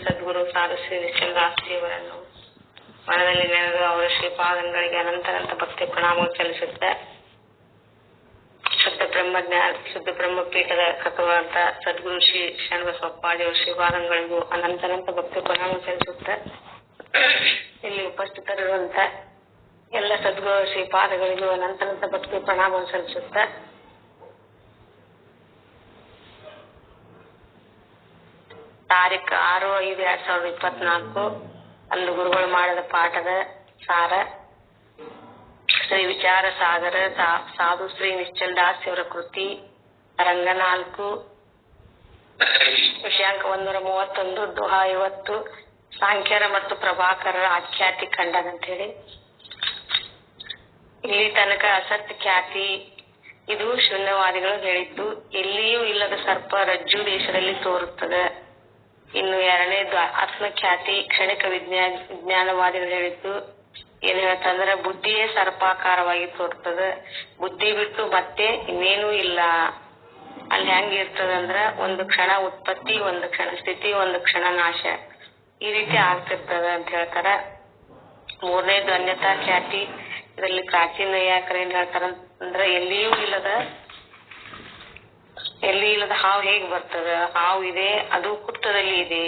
ಸದ್ಗುರು ಸಾಧು ಶ್ರೀ ನಿಶ್ಚಲದಾಸ್ತಿಯವರನ್ನು ಮನದಲ್ಲಿ ನೆನೆದು ಅವರ ಶ್ರೀಪಾದಂಗಳಿಗೆ ಅನಂತ ಭಕ್ತಿ ಪ್ರಣಾಮ ಸಲ್ಲಿಸುತ್ತೆ. ಶುದ್ಧ ಬ್ರಹ್ಮಪೀಠದ ಕರ್ತವಾದ ಸದ್ಗುರು ಶ್ರೀ ಶರಣಬಸವಪ್ಪಾಜಿಯವರ ಶ್ರೀಪಾದಂಗಳಿಗೂ ಅನಂತ ಭಕ್ತಿ ಪ್ರಣಾಮ ಸಲ್ಲಿಸುತ್ತೆ. ಇಲ್ಲಿ ಉಪಸ್ಥಿತರಿರುವಂತ ಎಲ್ಲ ಸದ್ಗುರು ಶ್ರೀಪಾದಗಳಿಗೂ ಅನಂತ ಭಕ್ತಿ ಪ್ರಣಾಮ ಸಲ್ಲಿಸುತ್ತೆ. ತಾರೀಖು 6/5/2024 ಅಂದು ಗುರುಗಳು ಮಾಡಿದ ಪಾಠದ ಸಾರ ಶ್ರೀ ವಿಚಾರ ಸಾಗರ ಸಾಧು ಶ್ರೀ ನಿಶ್ಚಲದಾಸ್ ಅವರ ಕೃತಿ ರಂಗ 4 ವಿಷಯಾಂಕ 131 ದೋಹಾ 50 ಸಾಂಖ್ಯರ ಮತ್ತು ಪ್ರಭಾಕರರ ಆಖ್ಯಾತಿ ಖಂಡನ ಅಂತ ಹೇಳಿ. ಇಲ್ಲಿ ತನಕ ಅಸತ್ ಖ್ಯಾತಿ ಇದು ಶೂನ್ಯವಾದಿಗಳು ಹೇಳಿದ್ದು. ಎಲ್ಲಿಯೂ ಇಲ್ಲದ ಸರ್ಪ ರಜ್ಜು ದೇಶದಲ್ಲಿ ತೋರುತ್ತದೆ. ಇನ್ನು ಎರಡನೇದು ಆತ್ಮಖ್ಯಾತಿ ಕ್ಷಣಿಕ ವಿಜ್ಞಾನವಾದಿಗಳು ಹೇಳಿದ್ದು. ಏನ್ ಹೇಳ್ತಂದ್ರ ಬುದ್ಧಿಯೇ ಸರ್ಪಾಕಾರವಾಗಿ ತೋರ್ತದೆ, ಬುದ್ಧಿ ಬಿಟ್ಟು ಮತ್ತೆ ಇನ್ನೇನೂ ಇಲ್ಲ. ಅಲ್ಲಿ ಹೆಂಗ್ ಇರ್ತದಂದ್ರ ಒಂದು ಕ್ಷಣ ಉತ್ಪತ್ತಿ, ಒಂದು ಕ್ಷಣ ಸ್ಥಿತಿ, ಒಂದು ಕ್ಷಣ ನಾಶ, ಈ ರೀತಿ ಆಗ್ತಿರ್ತದ ಅಂತ ಹೇಳ್ತಾರ. ಮೂರನೇದು ಅನ್ಯತಾ ಖ್ಯಾತಿ. ಇದರಲ್ಲಿ ಪ್ರಾಚೀನ ನೈಯಾಯಿಕರು ಏನ್ ಹೇಳ್ತಾರಂದ್ರ ಎಲ್ಲಿಯೂ ಇಲ್ಲದ ಹಾವು ಹೇಗ್ ಬರ್ತದ, ಹಾವು ಇದೆ ಅದು ಹುತ್ತದಲ್ಲಿ ಇದೆ,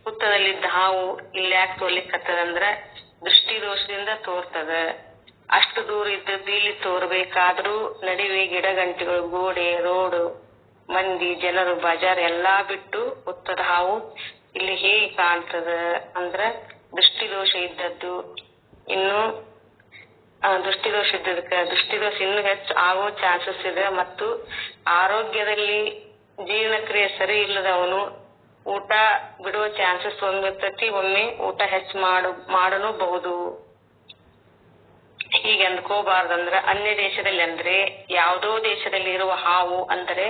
ಹುತ್ತದಲ್ಲಿದ್ದ ಹಾವು ಇಲ್ಲಿ ಯಾಕೆ ತೋರ್ಲಿಕ್ಕತ್ತದಂದ್ರ ದೃಷ್ಟಿ ದೋಷದಿಂದ ತೋರ್ತದ. ಅಷ್ಟು ದೂರ ಇದ್ದದ್ದು ಇಲ್ಲಿ ತೋರ್ಬೇಕಾದ್ರೂ ನಡುವೆ ಗಿಡ ಗಂಟೆಗಳು, ಗೋಡೆ, ರೋಡು, ಮಂದಿ, ಜನರು, ಬಜಾರ್ ಎಲ್ಲಾ ಬಿಟ್ಟು ಹುತ್ತದ ಹಾವು ಇಲ್ಲಿ ಹೇಗೆ ಕಾಣ್ತದ ಅಂದ್ರ ದೃಷ್ಟಿ ದೋಷ ಇದ್ದದ್ದು. ಇನ್ನು ದೃಷ್ಟಿದೋಷ ದೃಷ್ಟಿದೋಷ ಇನ್ನೂ ಹೆಚ್ಚು ಆಗೋ ಚಾನ್ಸಸ್ ಇದೆ. ಮತ್ತು ಆರೋಗ್ಯದಲ್ಲಿ ಜೀರ್ಣಕ್ರಿಯೆ ಸರಿ ಇಲ್ಲದವನು ಊಟ ಬಿಡುವ ಚಾನ್ಸಸ್ ಒಮ್ಮೆ ಇರ್ತೈತಿ, ಒಮ್ಮೆ ಊಟ ಹೆಚ್ಚು ಮಾಡಬಹುದು. ಹೀಗೆ ಅಂದ್ಕೋಬಾರ್ದಂದ್ರ ಅನ್ಯ ದೇಶದಲ್ಲಿ ಅಂದ್ರೆ ಯಾವುದೋ ದೇಶದಲ್ಲಿ ಇರುವ ಹಾವು ಅಂದರೆ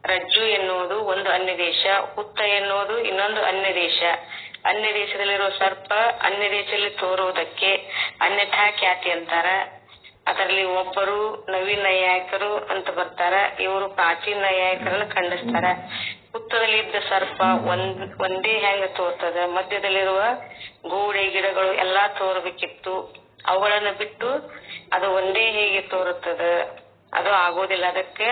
ರಜ್ಜು ಎನ್ನುವುದು ಒಂದು ಅನ್ಯ ದೇಶ, ಹುತ್ತ ಎನ್ನುವುದು ಇನ್ನೊಂದು ಅನ್ಯ ದೇಶ. ಅನ್ಯ ದೇಶದಲ್ಲಿರುವ ಸರ್ಪ ಅನ್ಯ ದೇಶದಲ್ಲಿ ತೋರುವುದಕ್ಕೆ ಅನ್ಯಥಾ ಖ್ಯಾತಿ ಅಂತಾರ. ಅದರಲ್ಲಿ ಒಬ್ಬರು ನವೀನ ನೈಯಾಯಿಕರು ಅಂತ ಬರ್ತಾರ. ಇವರು ಪ್ರಾಚೀನ ನೈಯಾಯಿಕರನ್ನ ಖಂಡಿಸ್ತಾರ. ಹುತ್ತದಲ್ಲಿ ಇದ್ದ ಸರ್ಪ ಒಂದೇ ಹೆಂಗ ತೋರ್ತದ, ಮಧ್ಯದಲ್ಲಿರುವ ಗೋಡೆ ಗಿಡಗಳು ಎಲ್ಲಾ ತೋರ್ಬೇಕಿತ್ತು, ಅವುಗಳನ್ನ ಬಿಟ್ಟು ಅದು ಒಂದೇ ಹೇಗೆ ತೋರುತ್ತದ, ಅದು ಆಗೋದಿಲ್ಲ. ಅದಕ್ಕೆ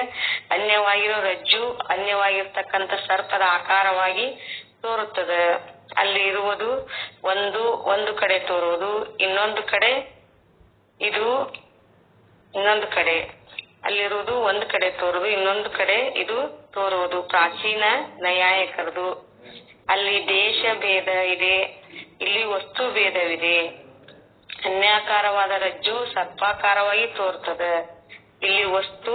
ಅನ್ಯವಾಗಿರೋ ರಜ್ಜು ಅನ್ಯವಾಗಿರ್ತಕ್ಕಂಥ ಸರ್ಪದ ಆಕಾರವಾಗಿ ತೋರುತ್ತದೆ. ಅಲ್ಲಿ ಇರುವುದು ಒಂದು ಕಡೆ ತೋರುವುದು, ಇನ್ನೊಂದು ಕಡೆ ಅಲ್ಲಿರುವುದು ಒಂದು ಕಡೆ ತೋರುವುದು, ಇನ್ನೊಂದು ಕಡೆ ಇದು ತೋರುವುದು ಪ್ರಾಚೀನ ನೈಯಾಯಿಕರದು. ಅಲ್ಲಿ ದೇಶ ಭೇದ ಇದೆ, ಇಲ್ಲಿ ವಸ್ತು ಭೇದವಿದೆ. ಅನ್ಯಾಕಾರವಾದ ರಜ್ಜು ಸರ್ಪಾಕಾರವಾಗಿ ತೋರ್ತದೆ, ಇಲ್ಲಿ ವಸ್ತು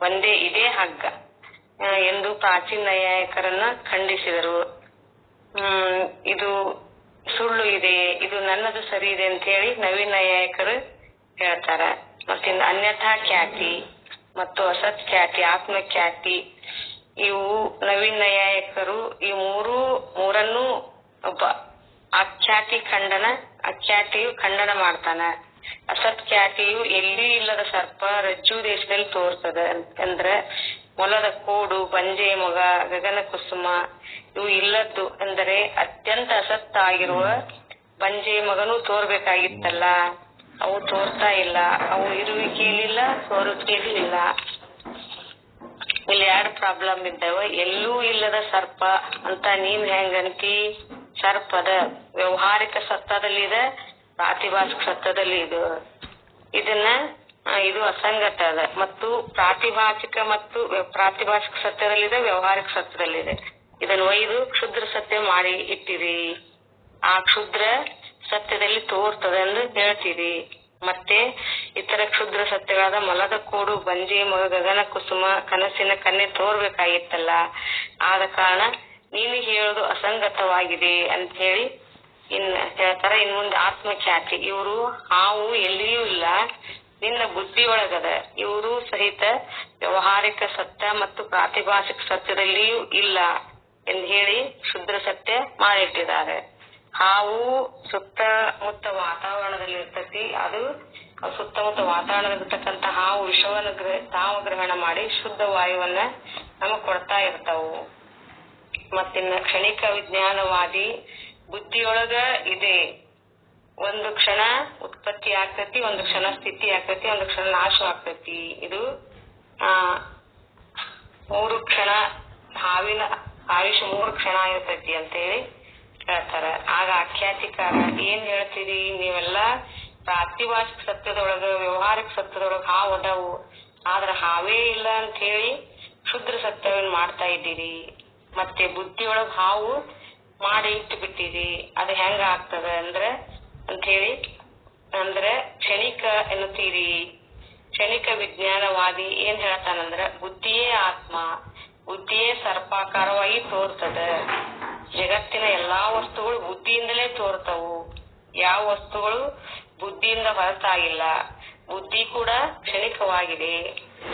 ಒಂದೇ ಇದೇ ಹಗ್ಗ ಎಂದು ಪ್ರಾಚೀನ ನೈಯಾಯಿಕರನ್ನ ಖಂಡಿಸಿದರು. ಇದು ಸುಳ್ಳು ಇದೆ, ಇದು ನನ್ನದು ಸರಿ ಇದೆ ಅಂತ ಹೇಳಿ ನವೀನ ನೈಯಾಯಿಕರು ಹೇಳ್ತಾರ. ಮತ್ತಿನ್ನು ಅನ್ಯಥಾ ಖ್ಯಾತಿ ಮತ್ತು ಅಸತ್ ಖ್ಯಾತಿ, ಆತ್ಮಖ್ಯಾತಿ, ಇವು ನವೀನ ನೈಯಾಯಿಕರು ಈ ಮೂರನ್ನು ಅಖ್ಯಾತಿಯು ಖಂಡನ ಮಾಡ್ತಾನ. ಅಸತ್ ಖ್ಯಾತಿಯು ಎಲ್ಲಿ ಇಲ್ಲದ ಸರ್ಪ ರಜ್ಜು ದೇಶದಲ್ಲಿ ತೋರ್ತದ ಅಂದ್ರೆ ಮೊಲದ ಕೋಡು, ಬಂಜೆ ಮೊಗ, ಗಗನ ಕುಸುಮ ಇವು ಇಲ್ಲದ್ದು. ಅಂದರೆ ಅತ್ಯಂತ ಅಸತ್ ಆಗಿರುವ ಬಂಜೆ ಮಗನೂ ತೋರ್ಬೇಕಾಗಿತ್ತಲ್ಲ, ಅವು ತೋರ್ತಾ ಇಲ್ಲ. ಅವು ಇರುವಿಕೆಯಲ್ಲಿಲ್ಲ, ತೋರುವಿಕೆಯಲ್ಲಿ ಇಲ್ಲ. ಇಲ್ಲಿ 2 ಪ್ರಾಬ್ಲಮ್ ಇದ್ದಾವೆ. ಎಲ್ಲೂ ಇಲ್ಲದ ಸರ್ಪ ಅಂತ ನೀವ್ ಹೆಂಗಂತಿ, ಸರ್ಪದ ವ್ಯವಹಾರಿಕ ಸತ್ತದಲ್ಲಿ ಇದೆ, ಪ್ರಾತಿಭಾಸಿಕ ಸತ್ತದಲ್ಲಿ ಇದೆ. ಇದು ಅಸಂಗತ ಅದ. ಮತ್ತು ಪ್ರಾತಿಭಾಸಿಕ ಸತ್ಯದಲ್ಲಿದೆ, ವ್ಯವಹಾರಿಕ ಸತ್ಯದಲ್ಲಿದೆ. ಇದನ್ನು ಒಯ್ದು ಕ್ಷುದ್ರ ಸತ್ಯ ಮಾಡಿ ಇಟ್ಟಿರಿ, ಆ ಕ್ಷುದ್ರ ಸತ್ಯದಲ್ಲಿ ತೋರ್ತದೆ ಎಂದು ಹೇಳ್ತೀರಿ. ಮತ್ತೆ ಇತರ ಕ್ಷುದ್ರ ಸತ್ಯಗಳಾದ ಮೊಲದ ಕೋಡು, ಬಂಜೆ ಮಗ, ಗಗನ ಕುಸುಮ, ಕನಸಿನ ಕನ್ನೆ ತೋರ್ಬೇಕಾಗಿತ್ತಲ್ಲ, ಆದ ಕಾರಣ ನೀನು ಹೇಳೋದು ಅಸಂಗತವಾಗಿದೆ ಅಂತ ಹೇಳಿ ಹೇಳ್ತಾರ. ಇನ್ ಮುಂದೆ ಆತ್ಮಖ್ಯಾತಿ. ಇವರು ಹಾವು ಎಲ್ಲಿಯೂ ಇಲ್ಲ, ನಿನ್ನ ಬುದ್ಧಿ ಒಳಗದ. ಇವರು ಸಹಿತ ವ್ಯವಹಾರಿಕ ಸತ್ಯ ಮತ್ತು ಪ್ರಾತಿಭಾಸಿಕ ಸತ್ಯದಲ್ಲಿಯೂ ಇಲ್ಲ ಎಂದು ಹೇಳಿ ಶುದ್ರ ಸತ್ಯ ಮಾಡಿಟ್ಟಿದ್ದಾರೆ. ಹಾವು ಸುತ್ತಮುತ್ತ ವಾತಾವರಣದಲ್ಲಿ ಇರ್ತತಿ. ಅದು ಸುತ್ತಮುತ್ತ ವಾತಾವರಣದಲ್ಲಿರ್ತಕ್ಕಂಥ ಹಾವು ವಿಷವನ್ನು ತಾವು ಗ್ರಹಣ ಮಾಡಿ ಶುದ್ಧ ವಾಯುವನ್ನ ನಮಗ್ ಕೊಡ್ತಾ ಇರ್ತಾವು. ಮತ್ತಿನ್ನ ಕ್ಷಣಿಕ ವಿಜ್ಞಾನವಾದಿ ಬುದ್ಧಿಯೊಳಗ ಇದೆ. ಒಂದು ಕ್ಷಣ ಉತ್ಪತ್ತಿ ಆಗ್ತತಿ, ಒಂದು ಕ್ಷಣ ಸ್ಥಿತಿ ಆಗ್ತತಿ, ಒಂದು ಕ್ಷಣ ನಾಶ ಆಗ್ತತಿ. ಇದು 3 ಕ್ಷಣ, ಹಾವಿನ ಆಯುಷ್ 3 ಕ್ಷಣ ಇರ್ತೈತಿ ಅಂತೇಳಿ ಹೇಳ್ತಾರ. ಆಗ ಆಖ್ಯಾತಿಕಾರ ಏನ್ ಹೇಳ್ತೀರಿ, ನೀವೆಲ್ಲ ಪ್ರಾತಿಭಾಷಿಕ ಸತ್ಯದೊಳಗ ವ್ಯವಹಾರಿಕ ಸತ್ಯದೊಳಗ ಹಾವು ಅದಾವು, ಆದ್ರ ಹಾವೇ ಇಲ್ಲ ಅಂತ ಹೇಳಿ ಶುದ್ರ ಸತ್ಯವನ್ನ ಮಾಡ್ತಾ ಇದ್ದೀರಿ. ಮತ್ತೆ ಬುದ್ಧಿಯೊಳಗ ಹಾವು ಮಾಡಿ ಇಟ್ಟು ಬಿಟ್ಟಿರಿ. ಅದು ಹೆಂಗ ಆಗ್ತದ ಅಂತ ಹೇಳಿ ಕ್ಷಣಿಕ ಎನ್ನುತ್ತೀರಿ. ಕ್ಷಣಿಕ ವಿಜ್ಞಾನವಾದಿ ಏನ್ ಹೇಳ್ತಾನಂದ್ರ ಬುದ್ಧಿಯೇ ಆತ್ಮ, ಬುದ್ಧಿಯೇ ಸರ್ಪಾಕಾರವಾಗಿ ತೋರ್ತದ. ಜಗತ್ತಿನ ಎಲ್ಲಾ ವಸ್ತುಗಳು ಬುದ್ಧಿಯಿಂದಲೇ ತೋರ್ತವು. ಯಾವ ವಸ್ತುಗಳು ಬುದ್ಧಿಯಿಂದ ಹೊರತಾಗಿಲ್ಲ. ಬುದ್ಧಿ ಕೂಡ ಕ್ಷಣಿಕವಾಗಿದೆ.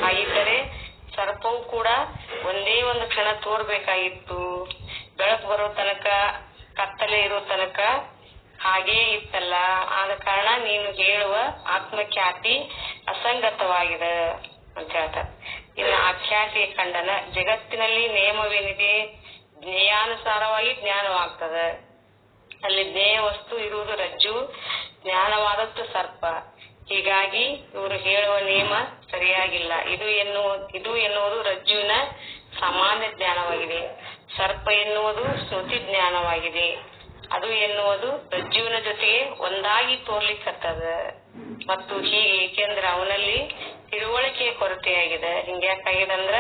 ಹಾಗಿದ್ದರೆ ಸರ್ಪವು ಕೂಡ ಒಂದೇ ಒಂದು ಕ್ಷಣ ತೋರ್ಬೇಕಾಗಿತ್ತು. ಬೆಳಕು ಬರೋ ತನಕ, ಕತ್ತಲೆ ಇರೋ ತನಕ ಹಾಗೇ ಇತ್ತಲ್ಲ. ಆದ ಕಾರಣ ನೀನು ಹೇಳುವ ಆತ್ಮಖ್ಯಾತಿ ಅಸಂಗತವಾಗಿದೆ ಅಂತ ಹೇಳ್ತಾರೆ. ಇನ್ನು ಆಖ್ಯಾತಿಯ ಖಂಡನ, ಜಗತ್ತಿನಲ್ಲಿ ನಿಯಮವೇನಿದೆ, ಜ್ಞೇಯಾನುಸಾರವಾಗಿ ಜ್ಞಾನವಾಗ್ತದೆ. ಅಲ್ಲಿ ಜ್ಞೇಯ ವಸ್ತು ಇರುವುದು ರಜ್ಜು, ಜ್ಞಾನವಾದದ್ದು ಸರ್ಪ. ಹೀಗಾಗಿ ಇವರು ಹೇಳುವ ನಿಯಮ ಸರಿಯಾಗಿಲ್ಲ. ಇದು ಎನ್ನುವುದು ರಜ್ಜುವಿನ ಸಾಮಾನ್ಯ ಜ್ಞಾನವಾಗಿದೆ. ಸರ್ಪ ಎನ್ನುವುದು ಸ್ಮೃತಿ ಜ್ಞಾನವಾಗಿದೆ. ಅದು ಎನ್ನುವುದು ರಜ್ಜುವಿನ ಜೊತೆಗೆ ಒಂದಾಗಿ ತೋರ್ಲಿಕ್ಕತ್ತದ. ಮತ್ತು ಹೀಗೆ ಏಕೆಂದ್ರೆ ಅವನಲ್ಲಿ ತಿಳುವಳಿಕೆಯ ಕೊರತೆಯಾಗಿದೆ. ಹಿಂಗ್ಯಾಕಾಗಿದೆ ಅಂದ್ರ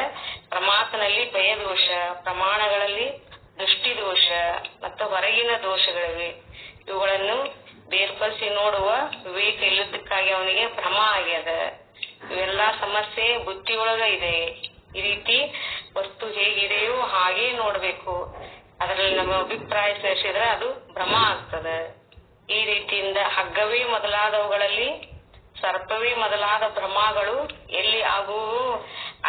ಪ್ರಮಾತನಲ್ಲಿ ಭಯದೋಷ, ಪ್ರಮಾಣಗಳಲ್ಲಿ ದೃಷ್ಟಿ ದೋಷ ಮತ್ತು ಹೊರಗಿನ ದೋಷಗಳಿವೆ. ಇವುಗಳನ್ನು ಬೇರ್ಪಡಿಸಿ ನೋಡುವ ವಿವೇಕ ಇಲ್ಲದಕ್ಕಾಗಿ ಅವನಿಗೆ ಭ್ರಮ ಆಗ್ಯದ. ಇವೆಲ್ಲಾ ಸಮಸ್ಯೆ ಬುದ್ಧಿಯೊಳಗ ಇದೆ. ಈ ರೀತಿ ವಸ್ತು ಹೇಗಿದೆಯೋ ಹಾಗೇ ನೋಡ್ಬೇಕು. ಅದರಲ್ಲಿ ನಮ್ಮ ಅಭಿಪ್ರಾಯ ಸೇರಿಸಿದ್ರೆ ಅದು ಭ್ರಮ ಆಗ್ತದೆ. ಈ ರೀತಿಯಿಂದ ಹಗ್ಗವೇ ಮೊದಲಾದವುಗಳಲ್ಲಿ ಸರ್ಪವೇ ಮೊದಲಾದ ಭ್ರಮಗಳು ಎಲ್ಲಿ ಆಗುವು,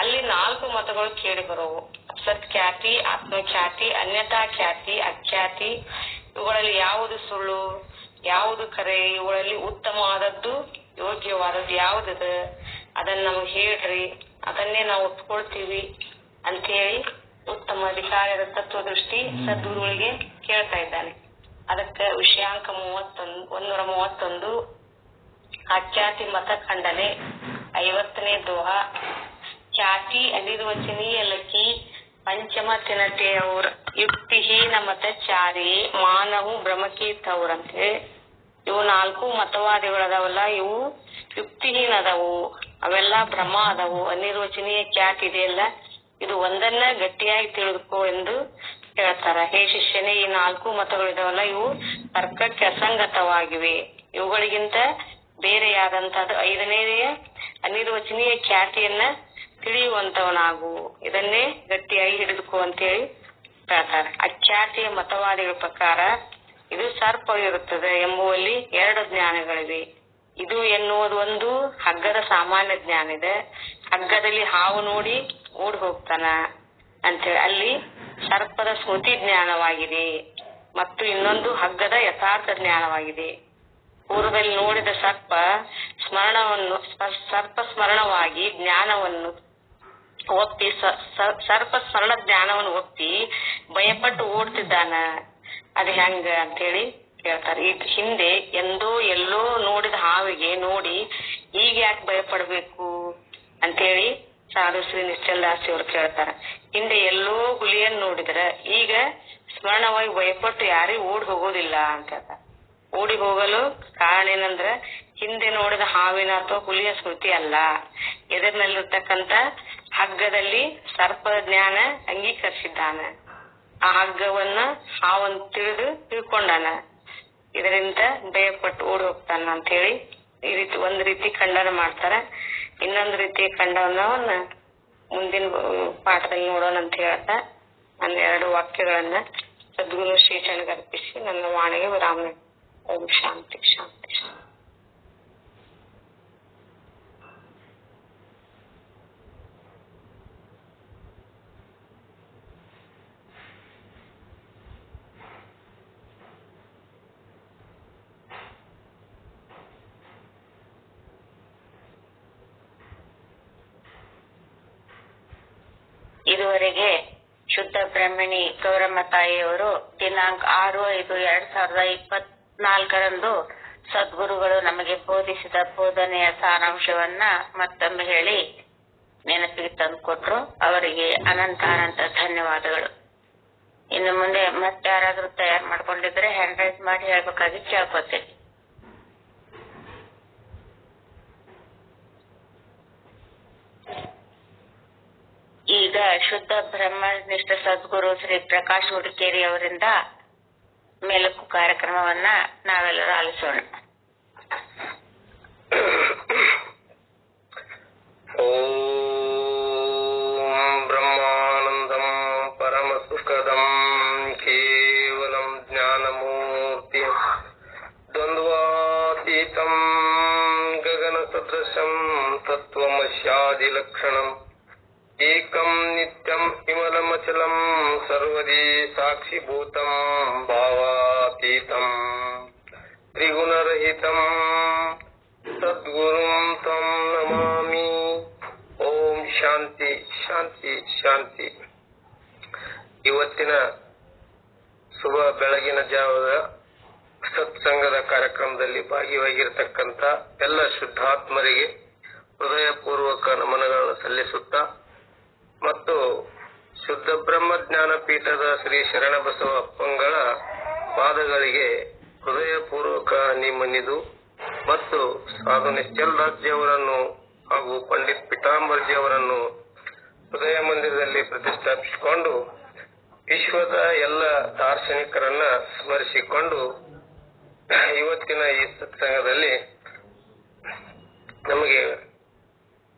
ಅಲ್ಲಿ 4 ಮತಗಳು ಕೇಳಿ ಬರುವು. ಸತ್ಖ್ಯಾತಿ, ಆತ್ಮಖ್ಯಾತಿ, ಅನ್ಯತಾ ಖ್ಯಾತಿ, ಅಖ್ಯಾತಿ. ಇವುಗಳಲ್ಲಿ ಯಾವುದು ಸುಳ್ಳು, ಯಾವುದು ಕರೆ, ಇವುಗಳಲ್ಲಿ ಉತ್ತಮವಾದದ್ದು ಯೋಗ್ಯವಾದದ್ದು ಯಾವುದಿದೆ ಅದನ್ನ ನಮಗೆ ಹೇಳ್ರಿ, ಅದನ್ನೇ ನಾವು ಒಪ್ಕೊಳ್ತೀವಿ ಅಂತ ಹೇಳಿ ಉತ್ತಮ ಅಧಿಕಾರದ ತತ್ವದೃಷ್ಟಿ ಸದ್ಗುರುಗಳಿಗೆ ಕೇಳ್ತಾ ಇದ್ದಾನೆ. ಅದಕ್ಕೆ ವಿಷಯಾಂಕ 131 ಆಖ್ಯಾತಿ ಮತ ಖಂಡನೆ 50ನೇ ದೋಹ. ಖ್ಯಾತಿ ಅನಿರ್ವಚನೀಯ ಲಕ್ಕಿ ಪಂಚಮ ತಿನತೆಯವ್ರ ಯುಕ್ತಿಹೀನ ಮತಚಾರಿ ಮಾನವು ಭ್ರಮಕೀತವ್ರಂತೆ. ಇವು 4 ಮತವಾದಿಗಳದಾವಲ್ಲ, ಇವು ಯುಕ್ತಿಹೀನ ಅದಾವು, ಅವೆಲ್ಲ ಭ್ರಮ ಅದಾವು. ಅನಿರ್ವಚನೀಯ ಖ್ಯಾತಿ ಇದೆಯಲ್ಲ, ಇದು ಒಂದನ್ನ ಗಟ್ಟಿಯಾಗಿ ತಿಳಿದುಕೋ ಎಂದು ಹೇಳ್ತಾರ. ಹೇ ಶಿಷ್ಯನೇ, ಈ 4 ಮತಗಳಿದಾವಲ್ಲ, ಇವು ತರ್ಕಕ್ಕೆ ಅಸಂಗತವಾಗಿವೆ. ಇವುಗಳಿಗಿಂತ ಬೇರೆಯಾದಂತಹದ್ದು 5ನೇಯ ಅನಿರ್ವಚನೀಯ ಖ್ಯಾತಿಯನ್ನ ತಿಳಿಯುವಂತವನಾಗು, ಇದನ್ನೇ ಗಟ್ಟಿಯಾಗಿ ಹಿಡಿದುಕೋ ಅಂತೇಳಿ ಹೇಳ್ತಾರೆ. ಅಖ್ಯಾತಿಯ ಮತವಾದಿಗಳ ಪ್ರಕಾರ ಇದು ಸರ್ಪವಿರುತ್ತದೆ ಎಂಬುವಲ್ಲಿ 2 ಜ್ಞಾನಗಳಿವೆ. ಇದು ಎನ್ನುವುದು ಒಂದು ಹಗ್ಗದ ಸಾಮಾನ್ಯ ಜ್ಞಾನ ಇದೆ. ಹಗ್ಗದಲ್ಲಿ ಹಾವು ನೋಡಿ ಓಡಿ ಹೋಗ್ತಾನ ಅಂತೇಳಿ ಅಲ್ಲಿ ಸರ್ಪದ ಸ್ಮೃತಿ ಜ್ಞಾನವಾಗಿದೆ. ಮತ್ತು ಇನ್ನೊಂದು ಹಗ್ಗದ ಯಥಾರ್ಥ ಜ್ಞಾನವಾಗಿದೆ. ಪೂರ್ವದಲ್ಲಿ ನೋಡಿದ ಸರ್ಪ ಸ್ಮರಣವಾಗಿ ಜ್ಞಾನವನ್ನು ಒಪ್ಪಿ ಸರ್ಪ ಸ್ಮರಣ ಜ್ಞಾನವನ್ನು ಒಪ್ಪಿ ಭಯಪಟ್ಟು ಓಡ್ತಿದ್ದಾನ. ಅದು ಹೆಂಗ ಅಂತೇಳಿ ಕೇಳ್ತಾರೆ. ಈ ಹಿಂದೆ ಎಂದೋ ಎಲ್ಲೋ ನೋಡಿದ ಹಾವಿಗೆ ನೋಡಿ ಈಗ ಯಾಕೆ ಭಯಪಡ್ಬೇಕು ಅಂತೇಳಿ ಸಾಧು ಶ್ರೀ ನಿಶ್ಚಲದಾಸಿ ಅವ್ರು ಕೇಳ್ತಾರ. ಹಿಂದೆ ಎಲ್ಲೋ ಹುಲಿಯನ್ನ ನೋಡಿದ್ರ ಈಗ ಸ್ಮರಣವಾಗಿ ಭಯಪಟ್ಟು ಯಾರಿಗೂ ಓಡಿ ಹೋಗೋದಿಲ್ಲ ಅಂತ ಹೇಳ್ತಾರ. ಓಡಿ ಹೋಗಲು ಕಾರಣ ಏನಂದ್ರ ಹಿಂದೆ ನೋಡಿದ ಹಾವಿನ ಅಥವಾ ಹುಲಿಯ ಸ್ಮೃತಿ ಅಲ್ಲ, ಎದುರಿನಲ್ಲಿರ್ತಕ್ಕಂಥ ಹಗ್ಗದಲ್ಲಿ ಸರ್ಪದ ಜ್ಞಾನ ಅಂಗೀಕರಿಸಿದ್ದಾನ. ಆ ಹಗ್ಗವನ್ನ ಹಾವನ್ನು ತಿಳ್ಕೊಂಡಾನ. ಇದರಿಂದ ಭಯಪಟ್ಟು ಓಡಿ ಹೋಗ್ತಾನ ಅಂತ ಹೇಳಿ ಈ ರೀತಿ ಒಂದ್ ರೀತಿ ಖಂಡನ ಮಾಡ್ತಾರ. ಇನ್ನೊಂದು ರೀತಿಯ ಖಂಡನವನ್ನ ಮುಂದಿನ ಪಾಠದಲ್ಲಿ ನೋಡೋಣ ಅಂತ ಹೇಳ್ತಾ ನನ್ನ 2 ವಾಕ್ಯಗಳನ್ನ ಸದ್ಗುರು ಶ್ರೀಚರಣೆಗೆ ಅರ್ಪಿಸಿ ನನ್ನ ವಾಣಿಗೆ ವಿರಾಮ. ಓಂ ಶಾಂತಿ ಶಾಂತಿ ಶಾಂತಿ. ಇದುವರೆಗೆ ಶುದ್ಧ ಬ್ರಹ್ಮಣಿ ಗೌರಮ್ಮ ತಾಯಿಯವರು ದಿನಾಂಕ 6/5/2024 ಸದ್ಗುರುಗಳು ನಮಗೆ ಬೋಧಿಸಿದ ಬೋಧನೆಯ ಸಾರಾಂಶವನ್ನ ಮತ್ತೊಮ್ಮೆ ಹೇಳಿ ನೆನಪಿಗೆ ತಂದುಕೊಟ್ರು. ಅವರಿಗೆ ಅನಂತ ಧನ್ಯವಾದಗಳು. ಇನ್ನು ಮುಂದೆ ಮತ್ತೆ ಯಾರಾದ್ರೂ ತಯಾರು ಮಾಡ್ಕೊಂಡಿದ್ರೆ ಹ್ಯಾಂಡ್ ರೈಸ್ ಮಾಡಿ ಹೇಳ್ಬೇಕಾಗಿ ಕೇಳ್ಕೊತೇನೆ. ಈಗ ಶುದ್ಧ ಬ್ರಹ್ಮನಿಷ್ಠ ಸದ್ಗುರು ಶ್ರೀ ಪ್ರಕಾಶ್ ಹುಡುಕೇರಿ ಅವರಿಂದ ಮೆಲುಕು ಕಾರ್ಯಕ್ರಮವನ್ನ ನಾವೆಲ್ಲರೂ ಆಲಿಸೋಣ. ಓಂ ಬ್ರಹ್ಮಾನಂದಂ ಪರಮ ಸುಖದಂ ಕೇವಲಂ ಜ್ಞಾನಮೂರ್ತಿ ದ್ವಂದ್ವಾತೀತಂ ಗಗನ ಸದೃಶಂ ತತ್ವಮಸ್ಯಾದಿಲಕ್ಷಣಂ ಏಕಂ ನಿತ್ಯಂ ವಿಮಲಮಚಲಂ ಸರ್ವದಿ ಸಾಕ್ಷಿಭೂತಂ ಭಾವಾತೀತಂ ತ್ರಿಗುಣರಹಿತಂ ಸದ್ಗುರುಂ ತ್ವಂ ನಮಾಮಿ. ಓಂ ಶಾಂತಿ ಶಾಂತಿ ಶಾಂತಿ. ಇವತ್ತಿನ ಶುಭ ಬೆಳಗಿನ ಜಾವದ ಸತ್ಸಂಗದ ಕಾರ್ಯಕ್ರಮದಲ್ಲಿ ಭಾಗಿಯಾಗಿರತಕ್ಕಂತ ಎಲ್ಲ ಶುದ್ಧಾತ್ಮರಿಗೆ ಹೃದಯಪೂರ್ವಕ ನಮನಗಳನ್ನು ಸಲ್ಲಿಸುತ್ತಾ ಮತ್ತು ಶುದ್ಧ ಬ್ರಹ್ಮ ಜ್ಞಾನಪೀಠದ ಶ್ರೀ ಶರಣಬಸವ ಅಪ್ಪಂಗಳ ಪಾದಗಳಿಗೆ ಹೃದಯಪೂರ್ವಕ ನಿಮ್ಮನಿದು ಮತ್ತು ಸಾಧು ನಿಶ್ಚಲ್ ರಾಜ್ಯವರನ್ನು ಹಾಗೂ ಪಂಡಿತ್ ಪಿತಾಂಬರ್ಜಿ ಅವರನ್ನು ಹೃದಯ ಮಂದಿರದಲ್ಲಿ ಪ್ರತಿಷ್ಠಾಪಿಸಿಕೊಂಡು ವಿಶ್ವದ ಎಲ್ಲ ದಾರ್ಶನಿಕರನ್ನ ಸ್ಮರಿಸಿಕೊಂಡು ಇವತ್ತಿನ ಈ ಸತ್ಸಂಗದಲ್ಲಿ ನಮಗೆ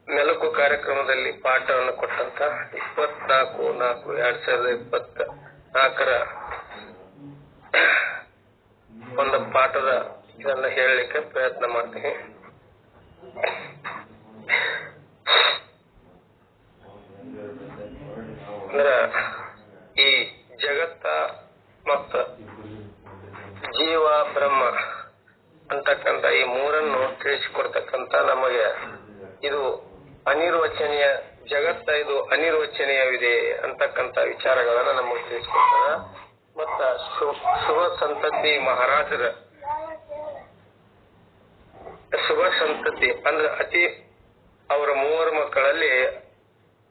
ಮೆಲುಕು ಕಾರ್ಯಕ್ರಮದಲ್ಲಿ ಪಾಠವನ್ನು ಕೊಟ್ಟಂತ 24/4/2024 ಒಂದು ಪಾಠದ ಇದನ್ನ ಹೇಳಲಿಕ್ಕೆ ಪ್ರಯತ್ನ ಮಾಡ್ತೀನಿ. ಅಂದ್ರ ಈ ಜಗತ್ತ ಮತ್ತ ಜೀವ ಬ್ರಹ್ಮ ಅಂತಕ್ಕಂತ ಈ ಮೂರನ್ನು ತಿಳಿಸಿಕೊಡ್ತಕ್ಕಂತ ನಮಗೆ ಇದು ಅನಿರ್ವಚನೀಯ ಜಗತ್ತ, ಇದು ಅನಿರ್ವಚನೀಯವಿದೆ ಅಂತಕ್ಕಂತ ವಿಚಾರಗಳನ್ನ ನಮಗೆ ತಿಳಿಸಿಕೊಡ್ತಾರ. ಮತ್ತ ಶುಭ ಸಂತತಿ ಮಹಾರಾಜರ ಶುಭ ಸಂತತಿ ಅಂದ್ರೆ ಅವರ ಮೂವರು ಮಕ್ಕಳಲ್ಲಿ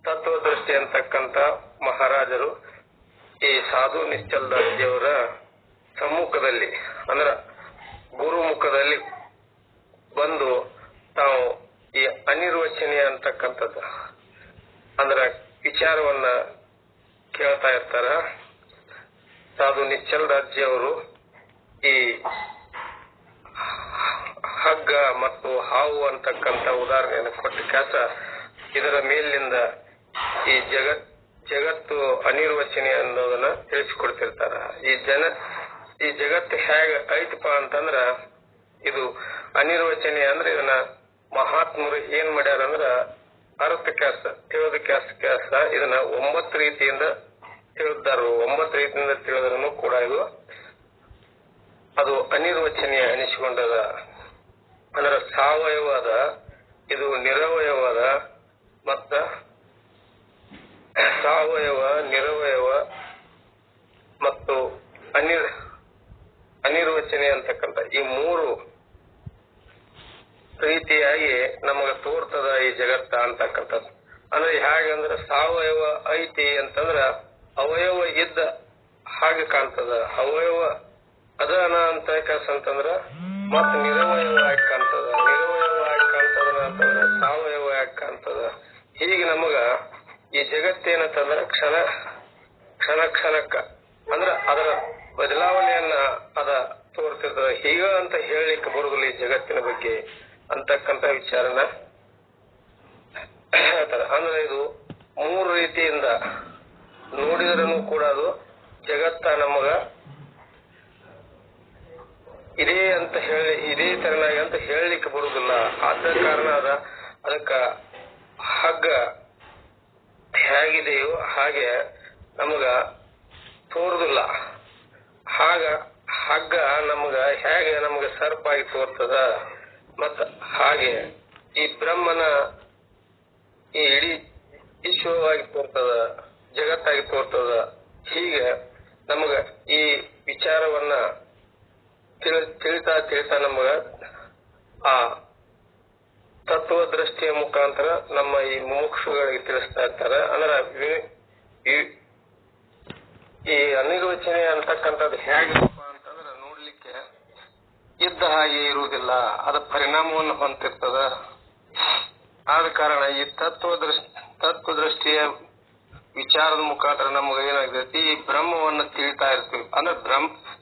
ತತ್ವದೃಷ್ಟಿ ಅಂತಕ್ಕಂತ ಮಹಾರಾಜರು ಈ ಸಾಧು ನಿಶ್ಚಲ್ ದಾಸ್ಜಿಯವರ ಸಮ್ಮುಖದಲ್ಲಿ ಅಂದ್ರ ಗುರುಮುಖದಲ್ಲಿ ಬಂದು ತಾವು ಈ ಅನಿರ್ವಚನೀಯ ಅಂತಕ್ಕಂಥದ್ದು ಅಂದ್ರ ವಿಚಾರವನ್ನ ಕೇಳ್ತಾ ಇರ್ತಾರ. ಸಾಧು ನಿಶ್ಚಲ್ ರಾಜ್ಯವರು ಈ ಹಗ್ಗ ಮತ್ತು ಹಾವು ಅಂತಕ್ಕಂಥ ಉದಾಹರಣೆಯನ್ನು ಕೊಟ್ಟ ಕಾಸ ಇದರ ಮೇಲಿಂದ ಈ ಜಗತ್ತು ಅನಿರ್ವಚನೀಯ ಅನ್ನೋದನ್ನ ತಿಳಿಸಿಕೊಡ್ತಿರ್ತಾರ. ಈ ಜಗತ್ತು ಹೇಗ ಐತಪ್ಪ ಅಂತಂದ್ರ ಇದು ಅನಿರ್ವಚನೀಯ ಅಂದ್ರೆ ಇದನ್ನ ಮಹಾತ್ಮರು ಏನ್ ಮಾಡ್ಯಾರ ಅಂದ್ರ ಅರ್ಥ ಕ್ಯಾಸ ತಿಳಿದ ಕ್ಯಾಸ ಇದನ್ನ 9 ರೀತಿಯಿಂದ ತಿಳಿದಾರು. 9 ರೀತಿಯಿಂದ ತಿಳಿದ್ರೂ ಕೂಡ ಇದು ಅದು ಅನಿರ್ವಚನೀಯ ಅನಿಸಿಕೊಂಡದ. ಅಂದ್ರೆ ಸಾವಯವದ, ಇದು ನಿರವಯವಾದ, ಮತ್ತ ಸಾವಯವ, ನಿರವಯವ ಮತ್ತು ಅನಿರ್ವಚನೀಯ ಅಂತಕ್ಕಂಥ ಈ ಮೂರು ರೀತಿಯಾಗಿ ನಮಗ ತೋರ್ತದ ಈ ಜಗತ್ತ ಅಂತಕ್ಕಂಥದ್ದು. ಅಂದ್ರೆ ಹೇಗಂದ್ರೆ ಸಾವಯವ ಐತಿ ಅಂತಂದ್ರ ಅವಯವ ಇದ್ದ ಹಾಗೆ ಕಾಣ್ತದ, ಅವಯವ ಅದನ ಅಂತ ಕೆಲಸ ಅಂತಂದ್ರ ಮತ್ತ ನಿರವಯವ ಆಗಿ ಕಾಣ್ತದ, ನಿರವಯವ ಆಗಿ ಕಾಣ್ತದ ಅಂತಂದ್ರ ಸಾವಯವ ಆಗಿ ಕಾಣ್ತದ. ಹೀಗೆ ನಮಗ ಈ ಜಗತ್ತೇನಂತಂದ್ರ ಕ್ಷಣಕ್ಕ ಅಂದ್ರ ಅದರ ಬದಲಾವಣೆಯನ್ನ ಅದ ತೋರ್ತಿರ್ತದ. ಹೀಗ ಅಂತ ಹೇಳಲಿಕ್ಕೆ ಬರುದಿಲ್ಲ ಈ ಜಗತ್ತಿನ ಬಗ್ಗೆ ಅಂತಕ್ಕಂತ ವಿಚಾರನ ಹೇಳ್ತಾರ. ಅಂದ್ರೆ ಇದು 3 ರೀತಿಯಿಂದ ನೋಡಿದ್ರೂ ಕೂಡ ಅದು ಜಗತ್ತ ನಮಗ ಇದೇ ತರನಾಗಿ ಅಂತ ಹೇಳಲಿಕ್ಕೆ ಬರುದಿಲ್ಲ. ಆದ ಕಾರಣ ಅದಕ್ಕ ಹಗ್ಗ ಹೇಗಿದೆಯೋ ಹಾಗೆ ನಮಗ ತೋರುದಿಲ್ಲ. ಹಗ್ಗ ನಮಗ ಹೇಗೆ ನಮಗ ಸರ್ಪಾಗಿ ತೋರ್ತದ, ಮತ್ತ ಹಾಗೆ ಈ ಬ್ರಹ್ಮನ ಈ ಇಡೀ ವಿಶ್ವವಾಗಿ ತೋರ್ತದ, ಜಗತ್ತಾಗಿ ತೋರ್ತದ. ಹೀಗೆ ನಮಗ ಈ ವಿಚಾರವನ್ನ ತಿಳಿತಾ ನಮಗ ಆ ತತ್ವ ದೃಷ್ಟಿಯ ಮುಖಾಂತರ ನಮ್ಮ ಈ ಮುಮುಕ್ಷುಗಳಿಗೆ ತಿಳಿಸ್ತಾ ಇರ್ತಾರೆ. ಅಂದ್ರೆ ಈ ಅನಿರ್ವಚನೆ ಅಂತಕ್ಕಂಥದ್ದು ಹೇಗಿರಪ್ಪ ಅಂತಂದ್ರೆ ನೋಡ್ಲಿಕ್ಕೆ ಇದ್ದ ಹಾಗೆ ಇರುವುದಿಲ್ಲ, ಅದ ಪರಿಣಾಮವನ್ನು ಹೊಂದಿರ್ತದ. ಆದ ಕಾರಣ ಈ ತತ್ವದೃಷ್ಟಿಯ ವಿಚಾರದ ಮುಖಾಂತರ ನಮ್ಗೆ ಏನಾಗ್ತೈತಿ, ಈ ಬ್ರಹ್ಮವನ್ನ ತಿಳಿತಾ ಇರ್ತೀವಿ. ಅಂದ್ರೆ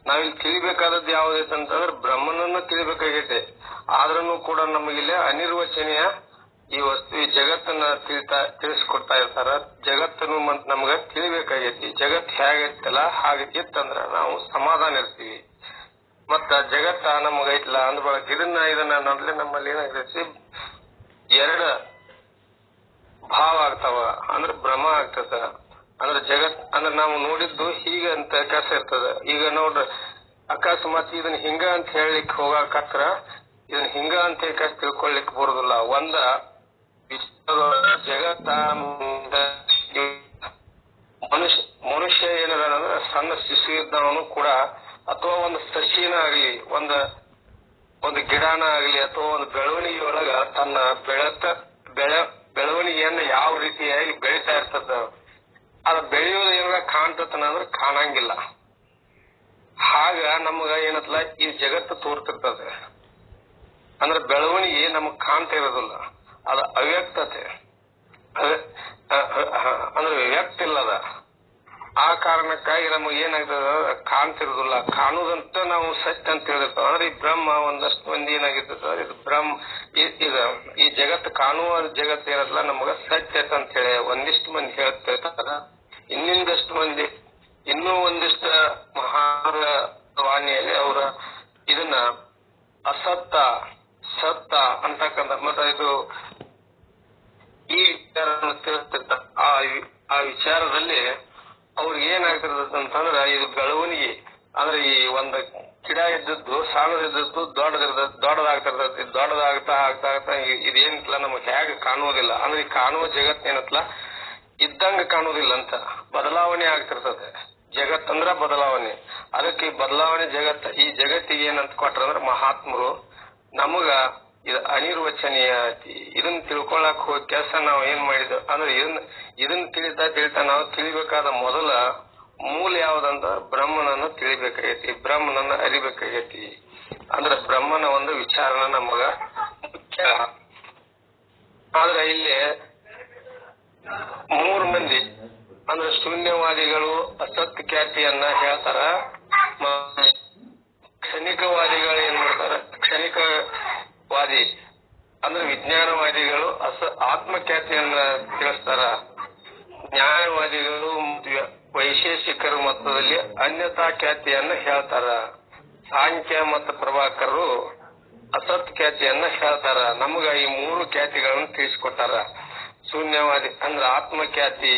ನಾವಿಲ್ಲಿ ತಿಳಿಬೇಕಾದದ್ದು ಯಾವ್ದೈತೆ ಅಂತಂದ್ರೆ ಬ್ರಹ್ಮನನ್ನ ತಿಳಿಬೇಕಾಗೈತೆ. ಆದ್ರೂ ಕೂಡ ನಮಗಿಲ್ಲಿ ಅನಿರ್ವಚನೀಯ ಈ ವಸ್ತು ಈ ಜಗತ್ತನ್ನ ತಿಳಿಸ್ಕೊಡ್ತಾ ಇರ್ತಾರ. ಜಗತ್ತನ್ನು ನಮ್ಗ ತಿಳಿಬೇಕಾಗೈತಿ. ಜಗತ್ ಹೇಗೈತಲ್ಲ ಹಾಗೆ ಇತ್ತಂದ್ರ ನಾವು ಸಮಾಧಾನ ಇರ್ತೀವಿ. ಮತ್ತ ಜಗತ್ತ ನಮಗೈತಿಲ್ಲ ಅಂದ್ರ ಇದನ್ನ ನೋಡ್ಲಿ ನಮ್ಮಲ್ಲಿ ಏನಾಗ್ತೈತಿ, ಎರಡು ಭಾವ ಆಗ್ತಾವ. ಅಂದ್ರೆ ಭ್ರಮ ಆಗ್ತದ. ಅಂದ್ರೆ ಜಗತ್ ಅಂದ್ರೆ ನಾವು ನೋಡಿದ್ದು ಹೀಗ ಅಂತ ಕೆಲಸ ಇರ್ತದ. ಈಗ ನೋಡ್ರಿ, ಅಕಸ್ಮಾತ್ ಇದನ್ನ ಹಿಂಗ ಅಂತ ಹೇಳಲಿಕ್ಕೆ ಹೋಗಾಕತ್ರ ಇದನ್ನ ಹಿಂಗ ಅಂತ ತಿಳ್ಕೊಳ್ಲಿಕ್ಕೆ ಬರುದಿಲ್ಲ. ಒಂದ ಜಗತ್ತ ಮನುಷ್ಯ ಏನಾರ ಅಂದ್ರೆ ಸಣ್ಣ ಶಿಶು ಇದ್ದವನು ಕೂಡ, ಅಥವಾ ಒಂದು ಸಸಿನ ಆಗ್ಲಿ, ಒಂದು ಗಿಡನ ಆಗ್ಲಿ, ಅಥವಾ ಒಂದು ಬೆಳವಣಿಗೆಯೊಳಗ ತನ್ನ ಬೆಳವಣಿಗೆಯನ್ನ ಯಾವ ರೀತಿಯಾಗಿ ಬೆಳೀತಾ ಇರ್ತದ. ಅದ ಬೆಳೆಯೋದು ಏನಾರ ಕಾಣ್ತತನಂದ್ರೆ ಕಾಣಂಗಿಲ್ಲ. ಹಾಗ ನಮಗ ಏನತ್ಲ ಈ ಜಗತ್ತು ತೋರ್ತಿರ್ತದೆ. ಅಂದ್ರೆ ಬೆಳವಣಿಗೆ ನಮಗ್ ಕಾಣ್ತಾ ಇರೋದಿಲ್ಲ, ಅದ ಅವ್ಯಕ್ತತೆ. ಅಂದ್ರೆ ವ್ಯಕ್ತ ಇಲ್ಲದ. ಆ ಕಾರಣಕ್ಕಾಗಿ ನಮಗ್ ಏನಾಗ್ತದ, ಕಾಣ್ತಿರೋದಿಲ್ಲ. ಕಾಣುದಂತ ನಾವು ಸತ್ಯ ಅಂತ ಹೇಳಿರ್ತಾವ. ಅಂದ್ರೆ ಈ ಬ್ರಹ್ಮ ಒಂದಷ್ಟು ಮಂದಿ ಏನಾಗಿರ್ತದ, ಇದು ಬ್ರಹ್ಮ ಈ ಜಗತ್ತು ಕಾಣುವ ಜಗತ್ತು ಏನಲ್ಲ ನಮಗ ಸತ್ಯ ಅಂತ ಹೇಳಿ ಒಂದಿಷ್ಟು ಮಂದಿ ಹೇಳ್ತಿರ್ತಾರ. ಇನ್ನೂ ಒಂದಿಷ್ಟು ಮಹಾರ ವಾಣಿಯಲ್ಲಿ ಅವರ ಇದನ್ನ ಅಸತ್ತ ಸತ್ತ ಅಂತಕ್ಕಂಥ ಮತ್ತೆ ಇದು ಈ ವಿಚಾರವನ್ನು ತಿಳಿಸ್ತಿರ್ತಾರ. ಆ ವಿಚಾರದಲ್ಲಿ ಅವ್ರಿಗೆ ಏನಾಗ್ತಿರ್ತದೆ ಅಂತಂದ್ರ, ಇದು ಬೆಳವಣಿಗೆ ಅಂದ್ರೆ ಈ ಒಂದು ಗಿಡ ಇದ್ದದ್ದು ಸಣ್ಣದಿದ್ದದ್ದು ದೊಡ್ಡದಾಗ್ತಿರ್ತೈತಿ. ದೊಡ್ಡದಾಗ್ತಾ ಆಗ್ತಾ ಆಗ್ತಾ ಇದೇನಿತ್ತಲ್ಲ ನಮಗ್ ಹೇಗೆ ಕಾಣುವುದಿಲ್ಲ. ಅಂದ್ರೆ ಈ ಕಾಣುವ ಜಗತ್ತೇನತ್ಲ ಇದ್ದಂಗ ಕಾಣುವುದಿಲ್ಲ ಅಂತ ಬದಲಾವಣೆ ಆಗ್ತಿರ್ತದೆ. ಜಗತ್ತಂದ್ರ ಬದಲಾವಣೆ. ಅದಕ್ಕೆ ಈ ಬದಲಾವಣೆ ಈ ಜಗತ್ತಿಗೆ ಏನಂತ ಕೊಟ್ರಂದ್ರ ಮಹಾತ್ಮರು ನಮಗ ಇದು ಅನಿರ್ವಚನೀಯ. ಇದನ್ನ ತಿಳ್ಕೊಳಕ್ ಹೋಗಿ ಕೆಲಸ ನಾವು ಏನ್ ಮಾಡಿದ್ವಿ ಅಂದ್ರೆ ಇದನ್ನ ತಿಳಿತಾ ನಾವು ತಿಳಿಬೇಕಾದ ಮೊದಲ ಮೂಲ ಯಾವ್ದಂದ್ರ ಬ್ರಹ್ಮನನ್ನ ತಿಳಿಬೇಕಾಗೈತಿ, ಬ್ರಹ್ಮನನ್ನ ಅರಿಬೇಕಾಗೈತಿ. ಅಂದ್ರೆ ಬ್ರಹ್ಮನ ಒಂದು ವಿಚಾರನ ನಮಗ ಮುಖ್ಯ. ಆದ್ರೆ ಇಲ್ಲಿ 3 ಮಂದಿ ಅಂದ್ರೆ ಶೂನ್ಯವಾದಿಗಳು ಅಸತ್ ಖ್ಯಾತಿಯನ್ನ ಹೇಳ್ತಾರ. ಕ್ಷಣಿಕವಾದಿಗಳು ಏನ್ ಮಾಡ್ತಾರ, ಕ್ಷಣಿಕವಾದಿ ಅಂದ್ರೆ ವಿಜ್ಞಾನವಾದಿಗಳು ಆತ್ಮಖ್ಯಾತಿಯನ್ನ ತಿಳಿಸ್ತಾರ. ನ್ಯಾಯವಾದಿಗಳು ವೈಶೇಷಿಕರ ಮಟ್ಟದಲ್ಲಿ ಅನ್ಯತಾ ಖ್ಯಾತಿಯನ್ನ ಹೇಳ್ತಾರ. ಸಾಂಖ್ಯ ಮತ್ತು ಪ್ರಭಾಕರರು ಅಸತ್ ಖ್ಯಾತಿಯನ್ನ ಹೇಳ್ತಾರ. ನಮಗ ಈ 3 ಖ್ಯಾತಿಗಳನ್ನು ತಿಳಿಸಿಕೊಟ್ಟಾರ. ಶೂನ್ಯವಾದಿ ಅಂದ್ರೆ ಆತ್ಮಖ್ಯಾತಿ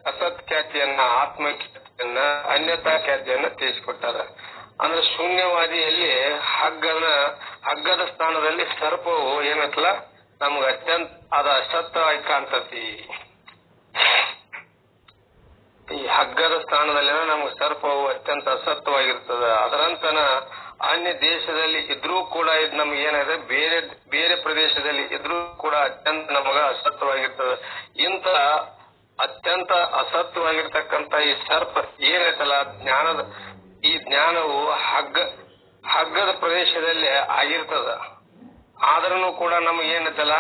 ಅಸತ್ ಖ್ಯಾತಿಯನ್ನ, ಆತ್ಮಖ್ಯಾತಿಯನ್ನ, ಅನ್ಯತಾ ಖ್ಯಾತಿಯನ್ನ ತಿಳಿಸಿಕೊಟ್ಟಾರ. ಅಂದ್ರೆ ಶೂನ್ಯವಾದಿಯಲ್ಲಿ ಹಗ್ಗದ ಸ್ಥಾನದಲ್ಲಿ ಸರ್ಪವು ಏನತ್ಲ ನಮ್ಗ ಅತ್ಯಂತ ಅದ ಅಸತ್ಯವಾಗಿ ಕಾಣ್ತತಿ. ಈ ಹಗ್ಗದ ಸ್ಥಾನದಲ್ಲಿ ನಮ್ಗೆ ಸರ್ಪವು ಅತ್ಯಂತ ಅಸತ್ಯವಾಗಿರ್ತದ. ಅದರಂತನ ಅನ್ಯ ದೇಶದಲ್ಲಿ ಇದ್ರೂ ಕೂಡ ಇದು ನಮ್ಗೆ ಏನಾಗಿದೆ, ಬೇರೆ ಪ್ರದೇಶದಲ್ಲಿ ಇದ್ರೂ ಕೂಡ ಅತ್ಯಂತ ನಮಗ ಅಸತ್ಯವಾಗಿರ್ತದೆ. ಇಂತ ಅತ್ಯಂತ ಅಸತ್ಯವಾಗಿರ್ತಕ್ಕಂಥ ಈ ಸರ್ಪ ಏನೈತಲ್ಲ ಈ ಜ್ಞಾನವು ಹಗ್ಗದ ಪ್ರದೇಶದಲ್ಲಿ ಆಗಿರ್ತದ. ಆದ್ರೂ ಕೂಡ ನಮ್ಗೆ ಏನೈತಲ್ಲ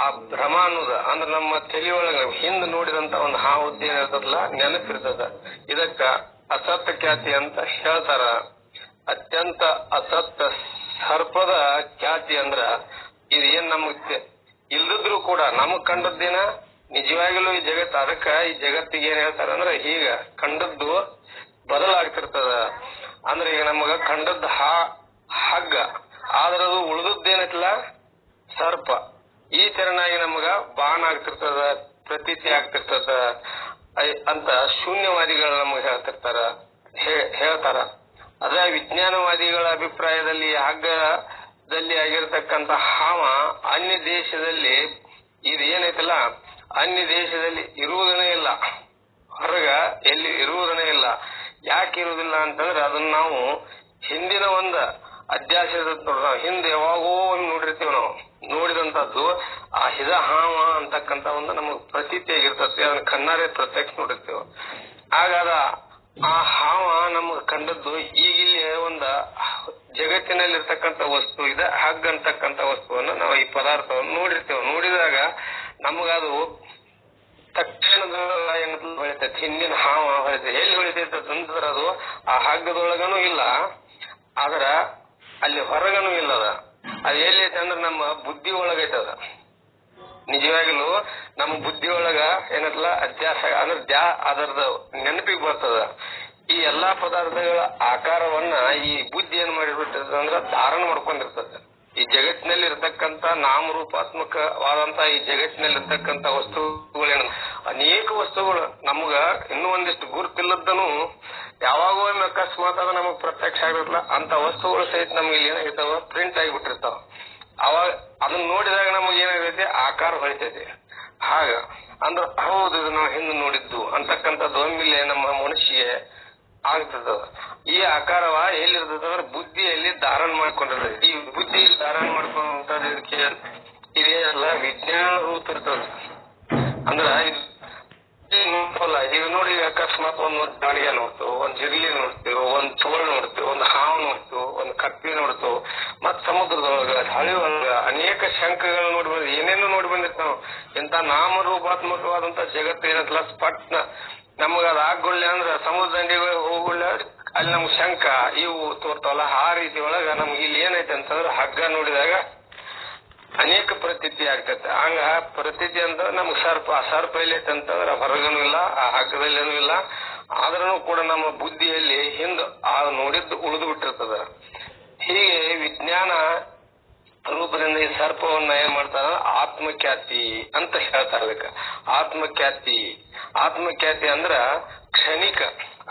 ಆ ಭ್ರಮ ಅನ್ನೋದ ಅಂದ್ರೆ ನಮ್ಮ ತಲೆಯೊಳಗ ಹಿಂದ್ ನೋಡಿದಂತ ಒಂದು ಹಾವುದ್ದ ಏನಿರ್ತದಲ್ಲ ನೆನಪಿರ್ತದ. ಇದಕ್ಕ ಅಸತ್ಯ ಖ್ಯಾತಿ ಅಂತ ಹೇಳ್ತಾರ. ಅತ್ಯಂತ ಅಸತ್ಯ ಸರ್ಪದ ಖ್ಯಾತಿ ಅಂದ್ರ ಇದು ಏನ್ ನಮಗ್ ಇಲ್ದಿದ್ರು ಕೂಡ ನಮಗ್ ಕಂಡದ್ದೇನ ನಿಜವಾಗಲೂ ಈ ಜಗತ್ತು. ಅದಕ್ಕ ಈ ಜಗತ್ತಿಗೆ ಏನ್ ಹೇಳ್ತಾರ ಅಂದ್ರ ಈಗ ಕಂಡದ್ದು ಬದಲಾಗ್ತಿರ್ತದ. ಅಂದ್ರೆ ಈಗ ನಮಗ ಕಂಡದ್ದು ಹಗ್ಗ, ಆದ್ರ ಅದು ಉಳಿದದ್ದೇನೈತಲ್ಲ ಸರ್ಪ. ಈ ತೆರನಾಗಿ ನಮಗ ಬಾಣ ಆಗ್ತಿರ್ತದ, ಪ್ರತೀತಿ ಆಗ್ತಿರ್ತದ ಅಂತ ಶೂನ್ಯವಾದಿಗಳು ನಮಗ ಹೇಳ್ತಾರ. ಅದೇ ವಿಜ್ಞಾನವಾದಿಗಳ ಅಭಿಪ್ರಾಯದಲ್ಲಿ ಹಗ್ಗದಲ್ಲಿ ಆಗಿರ್ತಕ್ಕಂಥ ಹಾವ ಅನ್ಯ ದೇಶದಲ್ಲಿ ಇದು ಏನೈತಲ್ಲ ಅನ್ಯ ದೇಶದಲ್ಲಿ ಇರುವುದನೇ ಇಲ್ಲ, ಹೊರಗ ಎಲ್ಲಿ ಇರುವುದನೇ ಇಲ್ಲ. ಯಾಕೆ ಇರುವುದಿಲ್ಲ ಅಂತಂದ್ರೆ ಅದನ್ನ ನಾವು ಹಿಂದಿನ ಒಂದು ಅಧ್ಯಾಸದ ಹಿಂದೆ ಯಾವಾಗೋ ನೋಡಿರ್ತೀವಿ. ನಾವು ನೋಡಿದಂತದ್ದು ಆ ಹಿದ ಹಾವ ಅಂತಕ್ಕಂತ ಒಂದು ನಮಗ್ ಪ್ರತೀತಿ ಆಗಿರ್ತದೆ. ಅದನ್ನ ಕಣ್ಣಾರೆ ಪ್ರತ್ಯಕ್ಷ ನೋಡಿರ್ತೇವೆ. ಹಾಗಾದ ಆ ಹಾವ ನಮಗ್ ಕಂಡದ್ದು ಈಗ ಇಲ್ಲಿ ಒಂದ ಜಗತ್ತಿನಲ್ಲಿರ್ತಕ್ಕಂಥ ವಸ್ತು ಇದೆ, ಹಗ್ಗ ಅಂತಕ್ಕಂಥ ವಸ್ತುವನ್ನ ನಾವು ಈ ಪದಾರ್ಥವನ್ನು ನೋಡಿರ್ತೇವೆ. ನೋಡಿದಾಗ ನಮಗದು ತಕ್ಷಣದ ಹೊಳಿತೈತಿ, ಹಿಂದಿನ ಹಾವ ಹೊಳಿತೈತಿ. ಎಲ್ಲಿ ಹೊಳಿತೈತೆ ಅಂತಂದ್ರೆ ಅದು ಆ ಹಗ್ಗದೊಳಗನೂ ಇಲ್ಲ, ಆದ್ರ ಅಲ್ಲಿ ಹೊರಗನೂ ಇಲ್ಲದ. ಅದು ಎಲ್ಲೈತೆ ಅಂದ್ರೆ ನಮ್ಮ ಬುದ್ಧಿ ಒಳಗೈತದ. ನಿಜವಾಗ್ಲೂ ನಮ್ಮ ಬುದ್ಧಿ ಒಳಗ ಏನಲ್ಲ ಅಧ್ಯಾಸ ಅಂದ್ರೆ ಅದರದ ನೆನಪಿಗೆ ಬರ್ತದ. ಈ ಎಲ್ಲಾ ಪದಾರ್ಥಗಳ ಆಕಾರವನ್ನ ಈ ಬುದ್ಧಿ ಏನ್ ಮಾಡಿಬಿಡ್ತದ ಅಂದ್ರೆ ಧಾರಣ ಮಾಡ್ಕೊಂಡಿರ್ತದೆ. ಈ ಜಗತ್ತಿನಲ್ಲಿ ಇರ್ತಕ್ಕಂತ ನಾಮರೂಪಾತ್ಮಕವಾದಂತ ಈ ಜಗತ್ತಿನಲ್ಲಿ ಇರ್ತಕ್ಕಂತ ವಸ್ತುಗಳೇನು ಅನೇಕ ವಸ್ತುಗಳು ನಮ್ಗ ಇನ್ನೂ ಒಂದಿಷ್ಟು ಗುರುತಿಲ್ಲದನು ಯಾವಾಗೋ ಅಕಸ್ಮಾತ್ ಅದ ನಮಗ್ ಪ್ರತ್ಯಕ್ಷ ಆಗಿರಲ್ಲ ಅಂತ ವಸ್ತುಗಳು ಸಹಿತ ನಮ್ಗೆ ಇಲ್ಲಿ ಏನಾಗಿರ್ತಾವ ಪ್ರಿಂಟ್ ಆಗಿಬಿಟ್ಟಿರ್ತಾವ. ಅವಾಗ ಅದನ್ನ ನೋಡಿದಾಗ ನಮಗ್ ಏನಾಗೈತೆ ಆಕಾರ ಹೊಳಿತೈತಿ. ಹಾಗ ಅಂದ್ರ ಹೌದು ಇದು ನಾವು ಹಿಂದೆ ನೋಡಿದ್ದು ಅಂತಕ್ಕಂಥದ್ದು ಒಮ್ಮಿಲೆ ನಮ್ಮ ಮನುಷ್ಯಗೆ ಆಗ್ತದ. ಈ ಆಕಾರವ ಎಲ್ಲಿರ್ತದ ಅಂದ್ರೆ ಬುದ್ಧಿಯಲ್ಲಿ ಧಾರಣ ಮಾಡ್ಕೊಂಡಿರ್ತದೆ. ಈ ಬುದ್ಧಿಯಲ್ಲಿ ಧಾರಣ ಮಾಡ್ಕೊಂಡದಕ್ಕೆ ಇದೇನಲ್ಲ ವಿಜ್ಞಾನ ರೂಪ ಇರ್ತದ. ಅಂದ್ರ ನೋಡಲ್ಲ. ಈಗ ನೋಡಿ ಅಕಸ್ಮಾತ್ ಒಂದ್ ಗಾಳಿಯ ನೋಡ್ತೇವೆ, ಒಂದ್ ಜಿರ್ಲಿ ನೋಡ್ತೇವೆ, ಒಂದ್ ಚೋಳ ನೋಡ್ತೇವೆ, ಒಂದ್ ಹಾವು ನೋಡ್ತೇವೆ, ಒಂದ್ ಕಪ್ಪಿ ನೋಡ್ತೇವೆ, ಮತ್ ಸಮುದ್ರದೊಳಗ ಹಳಿ ಒಳಗ ಅನೇಕ ಶಂಖಗಳು ನೋಡಿ ಬಂದ್ ಏನೇನು ನೋಡಿ ಬಂದಿರ್ತಾವ. ಇಂತ ನಾಮರೂಪಾತ್ಮಕವಾದಂತ ಜಗತ್ತು ಏನಂತಲ್ಲ ಸ್ಪಟ್ನ ನಮಗ ಅದ್ ಆಗ್ಗೊಳ್ಳೆ ಅಂದ್ರ ಸಮುದ್ರ ದಂಡಿಗೆ ಹೋಗುಳ್ಳ ಅಲ್ಲಿ ನಮ್ಗ್ ಶಂಖ ಇವು ತೋರ್ತಾವಲ್ಲ. ಆ ರೀತಿ ಒಳಗ ನಮ್ಗೆ ಇಲ್ಲಿ ಏನೈತೆ ಅಂತಂದ್ರೆ ಹಗ್ಗ ನೋಡಿದಾಗ ಅನೇಕ ಪ್ರತೀತಿ ಆಗ್ತೈತೆ. ಹಂಗ ಪ್ರತೀತಿ ಅಂದ್ರೆ ನಮ್ಗ್ ಸರ್ಪ, ಆ ಸರ್ಪ ಎಲ್ಲೈತೆ ಅಂತಂದ್ರೆ ಹೊರಗನೂ ಇಲ್ಲ, ಆ ಹಗ್ಗದಲ್ಲೇನೂ ಇಲ್ಲ. ಆದ್ರೂ ಕೂಡ ನಮ್ಮ ಬುದ್ಧಿಯಲ್ಲಿ ಹಿಂದ್ ಆ ನೋಡಿದ್ದು ಉಳಿದು ಬಿಟ್ಟಿರ್ತದ. ಹೀಗೆ ವಿಜ್ಞಾನ ರೂಪದಿಂದ ಈ ಸರ್ಪವನ್ನ ಏನ್ ಮಾಡ್ತಾರ ಆತ್ಮಖ್ಯಾತಿ ಅಂತ ಹೇಳ್ತಾರೆ. ಅದಕ್ಕ ಆತ್ಮಖ್ಯಾತಿ ಅಂದ್ರ ಕ್ಷಣಿಕ,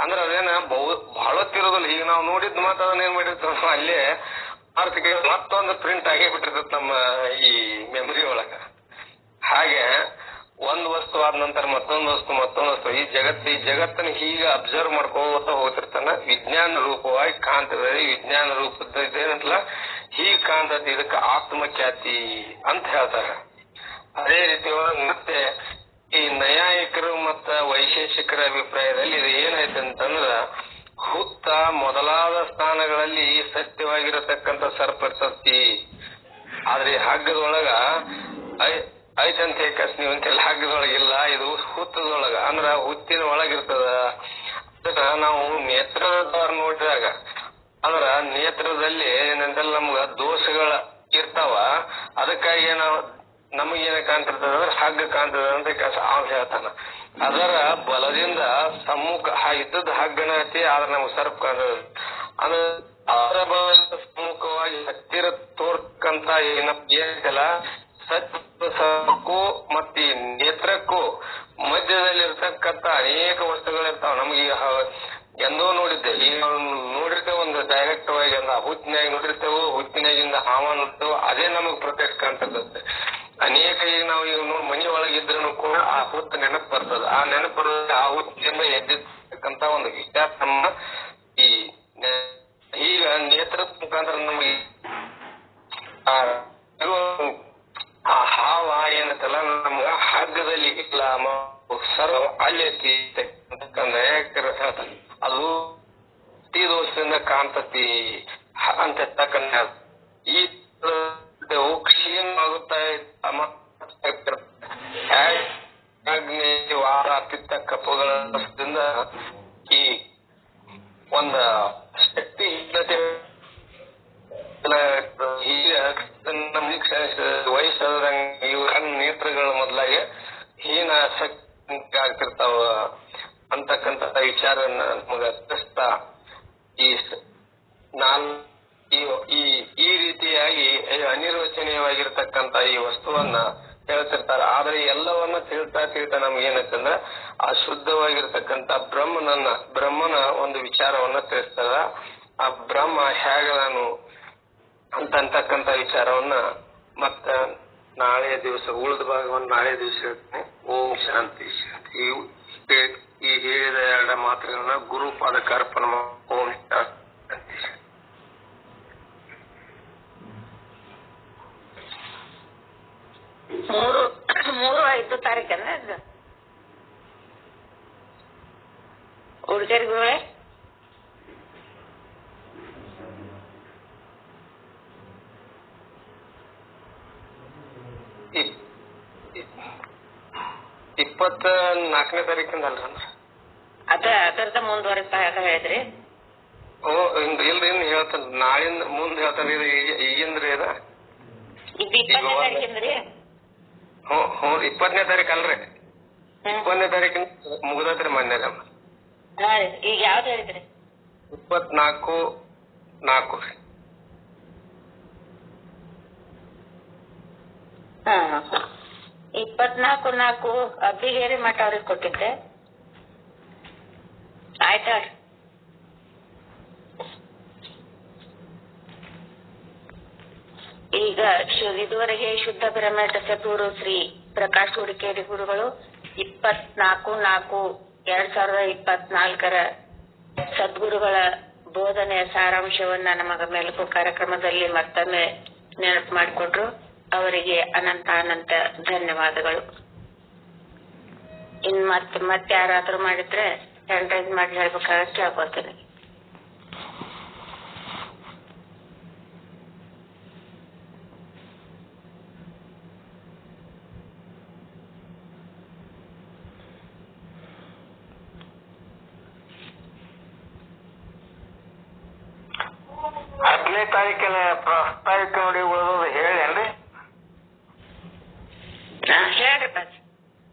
ಅಂದ್ರ ಅದೇನ ಬಹಳ ತಿರೋದಿಲ್ಲ. ಈಗ ನಾವು ನೋಡಿದ್ ಮಾತ್ರ ಅದನ್ನ ಏನ್ ಮಾಡಿರ್ತಾವ ಅಲ್ಲೇ ಮತ್ತೊಂದು ಪ್ರಿಂಟ್ ಆಗೇ ಬಿಟ್ಟಿರ್ತದ ನಮ್ಮ ಈ ಮೆಮೊರಿ ಒಳಗ. ಹಾಗೆ ಒಂದ್ ವಸ್ತು ಆದ ನಂತರ ಮತ್ತೊಂದು ವಸ್ತು ಈ ಜಗತ್ತನ್ನ ಹೀಗೆ ಅಬ್ಸರ್ವ್ ಮಾಡ್ಕೋತ ಹೋಗ್ತಿರ್ತಾನ. ವಿಜ್ಞಾನ ರೂಪವಾಗಿ ಕಾಣ್ತದೆ. ವಿಜ್ಞಾನ ರೂಪದ ಏನಂತಲ್ಲ ಹೀಗ್ ಕಾಣ್ತದೆ. ಇದಕ್ಕೆ ಆತ್ಮಖ್ಯಾತಿ ಅಂತ ಹೇಳ್ತಾರೆ. ಅದೇ ರೀತಿ ಮತ್ತೆ ಈ ನೈಯಾಯಿಕರು ಮತ್ತ ವೈಶೇಷಿಕರ ಅಭಿಪ್ರಾಯದಲ್ಲಿ ಇದು ಏನಾಯ್ತು ಅಂತಂದ್ರ ಹುತ್ತ ಮೊದಲಾದ ಸ್ಥಾನಗಳಲ್ಲಿ ಸತ್ಯವಾಗಿರತಕ್ಕಂತ ಸರ್ಪ ಇರ್ತತಿ. ಆದ್ರೆ ಹಗ್ಗದೊಳಗ ಐತಂತ ನೀವು ಅಂತೆಲ್ಲ ಹಗ್ಗದೊಳಗಿಲ್ಲ, ಇದು ಹುತ್ತದೊಳಗ ಅಂದ್ರ ಹುತ್ತಿನ ಒಳಗಿರ್ತದ. ಅದನ್ನ ನಾವು ನೇತ್ರದವ್ರ ನೋಡಿದಾಗ ಅಂದ್ರ ನೇತ್ರದಲ್ಲಿ ಏನಂತೆಲ್ಲ ನಮ್ಗ ದೋಷಗಳ ಇರ್ತಾವ. ಅದಕ್ಕಾಗಿ ನಾವು ನಮಗೇನ ಕಾಣ್ತಿರ್ತದ ಅಂದ್ರೆ ಹಗ್ಗ ಕಾಣ್ತದ ಅಂತ ಅವ್ ಹೇಳ್ತಾನ. ಅದರ ಬಲದಿಂದ ಸಮ್ಮುಖ ಇದ್ದದ ಹಗ್ಗನ ಐತಿ, ಆದ್ರೆ ನಮ್ಗೆ ಸರ್ಪ ಕಾಣ್ತದ. ಅಂದ್ರೆ ಅದರ ಬಲದಿಂದ ಸಮ್ಮುಖವಾಗಿ ಹತ್ತಿರ ತೋರ್ಕಂತ ಏನಲ್ಲ ಸತ್ಯಕ್ಕೂ ಮತ್ತೆ ನೇತ್ರಕ್ಕೂ ಮಧ್ಯದಲ್ಲಿರ್ತಕ್ಕಂತ ಅನೇಕ ವಸ್ತುಗಳಿರ್ತಾವ. ನಮ್ಗೆ ಎಂದೋ ನೋಡಿದ್ದೆ, ಈಗ ನಾವು ನೋಡಿರ್ತೇವೆ ಒಂದು ಡೈರೆಕ್ಟ್ ಆಗಿ ಒಂದು ಹುತ್ತಿನಾಗ ನೋಡಿರ್ತೇವೆ, ಹುತ್ತಿನಾಗಿಂದ ಹಾವ ನೋಡ್ತೇವೆ, ಅದೇ ನಮಗ್ ಪ್ರತ್ಯಕ್ಷ ಕಾಣ್ತದೆ. ಅನೇಕ ಈಗ ನಾವು ಈಗ ಮನೆ ಒಳಗಿದ್ರು ಕೂಡ ಆ ಹುತ್ತು ನೆನಪು ಬರ್ತದ. ಆ ನೆನಪು ಬರೋದ್ರೆ ಆ ಹುತ್ತಿನಿಂದ ಎದ್ದಿರ್ತಕ್ಕಂತ ಒಂದು ವಿಚಾರ ನಮ್ಮ ಈಗ ನೇತ್ರದ ಮುಖಾಂತರ ನಮಗೆ ಆ ಹಾವ ಏನತ್ತಲ್ಲ ನಮ್ಗ ಹಗ್ಗದಲ್ಲಿ ಇಲ್ಲ ಸರ್ವ ಅಲ್ಲಿ ಅದು ದೋಷದಿಂದ ಕಾಣ್ತತಿ ಅಂತ ಈ ಕ್ಷೀಣವಾಗುತ್ತಾ ವಾರ ಪಿತ್ತ ಕಪ್ಪುಗಳಿಂದ ಈ ಒಂದ ಶಕ್ತಿ ಇಲ್ಲದೆ ವಯಸ್ಸಾದಂಗ ಇವು ಕಣ್ಣು ನೇತ್ರಗಳ ಮೊದಲಾಗಿ ಹೀನ ಶಕ್ತಿ ಆಗ್ತಿರ್ತಾವ ಅಂತಕ್ಕಂತ ವಿಚಾರ ನಮಗ ತಿಳಿಸ್ತಾ ಈ ರೀತಿಯಾಗಿ ಅನಿರ್ವಚನೀಯವಾಗಿರ್ತಕ್ಕಂತ ಈ ವಸ್ತುವನ್ನ ಹೇಳ್ತಿರ್ತಾರ. ಆದ್ರೆ ಎಲ್ಲವನ್ನ ತಿಳ್ತಾ ನಮ್ಗೇನಂತಂದ್ರ ಆ ಶುದ್ಧವಾಗಿರ್ತಕ್ಕಂತ ಬ್ರಹ್ಮನ ಒಂದು ವಿಚಾರವನ್ನ ತಿಳಿಸ್ತಾರ. ಆ ಬ್ರಹ್ಮ ಹೇಗ ನಾನು ಅಂತಕ್ಕಂತ ವಿಚಾರವನ್ನ ಮತ್ತ ನಾಳೆ ದಿವಸ ಉಳಿದ ಭಾಗವನ್ನು ನಾಳೆ ದಿವಸ ಹೇಳ್ತೀನಿ. ಓಂ ಶಾಂತಿ ಶಾಂತಿ. ಈ ಹೇಳಿದ 2 ಮಾತುಗಳನ್ನ ಗುರುಪಾದಕ್ಕೆ ಅರ್ಪಣ. ಓಂ ಶಾಂತಿ ಶಾಂತಿ. 3-5 ತಾರೀಕನ್ನ ಹುಡುಗರಿಗೆ ಗುರುಗಳೇ? ಈ 24ನೇ ತಾರೀಕಿಂದಲ್ರಿ ಅದರದ ಮುಂದುವರೆದ ಹೇಳಿದ್ರಿ? ಓ ಇಲ್ರಿ, ಇನ್ನು ಹೇಳ್ತಾನ, ನಾಳಿಂದ ಮುಂದೆ ಹೇಳ್ತಾನೆ. ಈಗಿಂದ್ರಿ ಅದ 20ನೇ ತಾರೀಕಿಂದ್ರಿ? ಹ್ಞೂ 20ನೇ ತಾರೀಕು ಅಲ್ರಿ, 20ನೇ ತಾರೀಕಿಂದ ಮುಗ್ದತ್ರಿ ಮೊನ್ನೆ. ಈಗ ಯಾವ್ದು ಹೇಳಿದ್ರಿ? 24/4 ರೀ. 24/4 ಅಬ್ಬಿಗೇರಿ ಮಠ ಅವ್ರಿಗೆ ಕೊಟ್ಟಿದ್ದೆ. ಆಯ್ತಾ? ಈಗ ಇದುವರೆಗೆ ಶುದ್ಧ ಬ್ರಹ್ಮಟ ಸದ್ಗುರು ಶ್ರೀ ಪ್ರಕಾಶ್ ಹುಡುಕೇರಿ ಗುರುಗಳು 24/4/2024 ಸದ್ಗುರುಗಳ ಬೋಧನೆಯ ಸಾರಾಂಶವನ್ನ ನಮಗ ಮೆಲುಕು ಕಾರ್ಯಕ್ರಮದಲ್ಲಿ ಮತ್ತೊಮ್ಮೆ ನೆನಪು ಮಾಡಿಕೊಟ್ರು. ಅವರಿಗೆ ಅನಂತ ಧನ್ಯವಾದಗಳು. ಇನ್ ಮತ್ತೆ ಯಾರಾದ್ರೂ ಮಾಡಿದ್ರೆ ಹ್ಯಾಂಡ್ ಮಾಡಿ ಹೇಳ್ಬೇಕಾಗತ್ತೆ ಕೇಳ್ಕೊತೀನಿ. ಹತ್ತನೇ ತಾರೀಕಿನ ಪ್ರಾಸ್ತಾವಿಕ ನೋಡಿ ಉಳಿದೋದು ಹೇಳೇನ್ರಿ? ಹೇಳ್ರಿ ಬಸ್.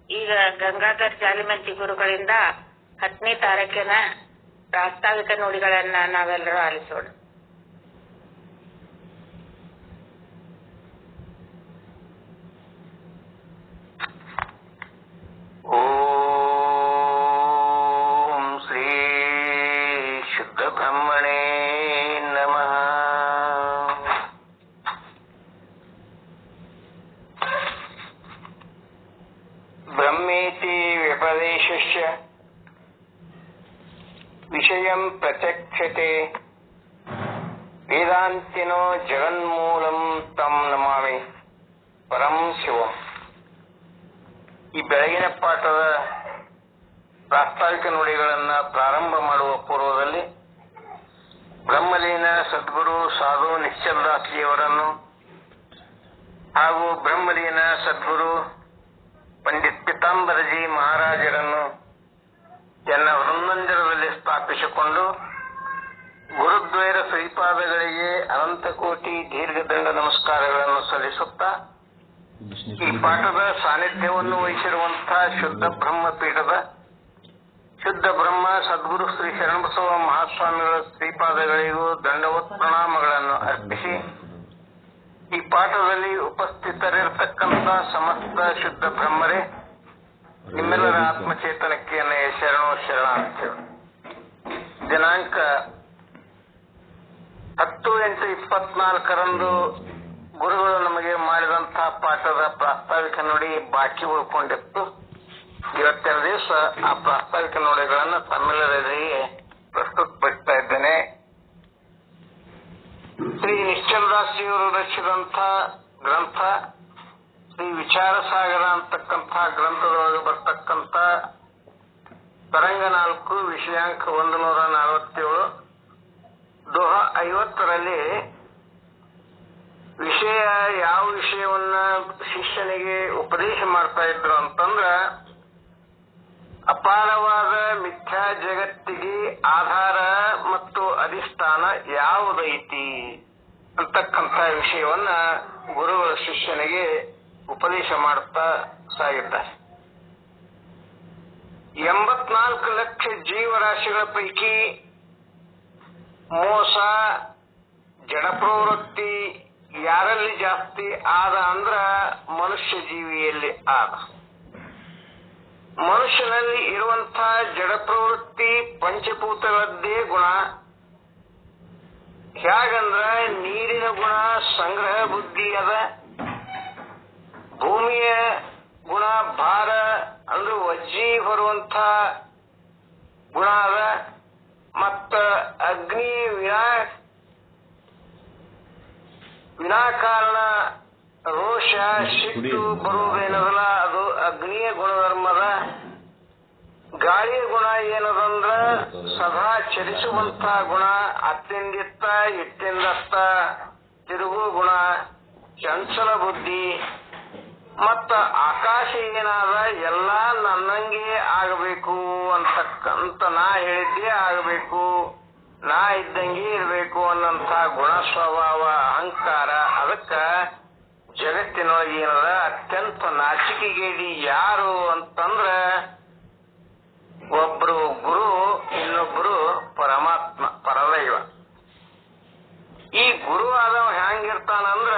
ಈಗ ಗಂಗಾಧರ್ ಜಾಲಿಮಂತಿ ಗುರುಗಳಿಂದ 10ನೇ ತಾರೀಕಿನ ಪ್ರಾಸ್ತಾವಿಕ ನುಡಿಗಳನ್ನ ನಾವೆಲ್ಲರೂ ಆಲಿಸೋಣ. ಓಂ ಶ್ರೀ ಶುದ್ಧ ಬ್ರಹ್ಮಣೇ ನಮಃ. ಬ್ರಹ್ಮೇತಿ ವ್ಯಪದೇಶಸ್ಯ ವಿಷಯಂ ಪ್ರತ್ಯಕ್ಷತೆ ವೇದಾಂತಿನೋ ಜಗನ್ಮೂಲಂ ತಂ ನಮಾಮಿ ಪರಂ ಶಿವಂ. ಈ ಬೆಳಗಿನ ಪಾಠದ ಪ್ರಾಸ್ತಾವಿಕ ನುಡಿಗಳನ್ನ ಪ್ರಾರಂಭ ಮಾಡುವ ಪೂರ್ವದಲ್ಲಿ ಬ್ರಹ್ಮಲೀನ ಸದ್ಗುರು ಸಾಧು ನಿಶ್ಚಲದಾಸಿಯವರನ್ನು ಹಾಗೂ ಬ್ರಹ್ಮಲೀನ ಸದ್ಗುರು ಪಂಡಿತ್ ಪಿತಾಂಬರಜಿ ಮಹಾರಾಜರನ್ನು ಎನ್ನ ವೃಂದಂಜರದಲ್ಲಿ ಸ್ಥಾಪಿಸಿಕೊಂಡು ಗುರುದ್ವೈರ ಶ್ರೀಪಾದಗಳಿಗೆ ಅನಂತ ಕೋಟಿ ದೀರ್ಘದಂಡ ನಮಸ್ಕಾರಗಳನ್ನು ಸಲ್ಲಿಸುತ್ತಾ ಈ ಪಾಠದ ಸಾನ್ನಿಧ್ಯವನ್ನು ವಹಿಸಿರುವಂತಹ ಶುದ್ಧ ಬ್ರಹ್ಮ ಪೀಠದ ಶುದ್ಧ ಬ್ರಹ್ಮ ಸದ್ಗುರು ಶ್ರೀ ಶರಣಬಸವ ಮಹಾಸ್ವಾಮಿಗಳ ಶ್ರೀಪಾದಗಳಿಗೂ ದಂಡವತ್ ಪ್ರಣಾಮಗಳನ್ನು ಅರ್ಪಿಸಿ ಈ ಪಾಠದಲ್ಲಿ ಉಪಸ್ಥಿತರಿರತಕ್ಕಂಥ ಸಮಸ್ತ ಶುದ್ಧ ಬ್ರಹ್ಮರೇ, ನಿಮ್ಮೆಲ್ಲರ ಆತ್ಮಚೇತನಕ್ಕೆ ಶರಣಾರ್ಥಿಗಳು. ದಿನಾಂಕ 10/8/24 ಗುರುಗಳು ನಮಗೆ ಮಾಡಿದಂತಹ ಪಾಠದ ಪ್ರಾಸ್ತಾವಿಕ ನುಡಿ ಬಾಕಿ ಉಳ್ಕೊಂಡಿತ್ತು. ಇವತ್ತೆರಡು ದಿವಸ ಆ ಪ್ರಾಸ್ತಾವಿಕ ನುಡಿಗಳನ್ನು ತಮ್ಮೆಲ್ಲರಿಗೆ ಪ್ರಸ್ತುತಪಡಿಸ್ತಾ ಇದ್ದೇನೆ. ಶ್ರೀ ನಿಶ್ಚಲದಾಸಿಯವರು ರಚಿಸಿದಂಥ ಗ್ರಂಥ ಶ್ರೀ ವಿಚಾರ ಸಾಗರ ಅಂತಕ್ಕಂಥ ಗ್ರಂಥದೊಳಗೆ ಬರ್ತಕ್ಕಂಥ ತರಂಗ 4 ವಿಷಯಾಂಕ 147 ದೋಹ 50ರಲ್ಲಿ ವಿಷಯ ಯಾವ ವಿಷಯವನ್ನ ಶಿಷ್ಯನಿಗೆ ಉಪದೇಶ ಮಾಡ್ತಾ ಇದ್ರು ಅಂತಂದ್ರ ಅಪಾರವಾದ ಮಿಥ್ಯಾ ಜಗತ್ತಿಗೆ ಆಧಾರ ಮತ್ತು ಅಧಿಷ್ಠಾನ ಯಾವುದೈತಿ ಅಂತಕ್ಕಂಥ ವಿಷಯವನ್ನ ಗುರುಗಳ ಶಿಷ್ಯನಿಗೆ ಉಪದೇಶ ಮಾಡುತ್ತಾ ಸಾಗಿದ್ದಾರೆ. 84 ಲಕ್ಷ ಜೀವರಾಶಿಗಳ ಪೈಕಿ ಮೋಸ ಜಡ ಪ್ರವೃತ್ತಿ ಯಾರಲ್ಲಿ ಜಾಸ್ತಿ ಆದ ಅಂದ್ರ ಮನುಷ್ಯ ಜೀವಿಯಲ್ಲಿ ಆದ. ಮನುಷ್ಯನಲ್ಲಿ ಇರುವಂತಹ ಜಡ ಪ್ರವೃತ್ತಿ ಪಂಚಭೂತಗಳದ್ದೇ ಗುಣ. ಹೇಗಂದ್ರ ನೀರಿನ ಗುಣ ಸಂಗ್ರಹ ಬುದ್ಧಿ ಅದ, ಭೂಮಿಯ ಗುಣ ಭಾರ ಅಂದ್ರೆ ವಜ್ಜಿ ಬರುವಂತ ಗುಣ ಅದ. ಮತ್ತ ಅಗ್ನಿ ವಿನಾಕಾರಣ ರೋಷ ಸಿಟ್ಟು ಬರುವುದೇನದಲ್ಲ ಅದು ಅಗ್ನಿಯ ಗುಣಧರ್ಮದ. ಗಾಳಿಯ ಗುಣ ಏನದಂದ್ರ ಸದಾ ಚಲಿಸುವಂತ ಗುಣ, ಅತ್ತಿಂದಿತ್ತ ಇತ್ತಿಂದತ್ತ ತಿರುಗು ಗುಣ, ಚಂಚಲ ಬುದ್ಧಿ. ಮತ್ತ ಆಕಾಶ ಏನಾದ ಎಲ್ಲಾ ನನ್ನಂಗೆ ಆಗಬೇಕು ಅಂತ ನಾ ಹೇಳಿದ್ದೇ ಆಗಬೇಕು, ನಾ ಇದ್ದಂಗೆ ಇರಬೇಕು ಅನ್ನಂತ ಗುಣ ಸ್ವಭಾವ ಅಹಂಕಾರ. ಅದಕ್ಕ ಜಗತ್ತಿನೊಳಗೆ ಏನದ ಅತ್ಯಂತ ನಾಚಿಕೆಗೇಡಿ ಯಾರು ಅಂತಂದ್ರ ಒಬ್ರು ಗುರು, ಇನ್ನೊಬ್ರು ಪರಮಾತ್ಮ ಪರದೈವ. ಈ ಗುರು ಆದವ ಹೆಂಗಿರ್ತಾನಂದ್ರ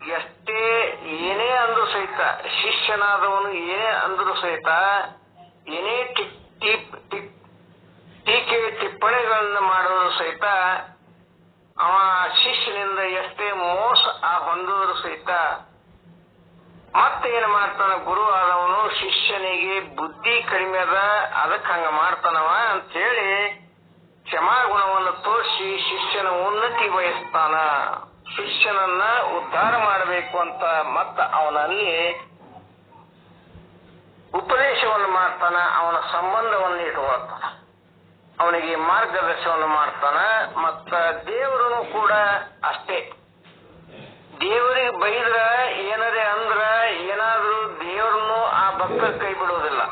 ಎಷ್ಟೇ ಏನೇ ಅಂದ್ರು ಸಹಿತ, ಶಿಷ್ಯನಾದವನು ಏನೇ ಅಂದ್ರು ಸಹಿತ, ಏನೇ ಟೀಕೆ ಟಿಪ್ಪಣಿಗಳನ್ನ ಮಾಡೋದು ಸಹಿತ, ಅವ ಶಿಷ್ಯನಿಂದ ಎಷ್ಟೇ ಮೋಸ ಹೊಂದಿದ್ರು ಸಹಿತ ಮತ್ತೇನ್ ಮಾಡ್ತಾನ ಗುರು ಆದವನು ಶಿಷ್ಯನಿಗೆ ಬುದ್ಧಿ ಕಡಿಮೆ ಅದ ಅದಕ್ಕೆ ಹಂಗ ಮಾಡ್ತಾನವ ಅಂತೇಳಿ ಕ್ಷಮಾಗುಣವನ್ನು ತೋರಿಸಿ ಶಿಷ್ಯನ ಉನ್ನತಿ ಬಯಸ್ತಾನ. ಶಿಷ್ಯನನ್ನ ಉದ್ಧಾರ ಮಾಡಬೇಕು ಅಂತ ಮತ್ತ ಅವನಲ್ಲಿ ಉಪದೇಶವನ್ನು ಮಾಡ್ತಾನ, ಅವನ ಸಂಬಂಧವನ್ನು ಇಟ್ಕೊಳ್ತಾನ, ಅವನಿಗೆ ಮಾರ್ಗದರ್ಶನವನ್ನು ಮಾಡ್ತಾನ. ಮತ್ತ ದೇವರನ್ನು ಕೂಡ ಅಷ್ಟೇ. ದೇವರಿಗೆ ಬೈದ್ರ ಏನರೇ ಅಂದ್ರ ಏನಾದ್ರೂ ದೇವರನ್ನು ಆ ಭಕ್ತರ ಕೈ ಬಿಡುವುದಿಲ್ಲ.